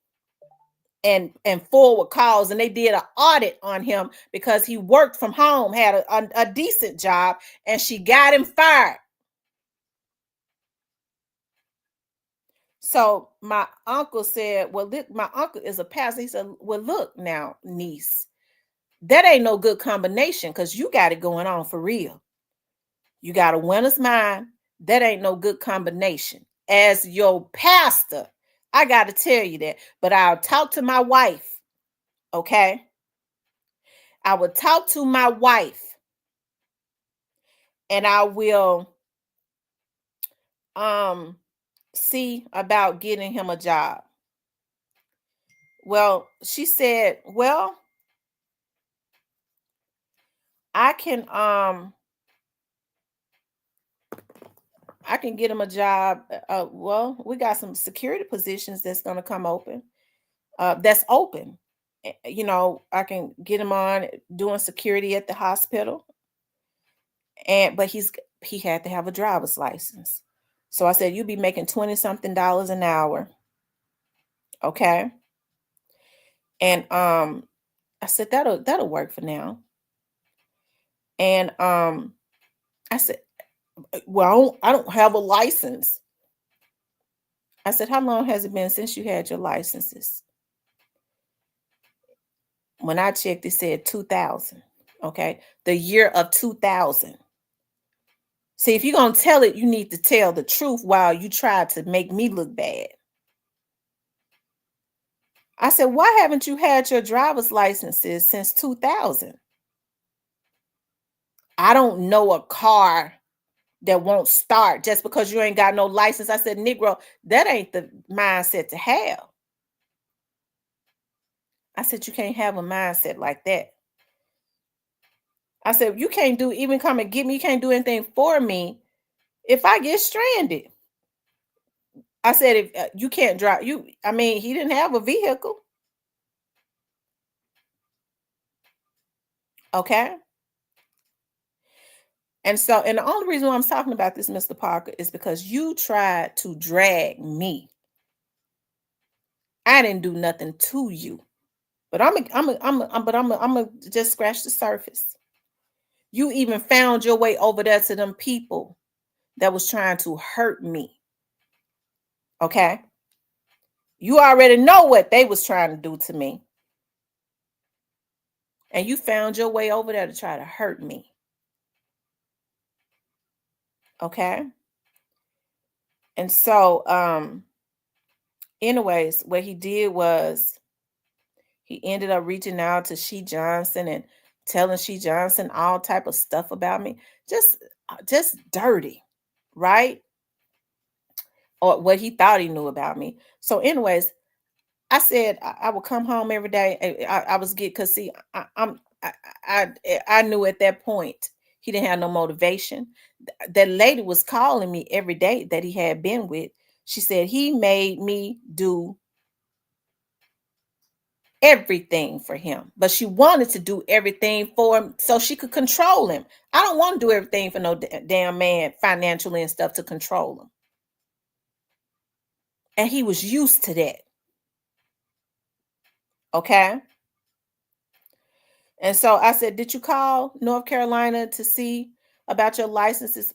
And forward calls, and they did an audit on him because he worked from home, had a decent job, and she got him fired. So my uncle said, well, look, my uncle is a pastor. He said, well, look now, niece, that ain't no good combination because you got it going on for real. You got a winner's mind. That ain't no good combination. As your pastor, I got to tell you that, but I'll talk to my wife. Okay? I will talk to my wife and I will see about getting him a job. Well, she said, well, I can get him a job. Well, we got some security positions that's going to come open. That's open. You know, I can get him on doing security at the hospital. But he had to have a driver's license. So I said, you'll be making $20-something an hour. Okay. And I said, that'll work for now. And I said, well, I don't have a license. I said, how long has it been since you had your licenses? When I checked, it said 2000. Okay. The year of 2000. See, if you're going to tell it, you need to tell the truth while you try to make me look bad. I said, why haven't you had your driver's licenses since 2000? I don't know a car that won't start just because you ain't got no license. I said, Negro, that ain't the mindset to have. I said, you can't have a mindset like that. I said, you can't even come and get me. You can't do anything for me if I get stranded. I said, if you can't drive, he didn't have a vehicle. Okay. And the only reason why I'm talking about this, Mr. Parker, is because you tried to drag me. I didn't do nothing to you, but I'm gonna just scratch the surface. You even found your way over there to them people that was trying to hurt me. Okay. You already know what they was trying to do to me. And you found your way over there to try to hurt me. Okay. And so, anyways, what he did was he ended up reaching out to She Johnson and telling She Johnson all type of stuff about me. Just dirty, right? Or what he thought he knew about me. So anyways, I said I would come home every day. I was because see, I knew at that point he didn't have no motivation. That lady was calling me every day that he had been with. She said he made me do everything for him, but she wanted to do everything for him so she could control him. I don't want to do everything for no damn man financially and stuff to control him. And he was used to that. Okay. And so I said, did you call North Carolina to see about your licenses?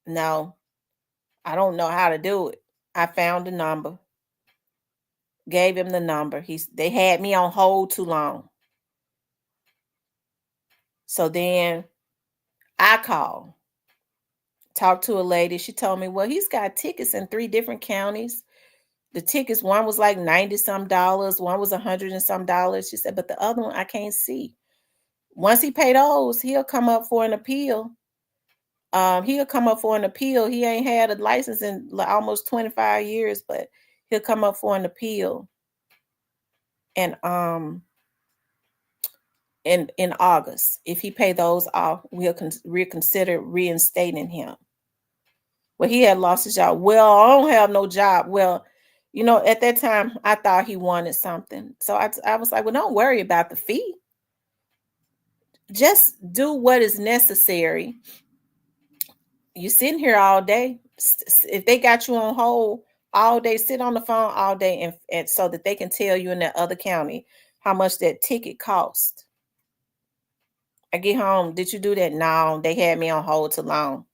No, I don't know how to do it. I found the number, gave him the number. They had me on hold too long. So then I called, talked to a lady. She told me, well, he's got tickets in 3 different counties. The tickets, one was like $90 some, one was $100 and some. She said, but the other one I can't see. Once he paid those, he'll come up for an appeal. He'll come up for an appeal. He ain't had a license in almost 25 years, but he'll come up for an appeal. And in August, if he pay those off, we'll reconsider reinstating him. Well, he had lost his job. Well, I don't have no job. Well, at that time, I thought he wanted something. So I was like, well, don't worry about the fee. Just do what is necessary. You sitting here all day. If they got you on hold all day, sit on the phone all day and so that they can tell you in that other county how much that ticket cost. I get home. Did you do that? No, they had me on hold too long.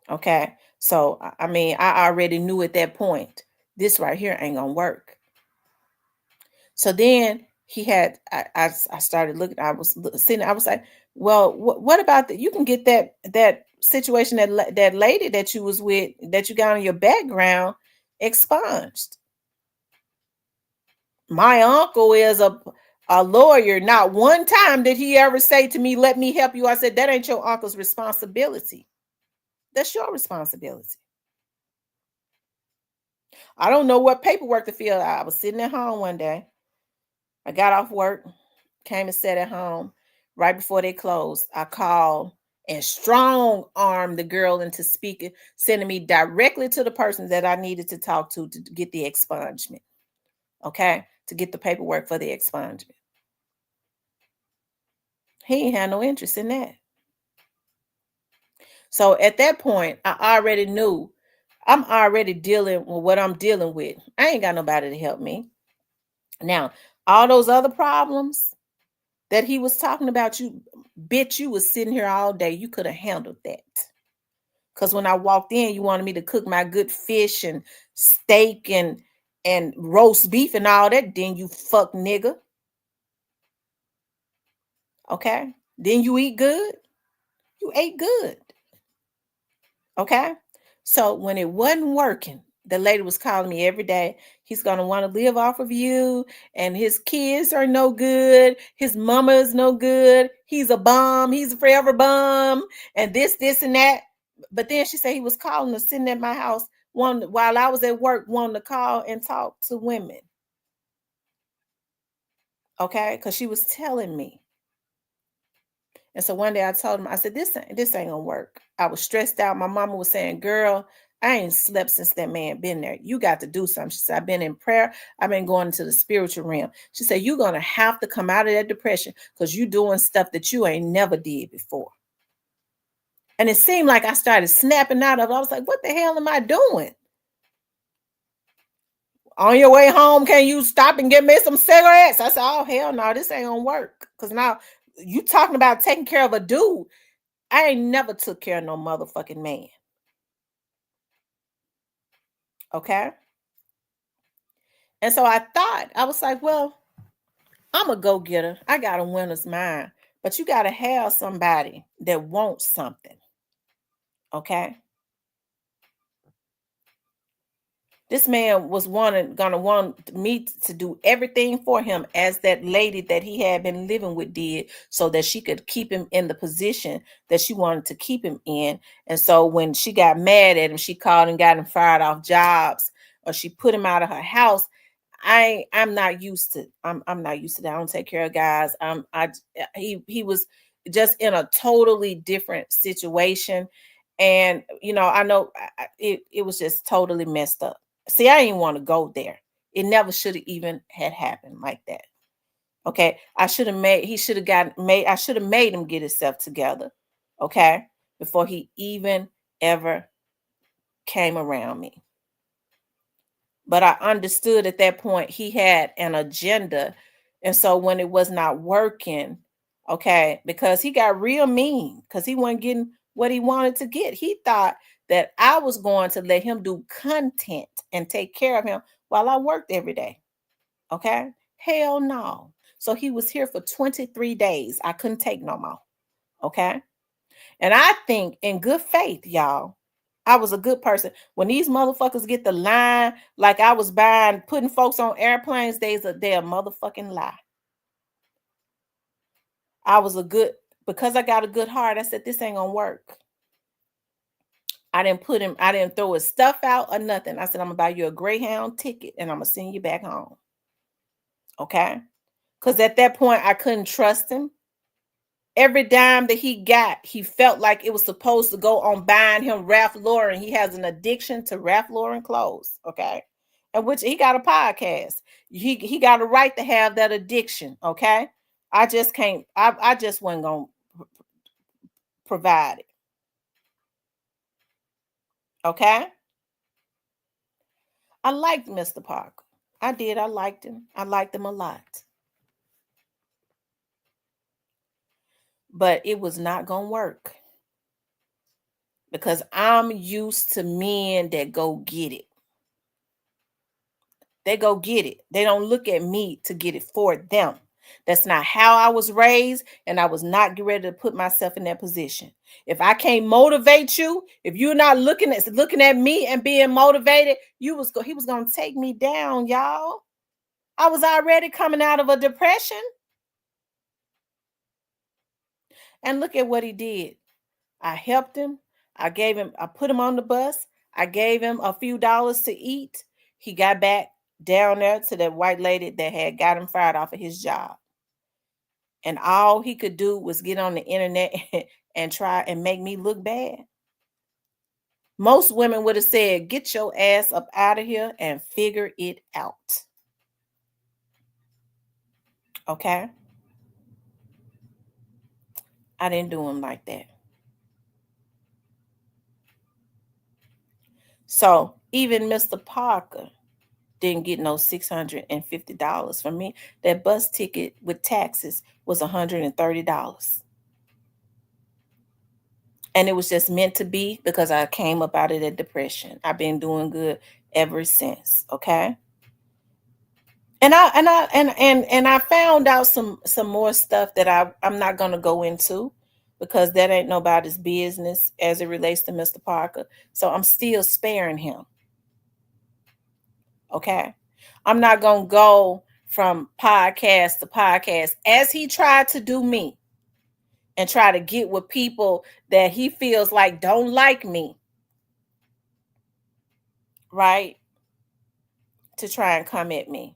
Okay. So, I already knew at that point, this right here ain't going to work. So then I started looking, I was sitting, I was like, well, what about you can get that situation, that lady that you was with, that you got on your background expunged. My uncle is a lawyer. Not one time did he ever say to me, let me help you. I said, that ain't your uncle's responsibility. That's your responsibility. I don't know what paperwork to fill out. I was sitting at home one day. I got off work, came and sat at home. Right before they closed, I called and strong armed the girl into speaking, sending me directly to the person that I needed to talk to get the expungement. Okay? To get the paperwork for the expungement. He ain't had no interest in that. So at that point, I already knew I'm already dealing with what I'm dealing with. I ain't got nobody to help me. Now, all those other problems that he was talking about, you was sitting here all day. You could have handled that. Because when I walked in, you wanted me to cook my good fish and steak and roast beef and all that. Then you fuck nigga. Okay? Then you eat good. You ate good. Okay? So when it wasn't working, the lady was calling me every day. He's going to want to live off of you. And his kids are no good. His mama is no good. He's a bum. He's a forever bum. And this, and that. But then she said he was calling her, sitting at my house while I was at work, wanting to call and talk to women. Okay, because she was telling me. And so one day I told him, I said, this ain't gonna work. I was stressed out. My mama was saying, girl, I ain't slept since that man been there. You got to do something. She said, I've been in prayer. I've been going into the spiritual realm. She said, you're going to have to come out of that depression because you're doing stuff that you ain't never did before. And it seemed like I started snapping out of it. I was like, what the hell am I doing? On your way home, can you stop and get me some cigarettes? I said, oh, hell no, this ain't going to work. Because now you talking about taking care of a dude. I ain't never took care of no motherfucking man. Okay? And so I was like, well, I'm a go-getter. I got a winner's mind. But you got to have somebody that wants something. Okay? This man was gonna want me to do everything for him as that lady that he had been living with did, so that she could keep him in the position that she wanted to keep him in. And so when she got mad at him, she called and got him fired off jobs, or she put him out of her house. I'm not used to I'm not used to that. I don't take care of guys. He was just in a totally different situation, and I know it was just totally messed up. See, I didn't want to go there. It never should have even had happened like that. Okay, I should have made him get himself together. Okay, before he even ever came around me. But I understood at that point he had an agenda. And so when it was not working, okay, because he got real mean because he wasn't getting what he wanted to get. He thought that I was going to let him do content and take care of him while I worked every day. Okay? Hell no. So he was here for 23 days. I couldn't take no more. Okay? And I think in good faith, y'all, I was a good person. When these motherfuckers get the line like I was putting folks on airplanes, they're a motherfucking lie. Because I got a good heart, I said, this ain't gonna work. I didn't throw his stuff out or nothing. I said, I'm gonna buy you a Greyhound ticket and I'm gonna send you back home. Okay? Because at that point, I couldn't trust him. Every dime that he got, he felt like it was supposed to go on buying him Ralph Lauren. He has an addiction to Ralph Lauren clothes, okay? And which he got a podcast. He got a right to have that addiction, okay? I just can't. I just wasn't gonna provide it, okay? I liked Mr. Parker. I did. I liked him. I liked him a lot, but it was not gonna work. Because I'm used to men that go get it. They go get it. They don't look at me to get it for them. That's not how I was raised, and I was not ready to put myself in that position. If I can't motivate you, if you're not looking at me and being motivated, he was going to take me down, y'all. I was already coming out of a depression. And look at what he did. I helped him. I put him on the bus. I gave him a few dollars to eat. He got back down there to that white lady that had got him fired off of his job. And all he could do was get on the internet and try and make me look bad. Most women would have said, get your ass up out of here and figure it out. Okay? I didn't do him like that. So even Mr. Parker didn't get no $650 from me. That bus ticket with taxes was $130. And it was just meant to be because I came up out of that depression. I've been doing good ever since. Okay. And I found out some more stuff that I'm not gonna go into because that ain't nobody's business as it relates to Mr. Parker. So I'm still sparing him. Okay. I'm not going to go from podcast to podcast as he tried to do me and try to get with people that he feels like don't like me. Right? To try and come at me.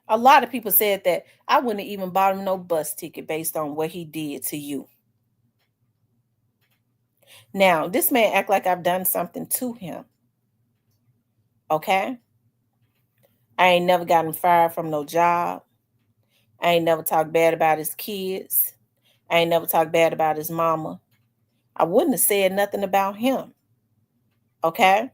A lot of people said that I wouldn't have even bought him no bus ticket based on what he did to you. Now, this man act like I've done something to him. Okay? I ain't never gotten fired from no job. I ain't never talked bad about his kids. I ain't never talked bad about his mama. I wouldn't have said nothing about him. Okay?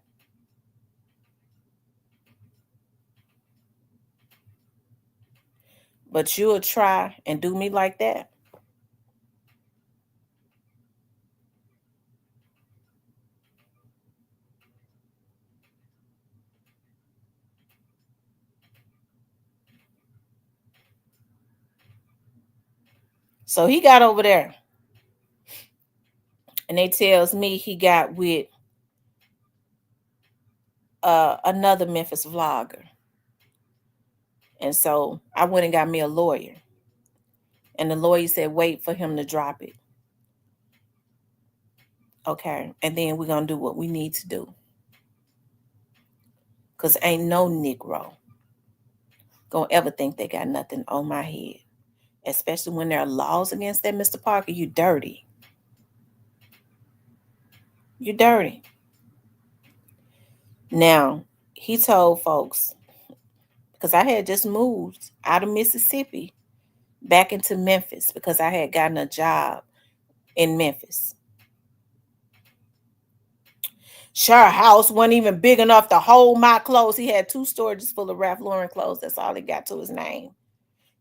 But you'll try and do me like that. So he got over there. And they tells me he got with another Memphis vlogger. And so I went and got me a lawyer. And the lawyer said, wait for him to drop it. Okay. And then we're going to do what we need to do. Because ain't no Negro going to ever think they got nothing on my head. Especially when there are laws against that, Mr. Parker. You dirty. You're dirty. Now, he told folks, because I had just moved out of Mississippi back into Memphis because I had gotten a job in Memphis. Sure, house wasn't even big enough to hold my clothes. He had 2 storages full of Ralph Lauren clothes. That's all he got to his name.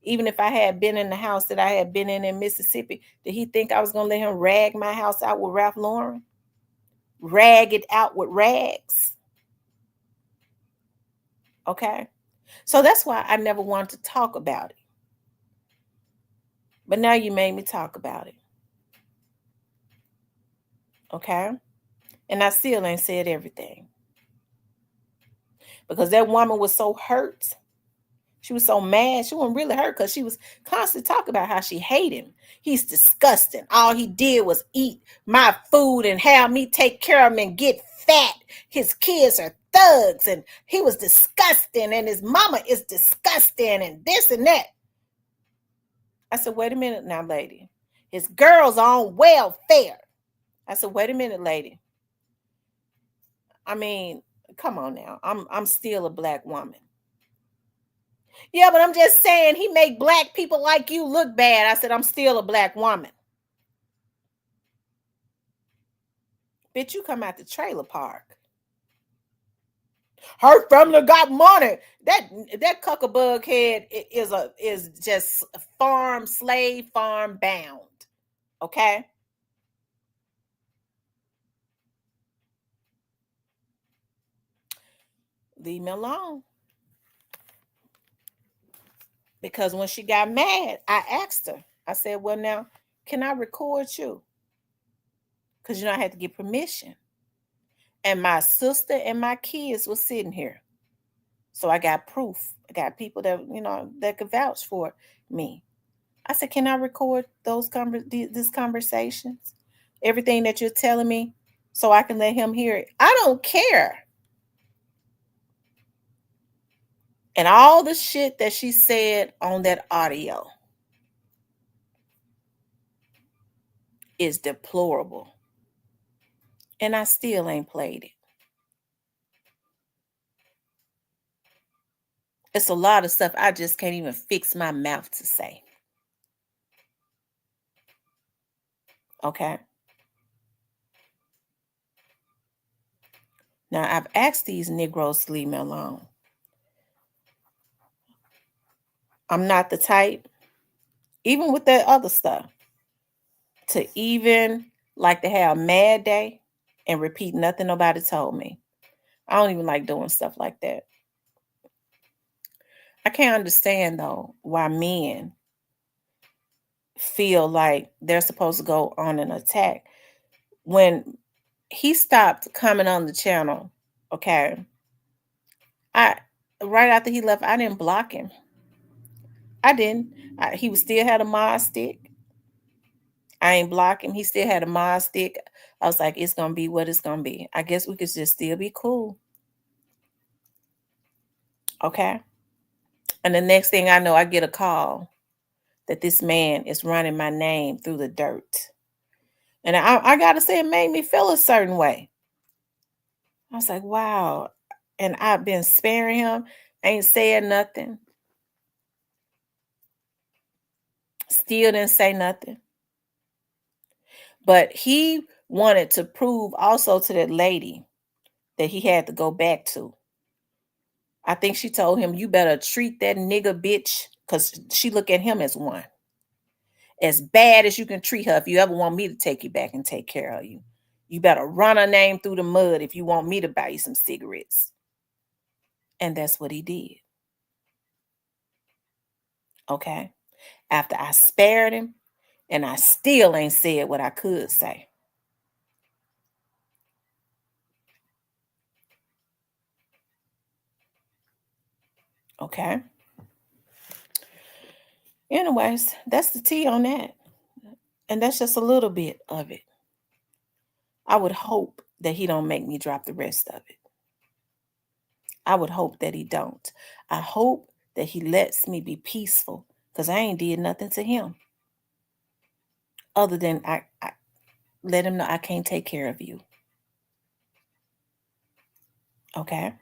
Even if I had been in the house that I had been in Mississippi, did he think I was going to let him rag my house out with Ralph Lauren? Rag it out with rags? Okay? So that's why I never wanted to talk about it. But now you made me talk about it. Okay? And I still ain't said everything. Because that woman was so hurt. She was so mad. She wasn't really hurt because she was constantly talking about how she hated him. He's disgusting. All he did was eat my food and have me take care of him and get fat. His kids are thugs and he was disgusting and his mama is disgusting and this and that. I said, wait a minute now, lady. His girls are on welfare. I said, wait a minute, lady. I mean, come on now. I'm still a black woman. Yeah, but I'm just saying he make black people like you look bad. I said, I'm still a black woman. Bitch, you come out the trailer park. Her family got money. That cuckabug head is just slave farm bound. Okay? Leave me alone. Because when she got mad, I asked her. I said, well, now, can I record you? Because, I had to get permission. And my sister and my kids were sitting here. So I got proof. I got people that, that could vouch for me. I said, can I record these conversations? Everything that you're telling me so I can let him hear it. I don't care. And all the shit that she said on that audio is deplorable. And I still ain't played it. It's a lot of stuff I just can't even fix my mouth to say. Okay? Now, I've asked these Negroes to leave me alone. I'm not the type, even with that other stuff, to even like to have a mad day and repeat nothing nobody told me. I don't even like doing stuff like that. I can't understand, though, why men feel like they're supposed to go on an attack. When he stopped coming on the channel, okay, right after he left, I didn't block him. I didn't. He still had a mod stick. I ain't block him. He still had a mod stick. I was like, it's going to be what it's going to be. I guess we could just still be cool. Okay? And the next thing I know, I get a call that this man is running my name through the dirt. And I got to say, it made me feel a certain way. I was like, wow. And I've been sparing him, ain't saying nothing. Still didn't say nothing. But he wanted to prove also to that lady that he had to go back to. I think she told him, you better treat that nigga bitch, because she look at him as one. As bad as you can treat her if you ever want me to take you back and take care of you. You better run her name through the mud if you want me to buy you some cigarettes. And that's what he did. Okay? After I spared him, and I still ain't said what I could say. Okay? Anyways, that's the tea on that. And that's just a little bit of it. I would hope that he don't make me drop the rest of it. I would hope that he don't. I hope that he lets me be peaceful, because I ain't did nothing to him. Other than I let him know I can't take care of you. Okay?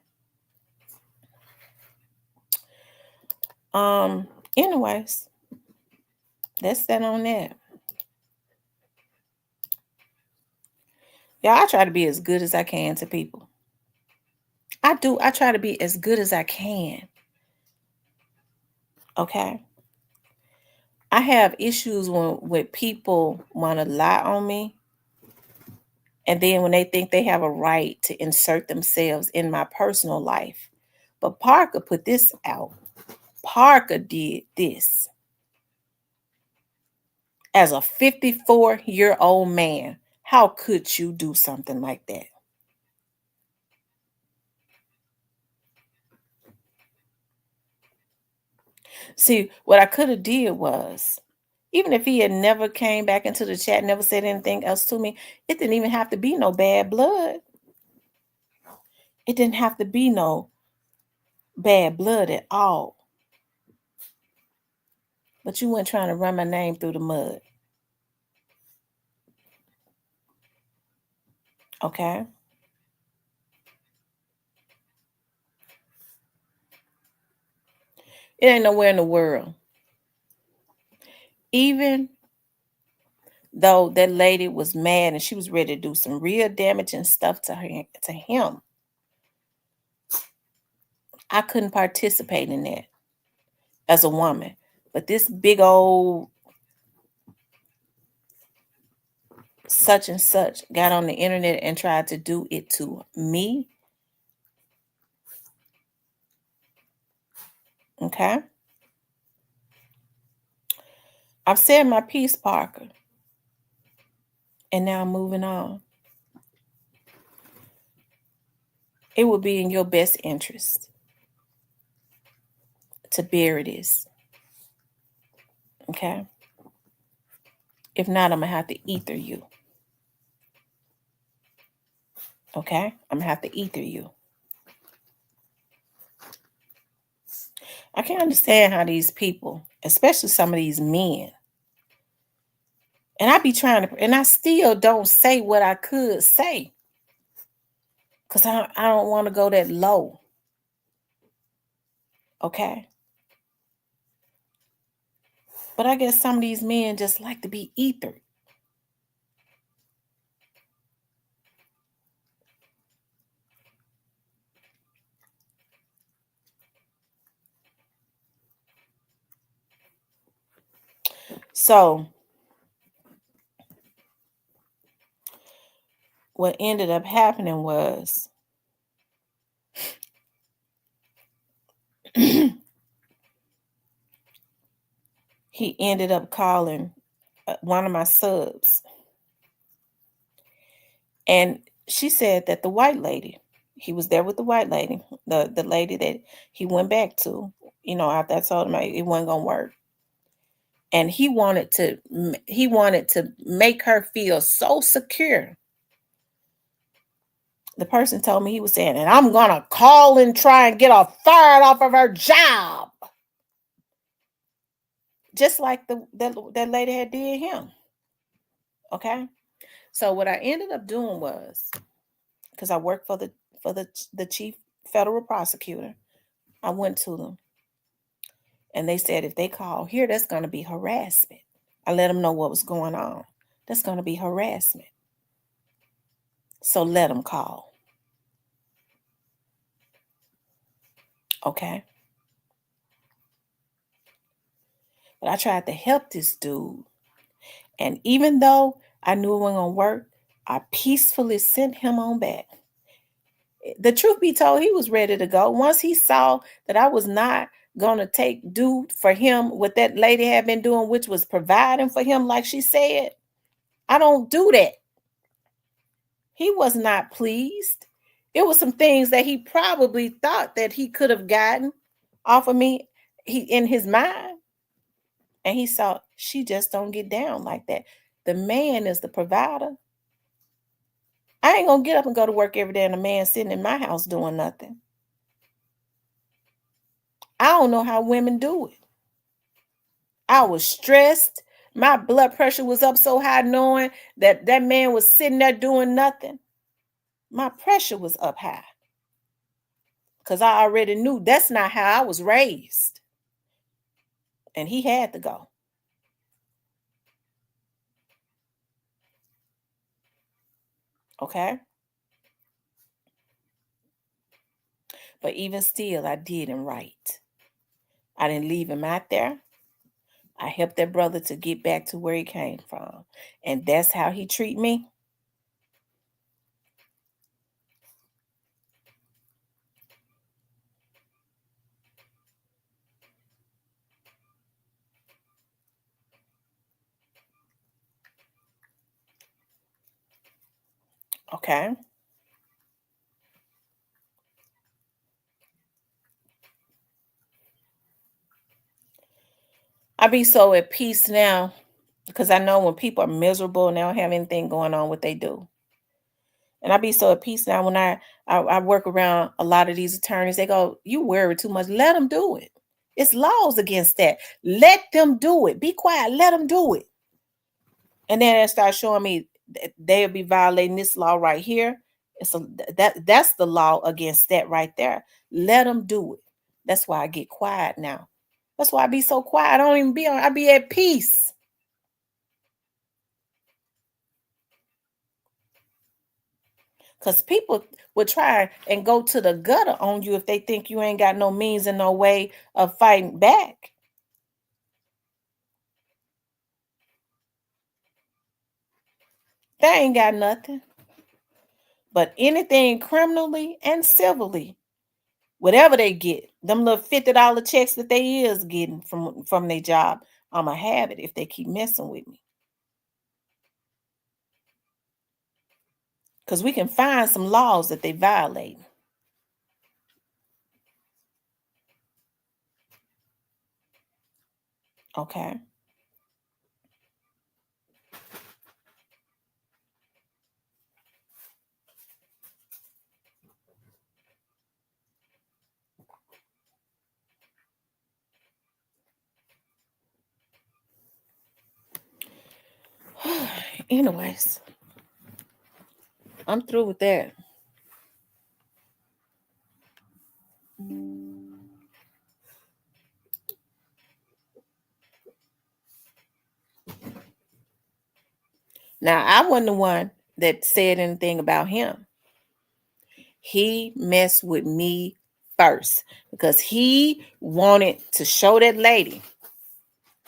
Anyways, that's that on that. Yeah, I try to be as good as I can to people. I do. I try to be as good as I can. Okay? I have issues when people want to lie on me. And then when they think they have a right to insert themselves in my personal life. But Parker put this out. Parker did this. As a 54-year-old man, how could you do something like that? See, what I could have did was, even if he had never came back into the chat, never said anything else to me, it didn't even have to be no bad blood. It didn't have to be no bad blood at all. But you weren't trying to run my name through the mud. Okay? It ain't nowhere in the world. Even though that lady was mad and she was ready to do some real damaging stuff to him, I couldn't participate in that as a woman. But this big old such and such got on the internet and tried to do it to me. Okay? I've said my piece, Parker. And now I'm moving on. It would be in your best interest to bury this. Okay? If not, I'm going to have to ether you. Okay? I'm going to have to ether you. I can't understand how these people, especially some of these men, and I be trying to, and I still don't say what I could say because I don't want to go that low. Okay? But I guess some of these men just like to be ethered. So what ended up happening was he ended up calling one of my subs. And she said that the white lady, he was there with the white lady, the lady that he went back to, after I told him it wasn't going to work. And he wanted to make her feel so secure. The person told me, he was saying, and I'm going to call and try and get her fired off of her job. just like that lady had did him. Okay, so what I ended up doing was, because I worked for the chief federal prosecutor, I went to them, and they said if they call here, that's going to be harassment. I let them know what was going on. That's going to be harassment. So let them call. Okay. But I tried to help this dude. And even though I knew it wasn't going to work, I peacefully sent him on back. The truth be told, he was ready to go. Once he saw that I was not going to do for him what that lady had been doing, which was providing for him, like she said, I don't do that. He was not pleased. It was some things that he probably thought that he could have gotten off of me in his mind. And he saw, she just don't get down like that. The man is the provider. I ain't going to get up and go to work every day and a man sitting in my house doing nothing. I don't know how women do it. I was stressed. My blood pressure was up so high knowing that that man was sitting there doing nothing. My pressure was up high. Because I already knew that's not how I was raised. And he had to go. Okay? But even still, I did him right. I didn't leave him out there. I helped that brother to get back to where he came from. And that's how he treat me. Okay? I be so at peace now because I know when people are miserable and they don't have anything going on, what they do. And I be so at peace now when I work around a lot of these attorneys. They go, you worry too much. Let them do it. It's laws against that. Let them do it. Be quiet. Let them do it. And then they start showing me they'll be violating this law right here. That's the law against that right there. Let them do it. That's why I get quiet now. That's why I be so quiet. I don't even be on. I be at peace. Because people would try and go to the gutter on you if they think you ain't got no means and no way of fighting back. They ain't got nothing. But anything criminally and civilly, whatever they get, them little $50 checks that they is getting from their job, I'ma have it if they keep messing with me. Because we can find some laws that they violate. Okay. Anyways, I'm through with that. Now, I wasn't the one that said anything about him. He messed with me first because he wanted to show that lady.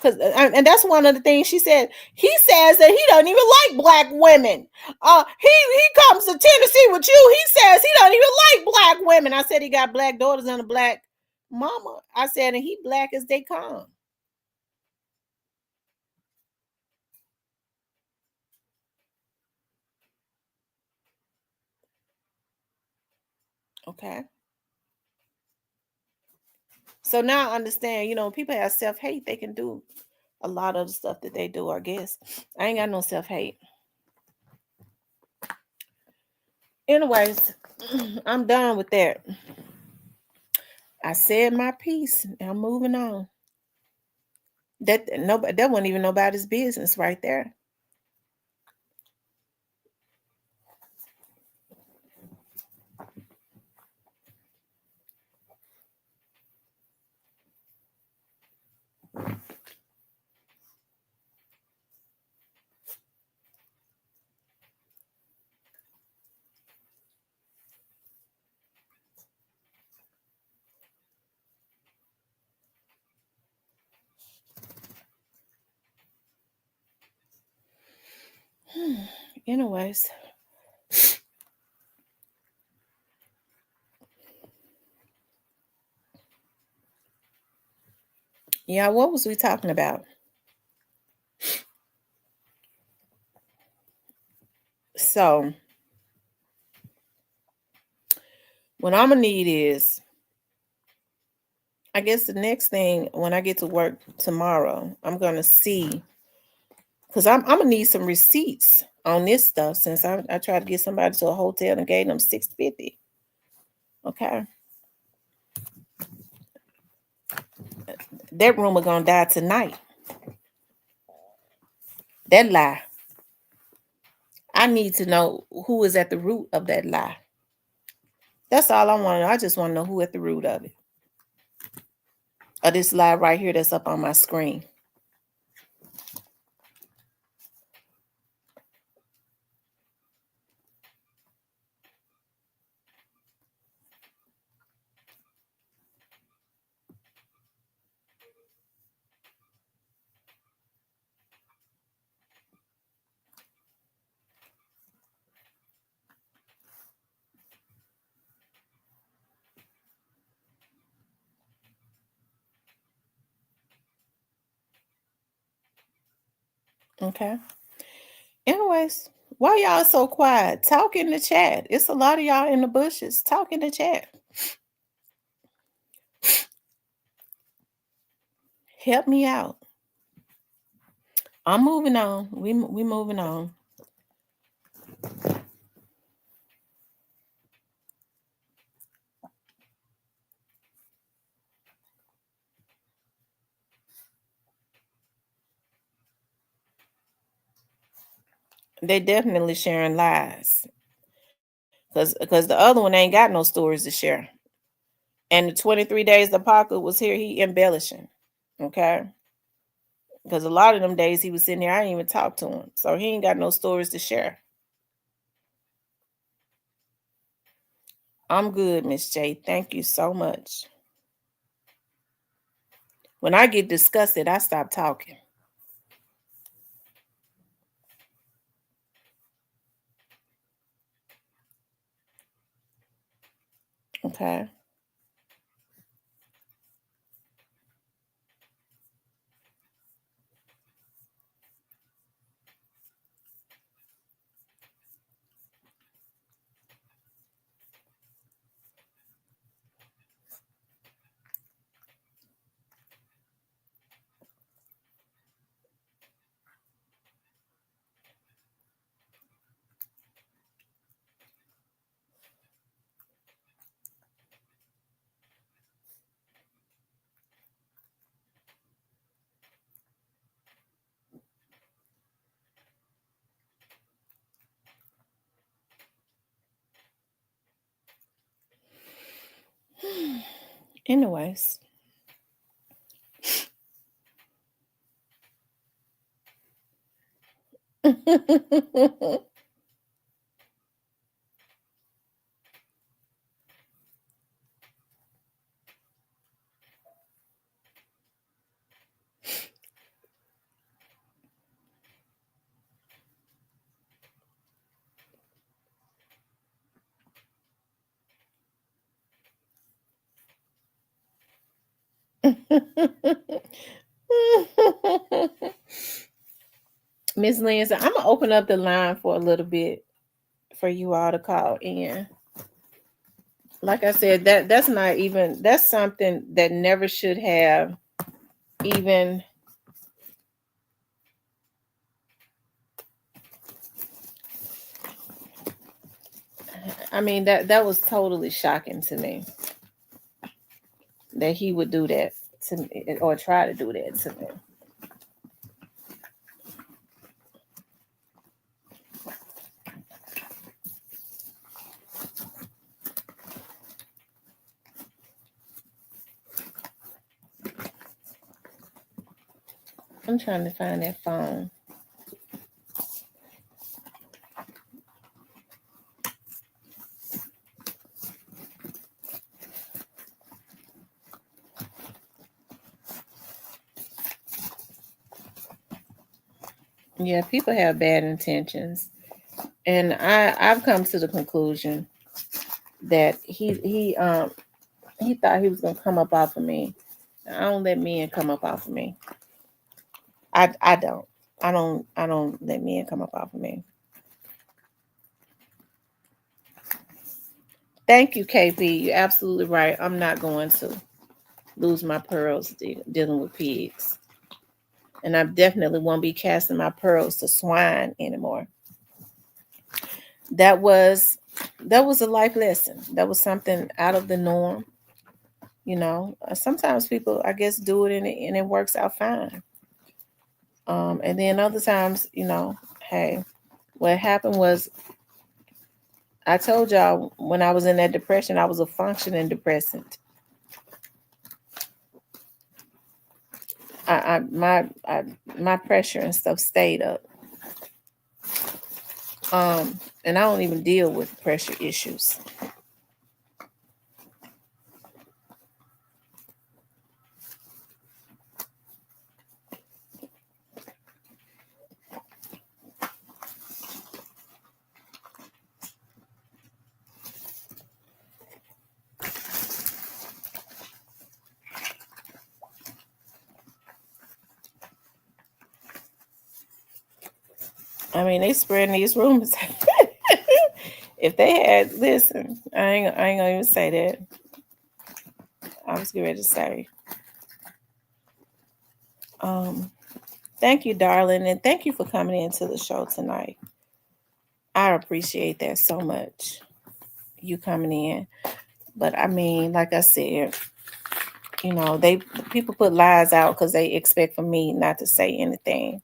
And that's one of the things she said. He says that he don't even like black women. He comes to Tennessee with you. He says he don't even like black women. I said he got black daughters and a black mama. I said, and he black as they come. Okay. So now I understand, people have self-hate. They can do a lot of the stuff that they do, I guess. I ain't got no self-hate. Anyways, I'm done with that. I said my piece. I'm moving on. That wasn't even nobody's business right there. Anyways. Yeah, what was we talking about? So, what I'm gonna need is, I guess the next thing when I get to work tomorrow, I'm gonna see, because I'm gonna need some receipts on this stuff, since I tried to get somebody to a hotel and gave them $650. Okay, that rumor gonna die tonight. That lie. I need to know who is at the root of that lie. That's all I want to know. I just want to know who at the root of it. Of this lie right here that's up on my screen. Okay. Anyways, why y'all so quiet? Talk in the chat. It's a lot of y'all in the bushes. Talk in the chat. Help me out. I'm moving on. We moving on. They definitely sharing lies. Because the other one ain't got no stories to share. And the 23 days the Parker was here, he embellishing. Okay. Because a lot of them days he was sitting there, I didn't even talk to him. So he ain't got no stories to share. I'm good, Miss J. Thank you so much. When I get disgusted, I stop talking. Okay. Anyways. Miss Lindsay, I'm gonna open up the line for a little bit for you all to call in. Like I said, that's not even, that's something that never should have even, I mean, that was totally shocking to me that he would do that to me, or try to do that to me. I'm trying to find that phone. Yeah, people have bad intentions. And I've come to the conclusion that he thought he was gonna come up off of me. I don't let men come up off of me. I don't let men come up off of me. Thank you, KP. You're absolutely right. I'm not going to lose my pearls dealing with pigs. And I definitely won't be casting my pearls to swine anymore. That was a life lesson. That was something out of the norm. You know, sometimes people, I guess, do it and it works out fine. And then other times, you know, hey, what happened was, I told y'all when I was in that depression, I was a functioning depressant. My pressure and stuff stayed up. And I don't even deal with pressure issues. I mean, they spreading these rumors. If they had, listen, I ain't gonna even say that. I was getting ready to say. Thank you, darling, and thank you for coming into the show tonight. I appreciate that so much. You coming in. But I mean, like I said, you know, people put lies out because they expect for me not to say anything.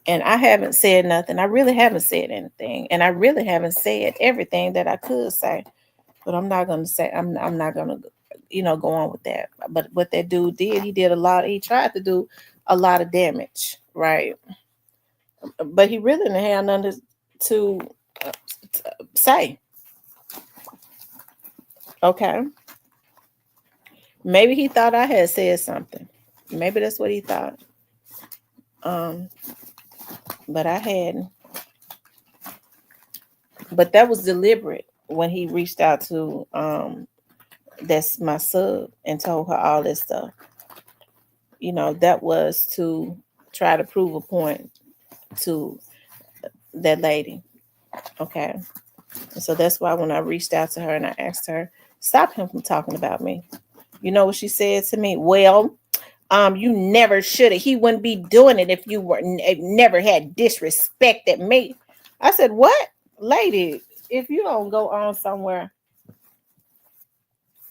And I haven't said nothing. I really haven't said anything. And I really haven't said everything that I could say. But I'm not going to say, I'm not going to, you know, go on with that. But what that dude did, he tried to do a lot of damage, right? But he really didn't have nothing to say. Okay. Maybe he thought I had said something. Maybe that's what he thought. But I hadn't. But that was deliberate when he reached out to that's my sub and told her all this stuff. You know, that was to try to prove a point to that lady. Okay. And so that's why when I reached out to her and I asked her, stop him from talking about me. You know what she said to me? Well, you never should have. He wouldn't be doing it if you never had disrespected me. I said, what? Lady, if you don't go on somewhere,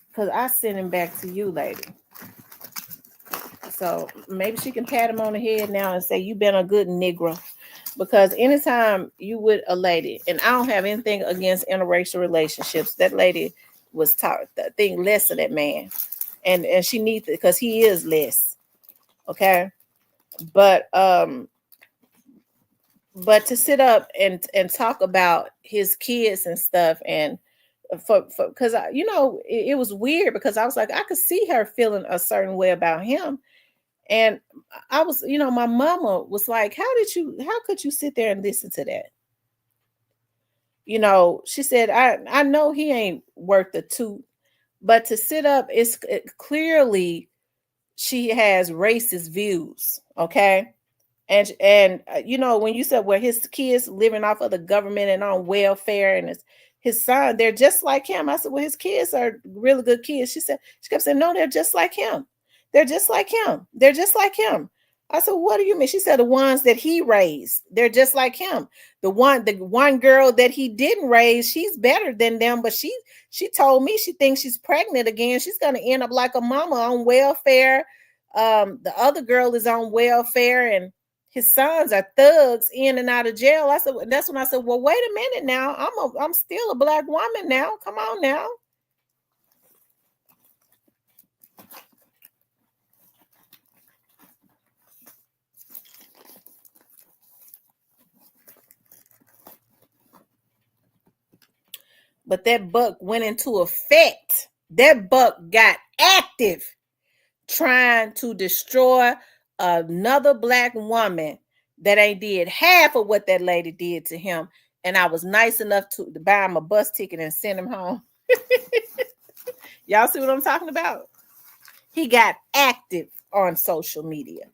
because I sent him back to you, lady. So maybe she can pat him on the head now and say, you've been a good Negro. Because anytime you with a lady, and I don't have anything against interracial relationships, that lady was taught the thing less of that man. And she needs it because he is less. Okay. But to sit up and talk about his kids and stuff, and for because you know it was weird because I was like, I could see her feeling a certain way about him. And I was, you know, my mama was like, how could you sit there and listen to that? You know, she said, I know he ain't worth the toot, but to sit up, clearly she has racist views. Okay. And you know, when you said, well, his kids living off of the government and on welfare, and his son, they're just like him. I said, well, his kids are really good kids. She kept saying, no, they're just like him. They're just like him. They're just like him. I said, what do you mean? She said, the ones that he raised, they're just like him. The one girl that he didn't raise, she's better than them. But she told me she thinks she's pregnant again. She's going to end up like a mama on welfare. The other girl is on welfare, and his sons are thugs in and out of jail. I said, that's when I said, well, wait a minute now. I'm still a black woman now. Come on now. But that buck went into effect. That buck got active trying to destroy another black woman that ain't did half of what that lady did to him. And I was nice enough to buy him a bus ticket and send him home. Y'all see what I'm talking about? He got active on social media.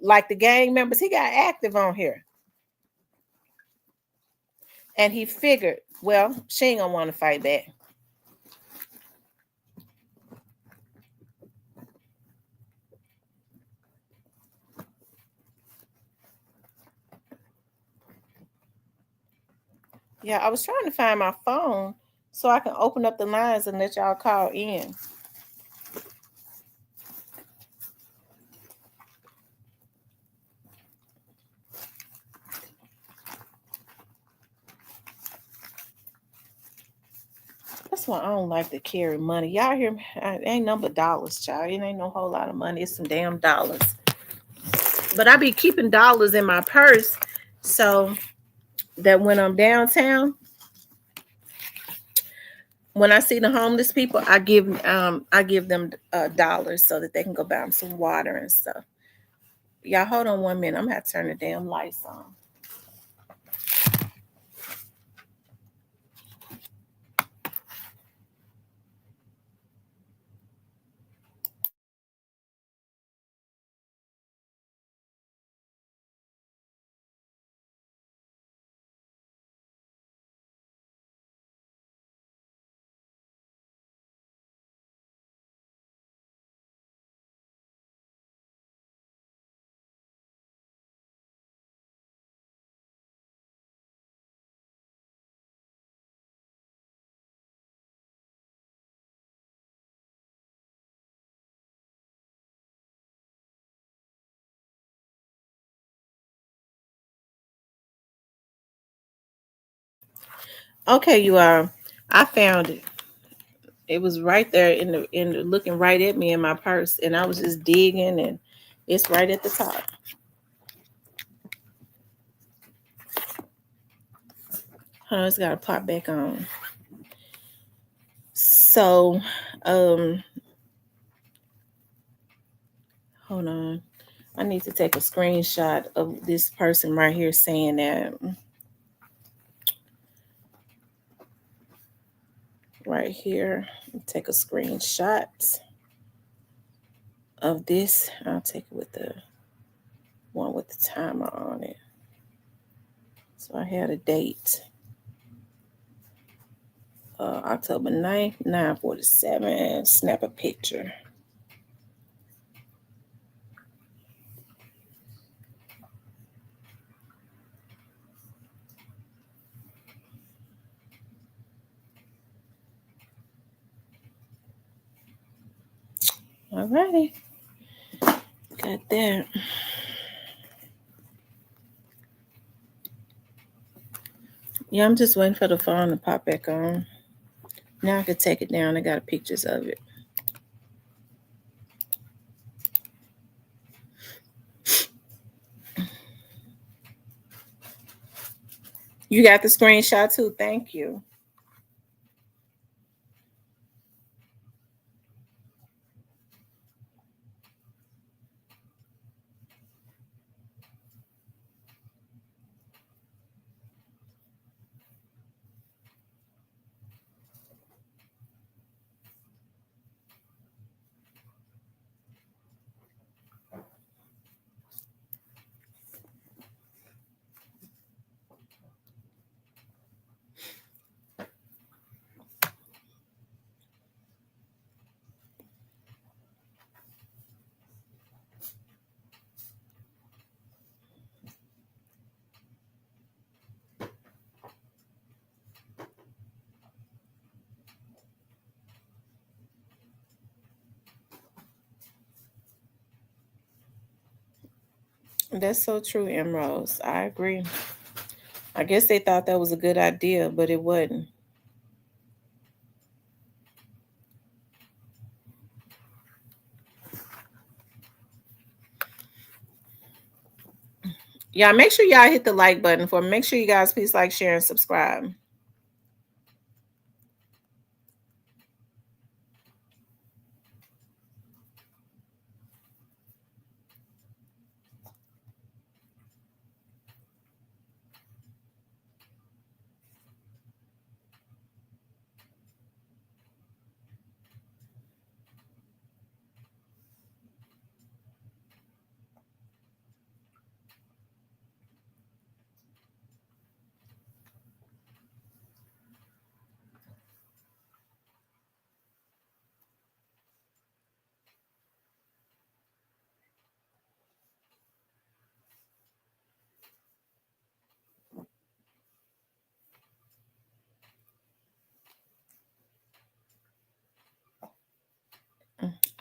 Like the gang members, he got active on here. And he figured, well, she ain't gonna want to fight back. Yeah, I was trying to find my phone so I can open up the lines and let y'all call in. That's why I don't like to carry money. Y'all hear me? It ain't nothing but dollars, child. It ain't no whole lot of money. It's some damn dollars. But I be keeping dollars in my purse so that when I'm downtown, when I see the homeless people, I give them dollars so that they can go buy them some water and stuff. Y'all hold on 1 minute. I'm gonna have to turn the damn lights on. Okay, you are. I found it. It was right there in the looking right at me in my purse, and I was just digging, and it's right at the top. It's got to pop back on. So, hold on. I need to take a screenshot of this person right here saying that. Right here. Take a screenshot of this. I'll take it with the one with the timer on it. So I had a date. October 9th, 9:47. Snap a picture. Alrighty. Got that. Yeah, I'm just waiting for the phone to pop back on. Now I can take it down. I got pictures of it. You got the screenshot too. Thank you. That's so true, Emeralds. I agree. I guess they thought that was a good idea, but it wasn't. Yeah, make sure y'all hit the like button for me. Make sure you guys please like, share, and subscribe.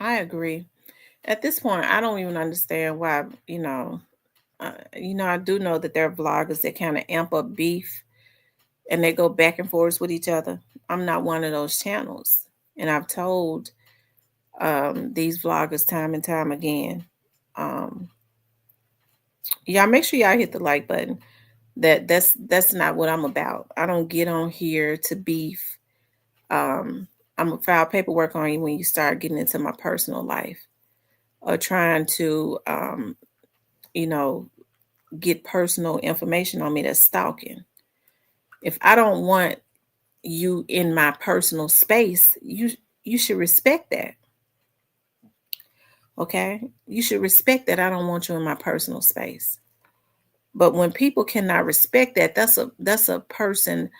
I agree. At this point, I don't even understand why, I do know that there are vloggers that kind of amp up beef and they go back and forth with each other. I'm not one of those channels. And I've told these vloggers time and time again, y'all make sure y'all hit the like button. That's not what I'm about. I don't get on here to beef. I'm gonna file paperwork on you when you start getting into my personal life or trying to, get personal information on me. That's stalking. If I don't want you in my personal space, you should respect that. Okay? You should respect that I don't want you in my personal space. But when people cannot respect that, that's a person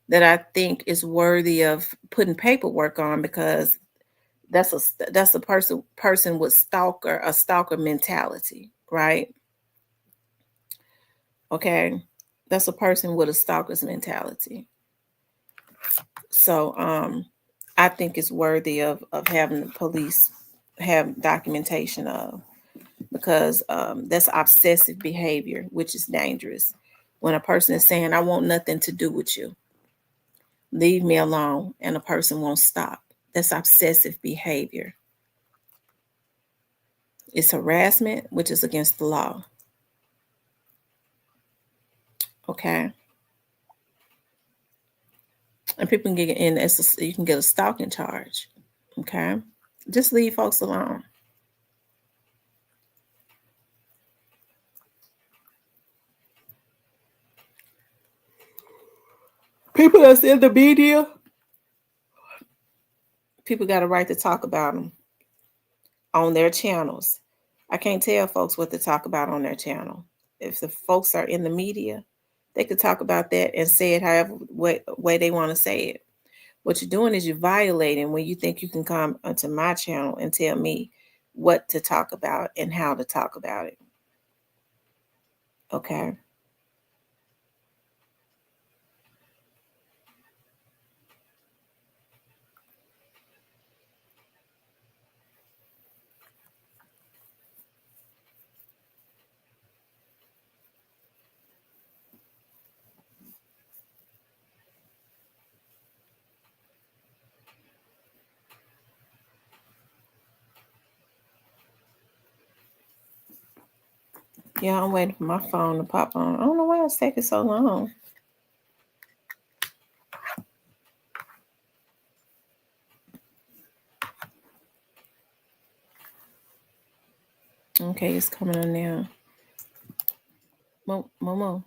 that I think is worthy of putting paperwork on, because that's a person with a stalker mentality, right? Okay? That's a person with a stalker's mentality. So I think it's worthy of having the police have documentation of, because that's obsessive behavior, which is dangerous. When a person is saying, I want nothing to do with you, leave me alone, and a person won't stop, that's obsessive behavior. It's harassment, which is against the law. Okay? And people can get in, you can get a stalking charge. Okay? Just leave folks alone. People that's in the media, people got a right to talk about them on their channels. I can't tell folks what to talk about on their channel. If the folks are in the media, they could talk about that and say it however way they want to say it. What you're doing is you're violating when you think you can come onto my channel and tell me what to talk about and how to talk about it. Okay? Yeah, I'm waiting for my phone to pop on. I don't know why it's taking so long. Okay, it's coming on now. Momo.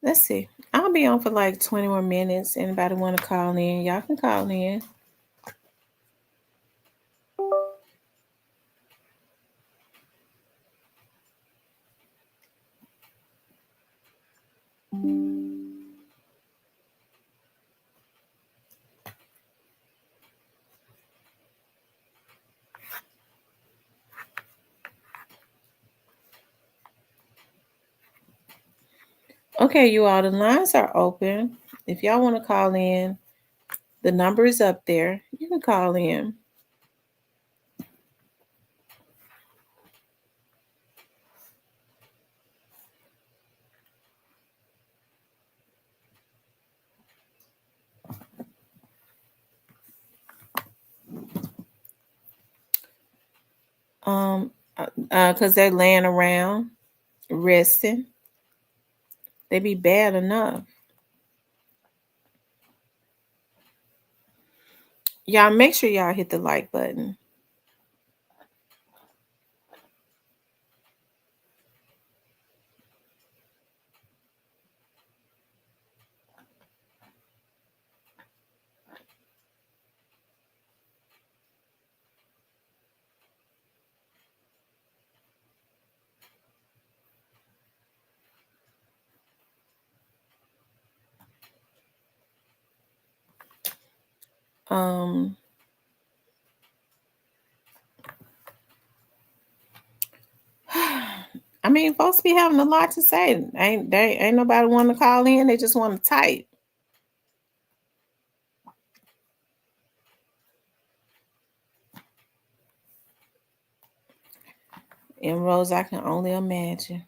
Let's see. I'll be on for like 20 more minutes. Anybody want to call in? Y'all can call in. Okay, you all, the lines are open. If y'all want to call in, the number is up there. You can call in. Because they're laying around, resting. They be bad enough. Y'all make sure y'all hit the like button. I mean, folks be having a lot to say. Ain't nobody want to call in. They just want to type. Inroads, I can only imagine.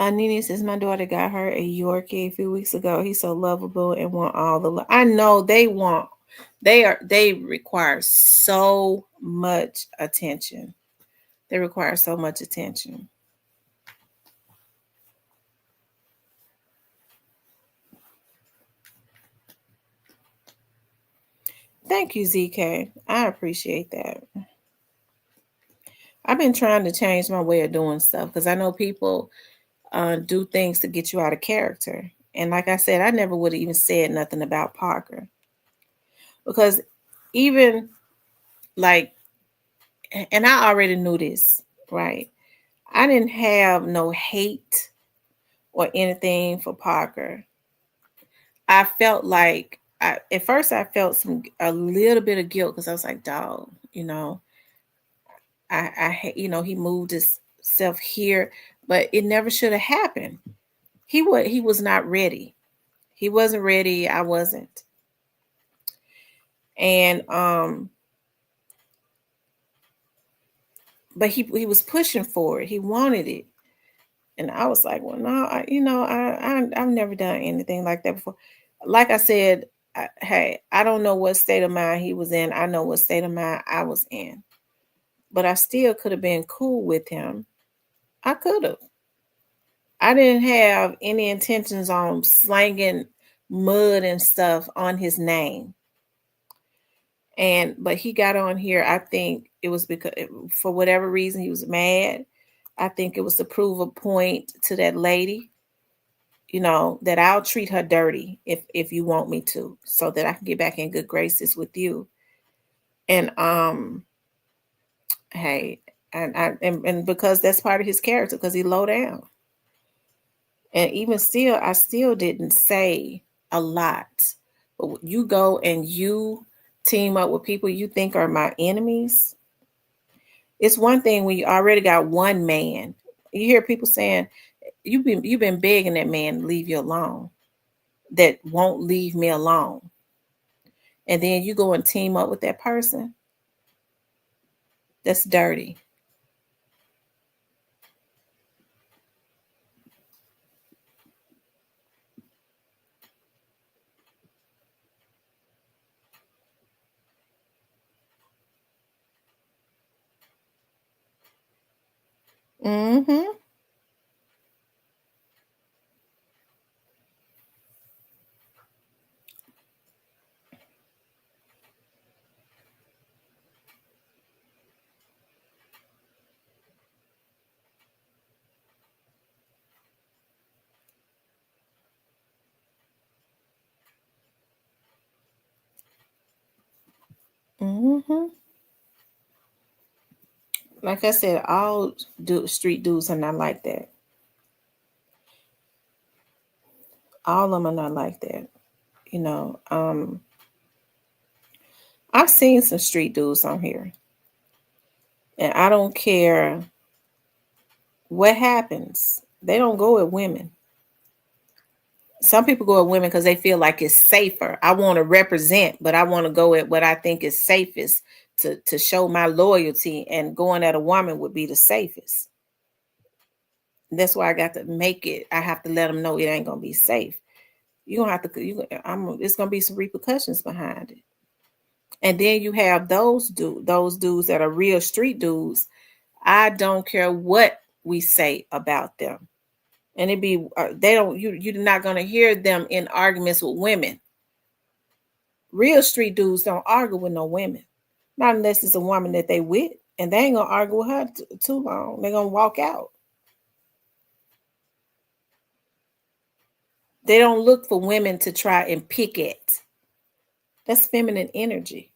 Nene says, my daughter got her a Yorkie a few weeks ago. He's so lovable and want all the love. I know they require so much attention. They require so much attention. Thank you, ZK. I appreciate that. I've been trying to change my way of doing stuff because I know people do things to get you out of character. And like I said, I never would have even said nothing about Parker. Because even like, and I already knew this, right? I didn't have no hate or anything for Parker. I felt like, at first I felt a little bit of guilt because I was like, dog, you know, he moved himself here, but it never should have happened. He was not ready. He wasn't ready. I wasn't. And but he was pushing for it. He wanted it, and I was like, well, no, I've never done anything like that before. Like I said, hey, I don't know what state of mind he was in. I know what state of mind I was in, but I still could have been cool with him. I could have. I didn't have any intentions on slanging mud and stuff on his name. But he got on here. I think it was because for whatever reason he was mad. I think it was to prove a point to that lady, you know, that I'll treat her dirty if you want me to, so that I can get back in good graces with you. And hey, and because that's part of his character, because he low down. And even still, I still didn't say a lot. But you go and you team up with people you think are my enemies. It's one thing when you already got one man. You hear people saying, you've been begging that man to leave you alone, that won't leave me alone. And then you go and team up with that person. That's dirty. Mm-hmm. Mm-hmm. Like I said, all street dudes are not like that. All of them are not like that. You know, I've seen some street dudes on here. And I don't care what happens. They don't go at women. Some people go at women because they feel like it's safer. I want to represent, but I want to go at what I think is safest to show my loyalty, and going at a woman would be the safest. That's why I got to make it. I have to let them know it ain't gonna be safe. You're gonna have to. It's gonna be some repercussions behind it. And then you have those dudes that are real street dudes. I don't care what we say about them, and it be they don't. You're not gonna hear them in arguments with women. Real street dudes don't argue with no women. Not unless it's a woman that they with. And they ain't gonna argue with her too long. They're gonna walk out. They don't look for women to try and pick at. That's feminine energy.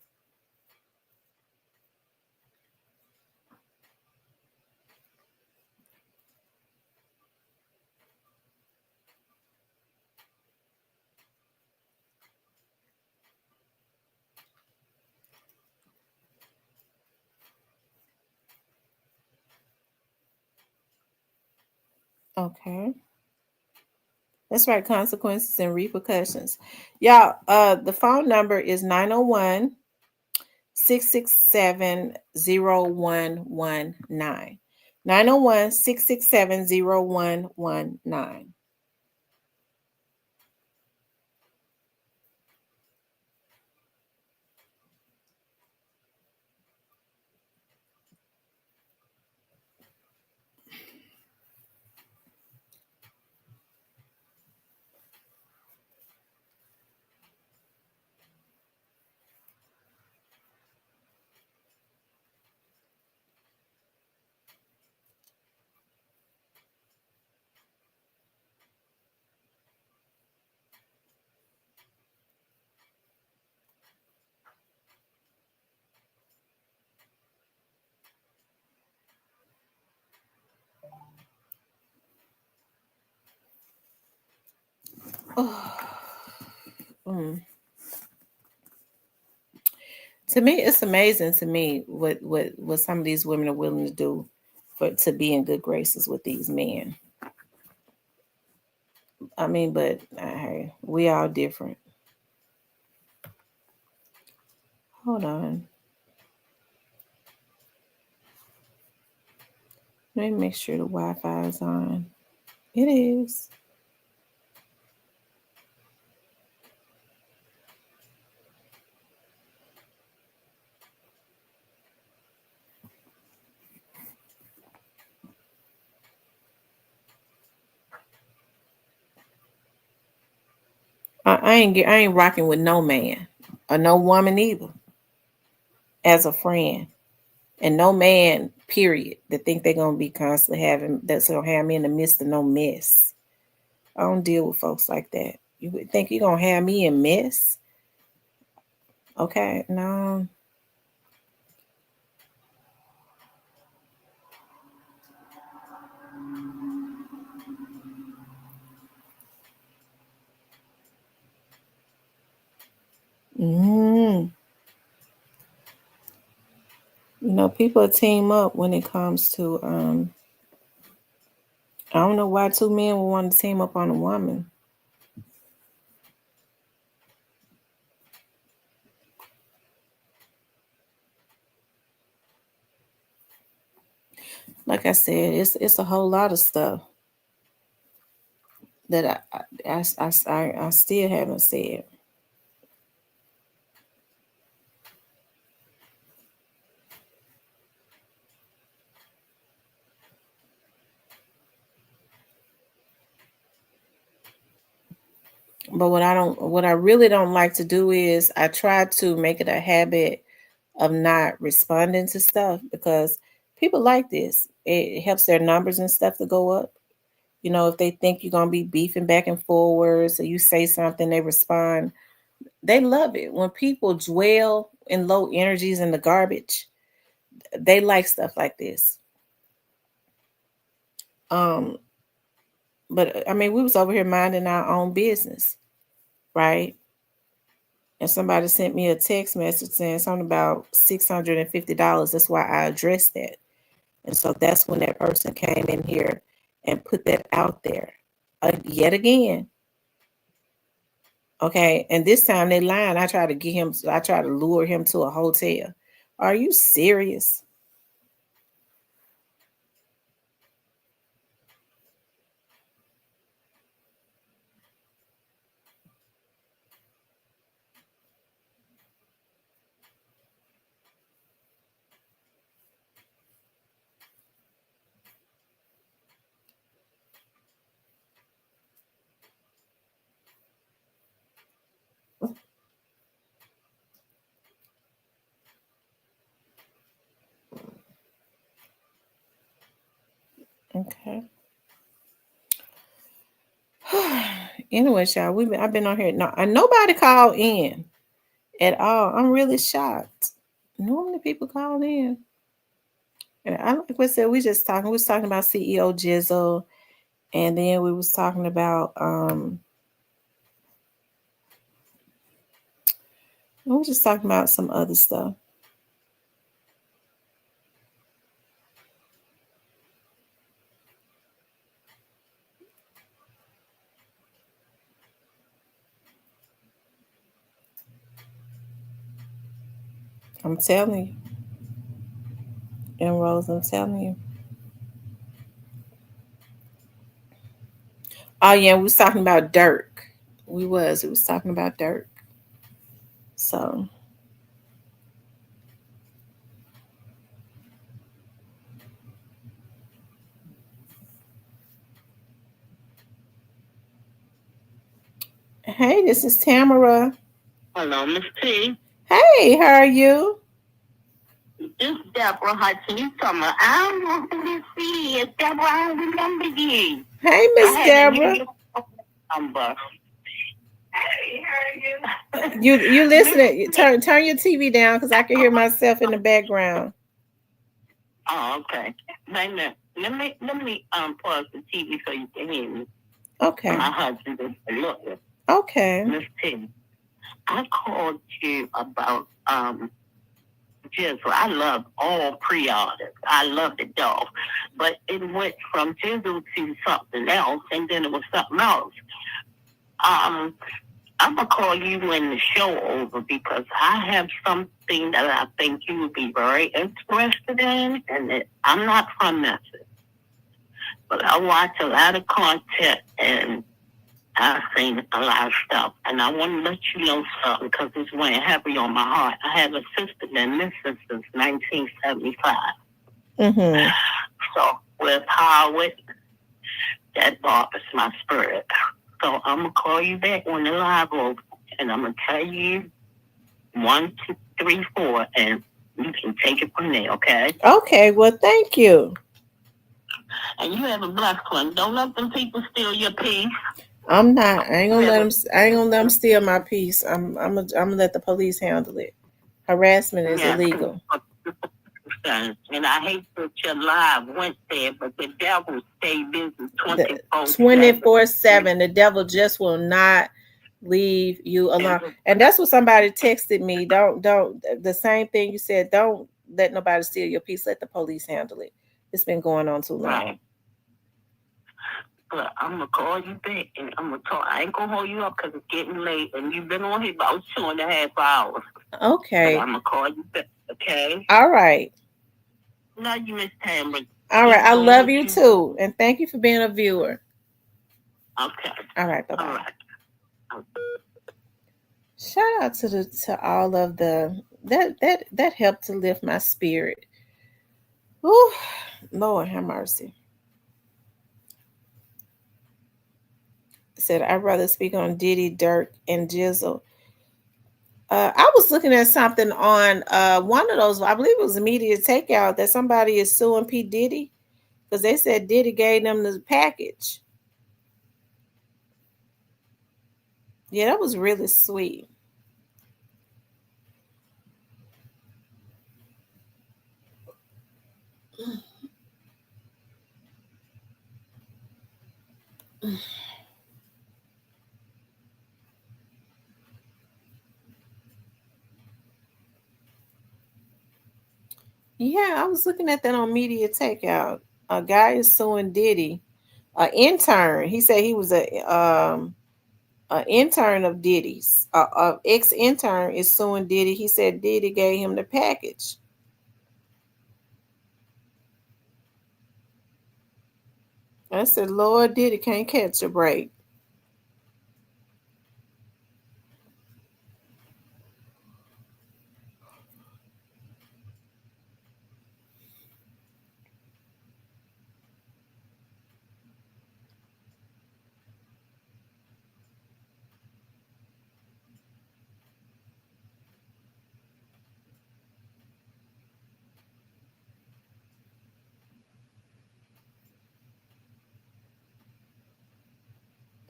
Okay. That's right, consequences and repercussions. Y'all, the phone number is 901 667 0119. 901 667 0119. Mm. To me, it's amazing to me what some of these women are willing to do to be in good graces with these men. I mean, but hey, we all different. Hold on. Let me make sure the Wi-Fi is on. It is. I ain't rocking with no man or no woman either as a friend, and no man period that think they're gonna be constantly having that's gonna have me in the midst of no mess. I don't deal with folks like that. You would think you're gonna have me in mess? Okay, no. Mm. People team up when it comes to I don't know why two men would want to team up on a woman. Like I said, it's a whole lot of stuff that I still haven't said. But what I really don't like to do is I try to make it a habit of not responding to stuff because people like this. It helps their numbers and stuff to go up. If they think you're gonna be beefing back and forward, so you say something, they respond. They love it. When people dwell in low energies in the garbage, they like stuff like this. But I mean, we was over here minding our own business, right? And somebody sent me a text message saying something about $650. That's why I addressed that. And so that's when that person came in here and put that out there yet again. Okay. And this time they lying. I try to lure him to a hotel. Are you serious? Okay. Anyway, y'all, I've been on here. No, nobody called in at all. I'm really shocked. Normally people call in. And like I said, we was talking about CEO Jizzle, and then we was talking about we were just talking about some other stuff. I'm telling you. And Rose, I'm telling you. Oh yeah, we was talking about Dirk. We was talking about Dirk. So hey, this is Tamara. Hello, Miss T. Hey, how are you? It's Deborah Hudson. I don't know who this is. Deborah, I don't remember you. Hey, Miss Deborah. Number. You listening? Turn your TV down because I can hear myself in the background. Oh, okay. Let me pause the TV so you can hear me. Okay. My husband is looking. Okay. Miss T, I called you about Jizzle. I love all pre-orders. I love the dog. But it went from Jizzle to something else, and then it was something else. I'm going to call you when the show over because I have something that I think you would be very interested in, and I'm not from Memphis. But I watch a lot of content, and I've seen a lot of stuff. And I want to let you know something because it's weighing heavy on my heart. I have a sister been missing since 1975. Mm-hmm. So with Howard, that bothers my spirit. So I'm going to call you back when the live over, and I'm going to tell you 1, 2, 3, 4, and you can take it from there, okay? Okay, well, thank you. And you have a blessed one. Don't let them people steal your peace. I'm not. I ain't gonna let them steal my peace. I'm gonna let the police handle it. Harassment is illegal. And I hate that your live went there, but the devil stay busy 24/7. The devil just will not leave you alone. And that's what somebody texted me. Don't the same thing you said. Don't let nobody steal your peace. Let the police handle it. It's been going on too long. Right. But I'm gonna call you back, and I'm gonna talk. I ain't gonna hold you up because it's getting late, and you've been on here about 2.5 hours. Okay. But I'm gonna call you back. Okay. All right. Love you, Miss Tamara. All right. I love you too, and thank you for being a viewer. Okay. All right. Bye bye. All right. Shout out to all of the that helped to lift my spirit. Ooh, Lord have mercy. Said I'd rather speak on Diddy, Dirk, and Jizzle. I was looking at something on one of those. I believe it was a media takeout that somebody is suing P. Diddy because they said Diddy gave them the package. Yeah, that was really sweet. Yeah, I was looking at that on media takeout. A guy is suing Diddy. An intern. He said he was a intern of Diddy's. A ex-intern is suing Diddy. He said Diddy gave him the package. I said, Lord, Diddy can't catch a break.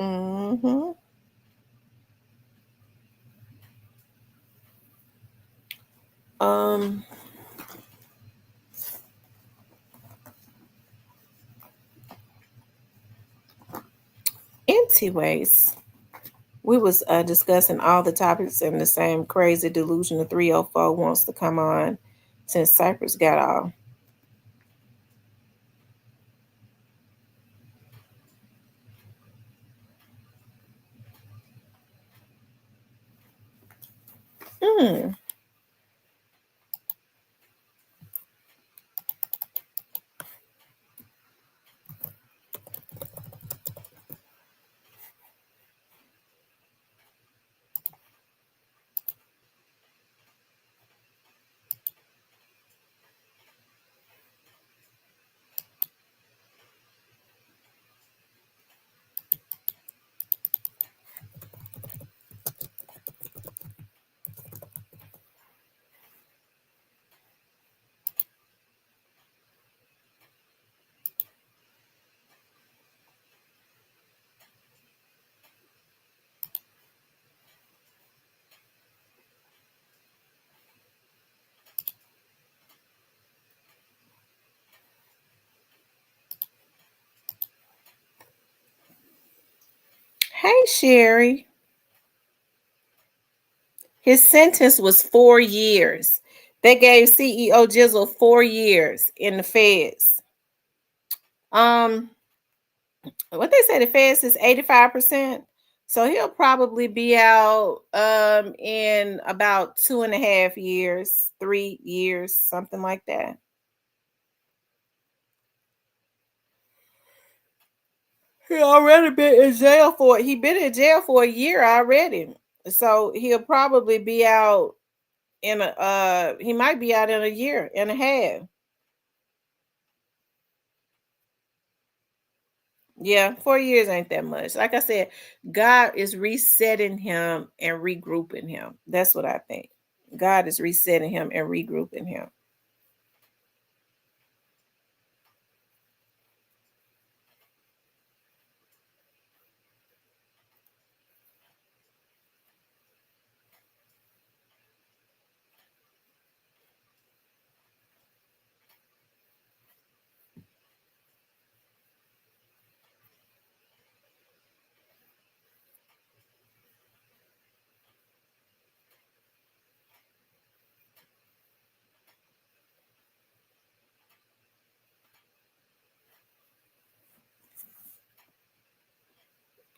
Mm-hmm. Anyways, we was discussing all the topics in the same crazy delusion of 304 wants to come on since Cypress got off. Mm. Hey, Sherry. His sentence was 4 years. They gave CEO Jizzle 4 years in the feds. What they say the feds is 85%. So he'll probably be out in about 2.5 years, 3 years, something like that. He already been in jail for he been in jail for a year already. So he'll probably be out in a he might be out in a year and a half. Yeah, 4 years ain't that much. Like I said, God is resetting him and regrouping him. That's what I think. God is resetting him and regrouping him.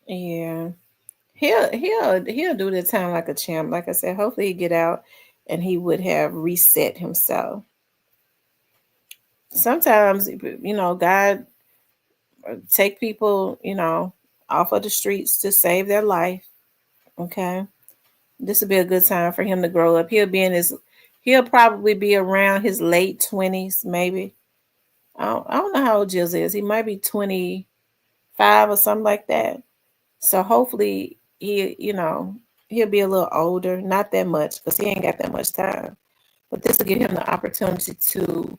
Yeah. He'll do the time like a champ. Like I said, hopefully he get out and he would have reset himself. Sometimes, God take people, off of the streets to save their life. Okay. This would be a good time for him to grow up. He'll probably be around his late 20s, maybe. I don't know how old Jizzle is. He might be 25 or something like that. So hopefully he'll be a little older, not that much because he ain't got that much time. But this will give him the opportunity to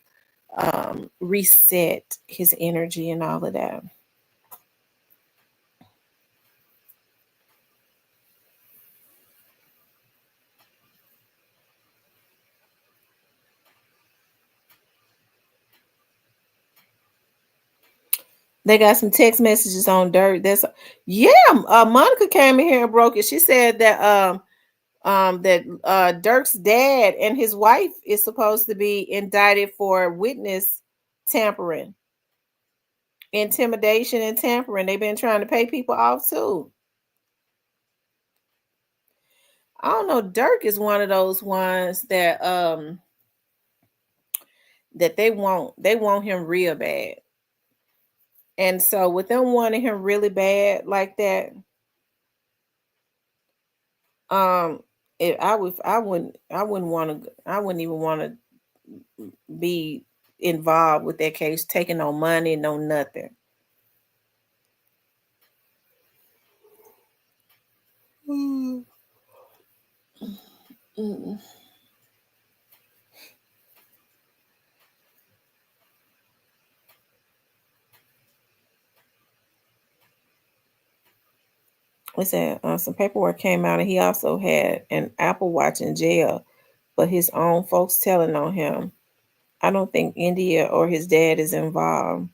reset his energy and all of that. They got some text messages on Dirt. Monica came in here and broke it. She said that Dirk's dad and his wife is supposed to be indicted for witness tampering, intimidation, and tampering. They've been trying to pay people off too. I don't know. Dirk is one of those ones that they want him real bad. And so with them wanting him really bad like that, I wouldn't even want to be involved with that case, taking no money, no nothing. Listen, some paperwork came out, and he also had an Apple Watch in jail, but his own folks telling on him. I don't think India or his dad is involved.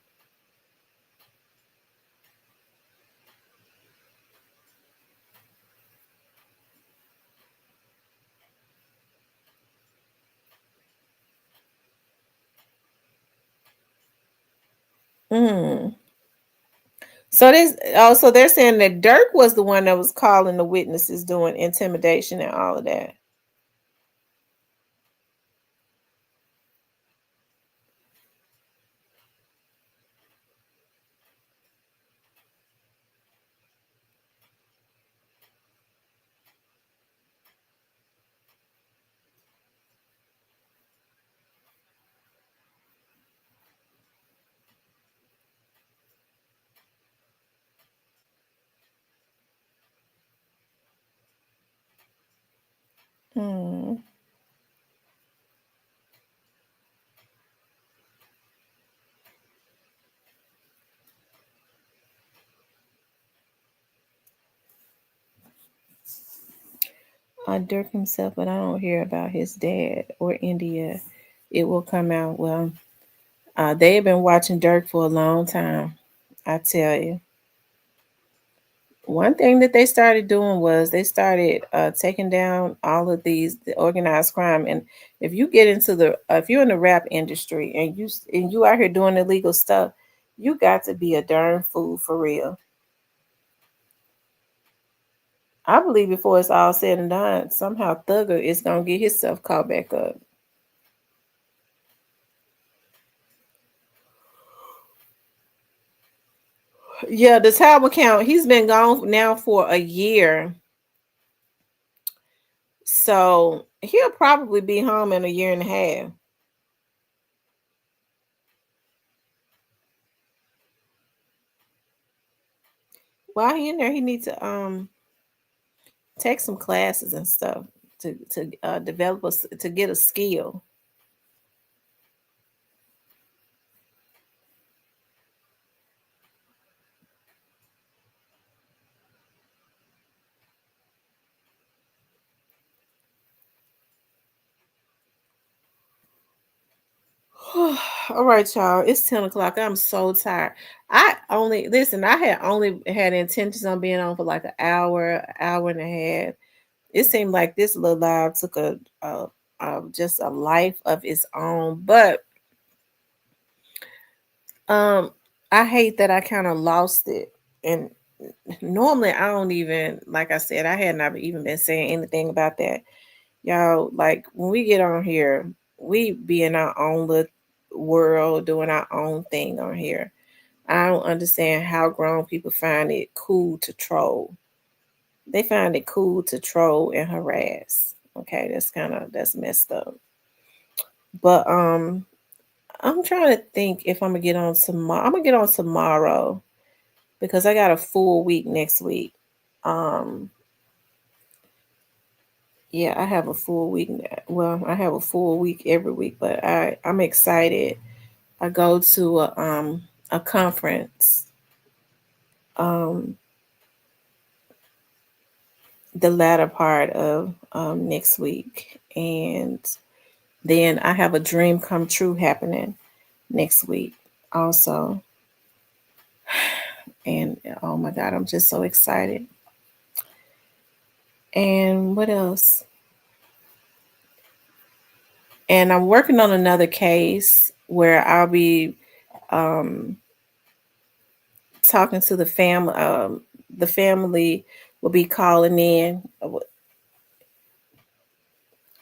So they're saying that Dirk was the one that was calling the witnesses, doing intimidation and all of that. Dirk himself, but I don't hear about his dad or India. It will come out. Well, they have been watching Dirk for a long time. I tell you. One thing that they started doing was they started taking down all of the organized crime. And if you get into if you're in the rap industry and you out here doing illegal stuff, you got to be a darn fool for real. I believe before it's all said and done, somehow Thugger is gonna get himself caught back up. Yeah, the time account, he's been gone now for a year. So he'll probably be home in a year and a half. While he in there, he needs to take some classes and stuff to develop to get a skill. All right, y'all. It's 10 o'clock. I'm so tired. I had only had intentions on being on for like an hour and a half. It seemed like this little live took just a life of its own. But I hate that I kind of lost it. And normally I don't even, like I said, I had not even been saying anything about that. Y'all, like when we get on here, we be in our own little world doing our own thing on here. I don't understand how grown people find it cool to troll. They find it cool to troll and harass. Okay, that's messed up. But I'm trying to think if I'm gonna get on tomorrow. I'm gonna get on tomorrow because I got a full week next week. Yeah, I have a full week. Well, I have a full week every week, but I'm excited. I go to a conference the latter part of next week, and then I have a dream come true happening next week also. And oh my God, I'm just so excited. And what else? And I'm working on another case where I'll be talking to the family. The family will be calling in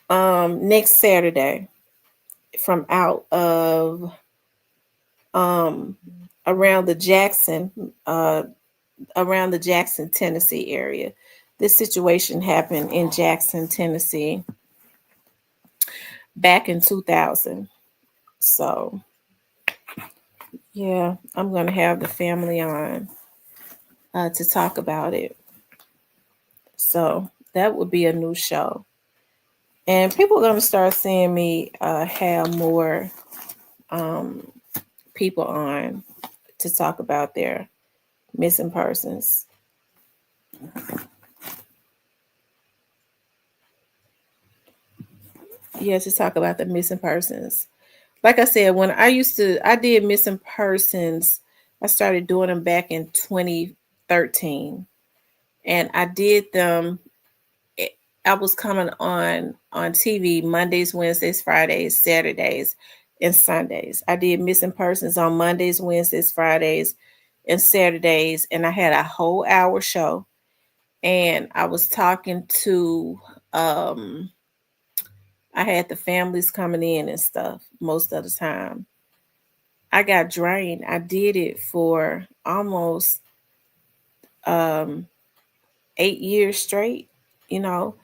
next Saturday from out of around the Jackson, Tennessee area. This situation happened in Jackson, Tennessee back in 2000. So yeah, I'm going to have the family on to talk about it. So that would be a new show. And people are going to start seeing me have more people on to talk about their missing persons. Yes, to talk about the missing persons. Like I said, when I did missing persons, I started doing them back in 2013. And I did them. I was coming on TV Mondays, Wednesdays, Fridays, Saturdays, and Sundays. I did missing persons on Mondays, Wednesdays, Fridays, and Saturdays, and I had a whole hour show. And I was talking to I had the families coming in and stuff most of the time. I got drained. I did it for almost 8 years straight, you know.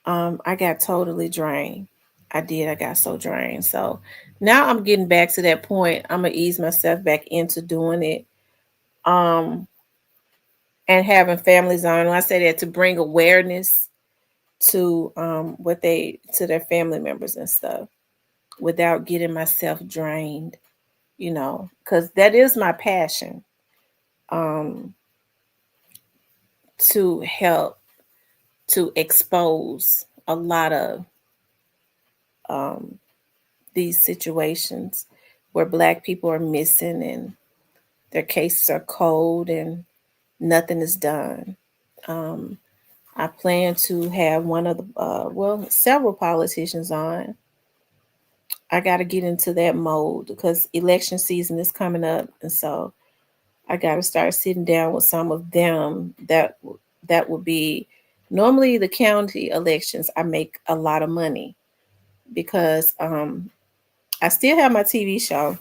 I got totally drained. I did. I got so drained. So now I'm getting back to that point. I'm gonna ease myself back into doing it. And having families on. When I say that, to bring awareness to to their family members and stuff without getting myself drained, you know, because that is my passion. To help to expose a lot of these situations where Black people are missing and their cases are cold and nothing is done. I plan to have one of the, several politicians on. I got to get into that mode because election season is coming up. And so I got to start sitting down with some of them that would be normally the county elections. I make a lot of money because I still have my TV show.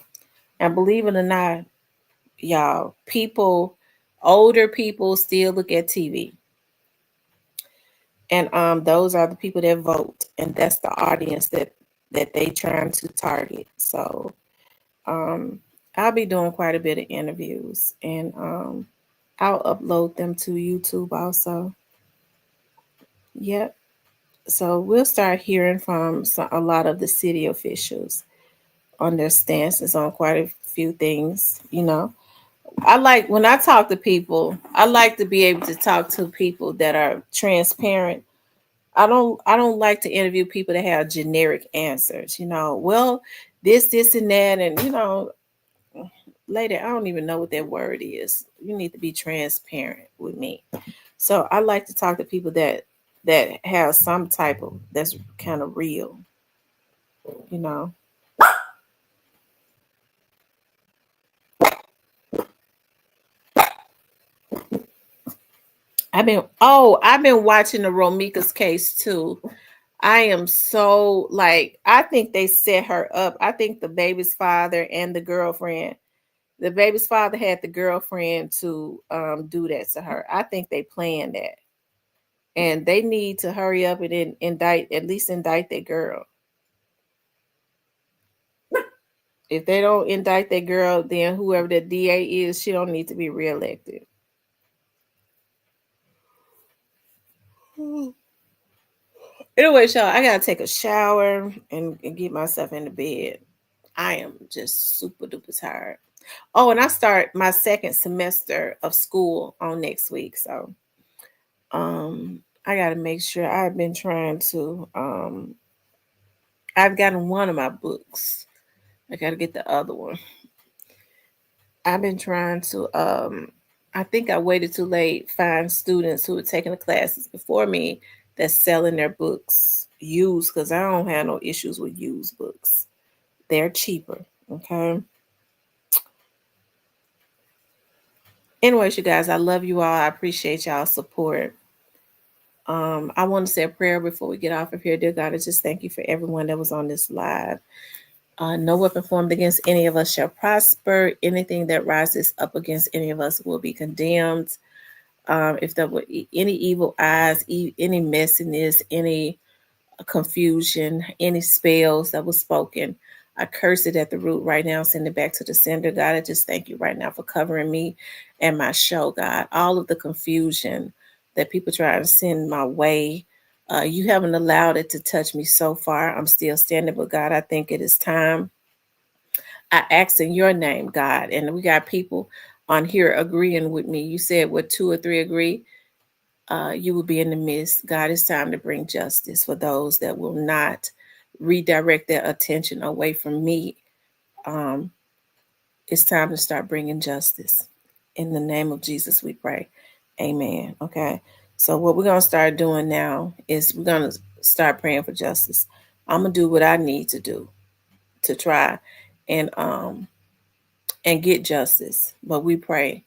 And believe it or not, y'all, older people still look at TV. And those are the people that vote. And that's the audience that they trying to target. So I'll be doing quite a bit of interviews. And I'll upload them to YouTube also. Yep. So we'll start hearing from a lot of the city officials on their stances on quite a few things, you know. When I talk to people, I like to be able to talk to people that are transparent. I don't like to interview people that have generic answers, you know. Well, this, and that, and you know, lady, I don't even know what that word is. You need to be transparent with me. So I like to talk to people that have some type of that's kind of real, you know. I've been watching the Romika's case too. I am so I think they set her up. I think the baby's father and the girlfriend, the baby's father had the girlfriend to do that to her. I think they planned that. And they need to hurry up and indict that girl. If they don't indict that girl, then whoever the DA is, she don't need to be reelected. Anyway, y'all, I gotta take a shower and get myself into bed. I am just super duper tired. Oh, and I start my second semester of school on next week. So I gotta make sure. I've been trying to I've gotten one of my books. I gotta get the other one. I've been trying to I think I waited too late find students who were taking the classes before me that's selling their books used, because I don't have no issues with used books. They're cheaper. Okay. Anyways, you guys, I love you all. I appreciate y'all's support. I want to say a prayer before we get off of here. Dear God, I just thank you for everyone that was on this live. No weapon formed against any of us shall prosper. Anything that rises up against any of us will be condemned. If there were any evil eyes, any messiness, any confusion, any spells that was spoken, I curse it at the root right now, send it back to the sender. God, I just thank you right now for covering me and my show, God. All of the confusion that people try to send my way, you haven't allowed it to touch me so far. I'm still standing, but God, I think it is time. I ask in your name, God, and we got people on here agreeing with me. You said where 2 or 3 agree, you will be in the midst. God, it's time to bring justice for those that will not redirect their attention away from me. It's time to start bringing justice. In the name of Jesus, we pray. Amen. Okay. So what we're going to start doing now is we're going to start praying for justice. I'm going to do what I need to do to try and get justice. But we pray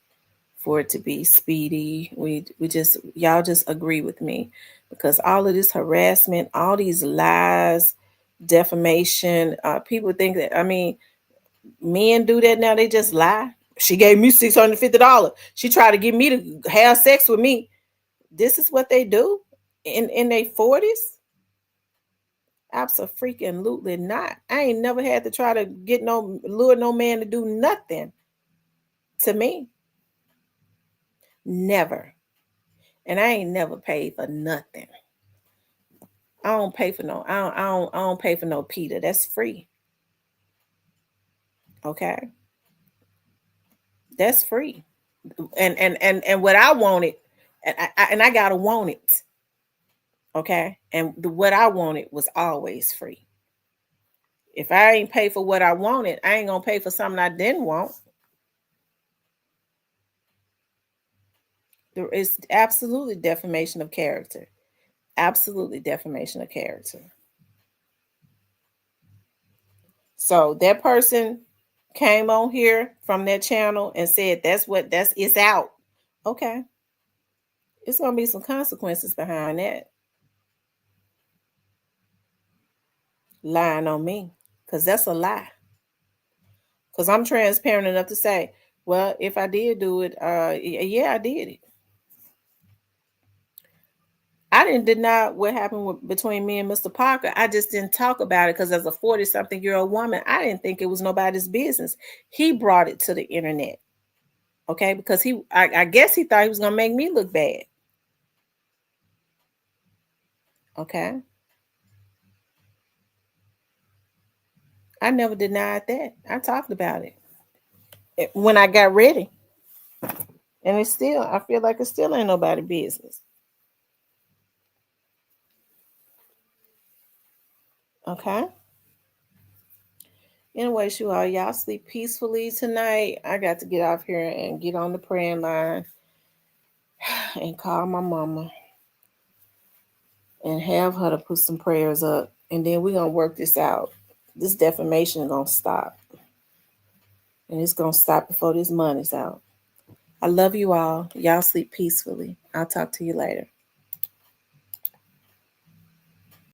for it to be speedy. Y'all just agree with me, because all of this harassment, all these lies, defamation, people think that, men do that now. They just lie. She gave me $650. She tried to get me to have sex with me. This is what they do in their 40s? Absolutely not. I ain't never had to try to lure no man to do nothing to me. Never. And I ain't never paid for nothing. I don't pay for no. I don't pay for no Peter. That's free. Okay. That's free. And what I wanted, and I gotta want it. Okay. And what I wanted was always free. If I ain't pay for what I wanted, I ain't gonna pay for something I didn't want. There is absolutely defamation of character. Absolutely defamation of character. So that person came on here from that channel and said it's out. Okay. It's gonna be some consequences behind that. Lying on me. Because that's a lie. Because I'm transparent enough to say, well, if I did do it, yeah, I did it. I didn't deny what happened between me and Mr. Parker. I just didn't talk about it because as a 40-something-year-old woman, I didn't think it was nobody's business. He brought it to the internet. Okay, because I guess he thought he was going to make me look bad. Okay. I never denied that. I talked about it when I got ready. And I feel like it still ain't nobody's business. Okay. Anyways, y'all sleep peacefully tonight. I got to get off here and get on the praying line and call my mama and have her to put some prayers up. And then we're going to work this out. This defamation is going to stop. And it's going to stop before this money's out. I love you all. Y'all sleep peacefully. I'll talk to you later.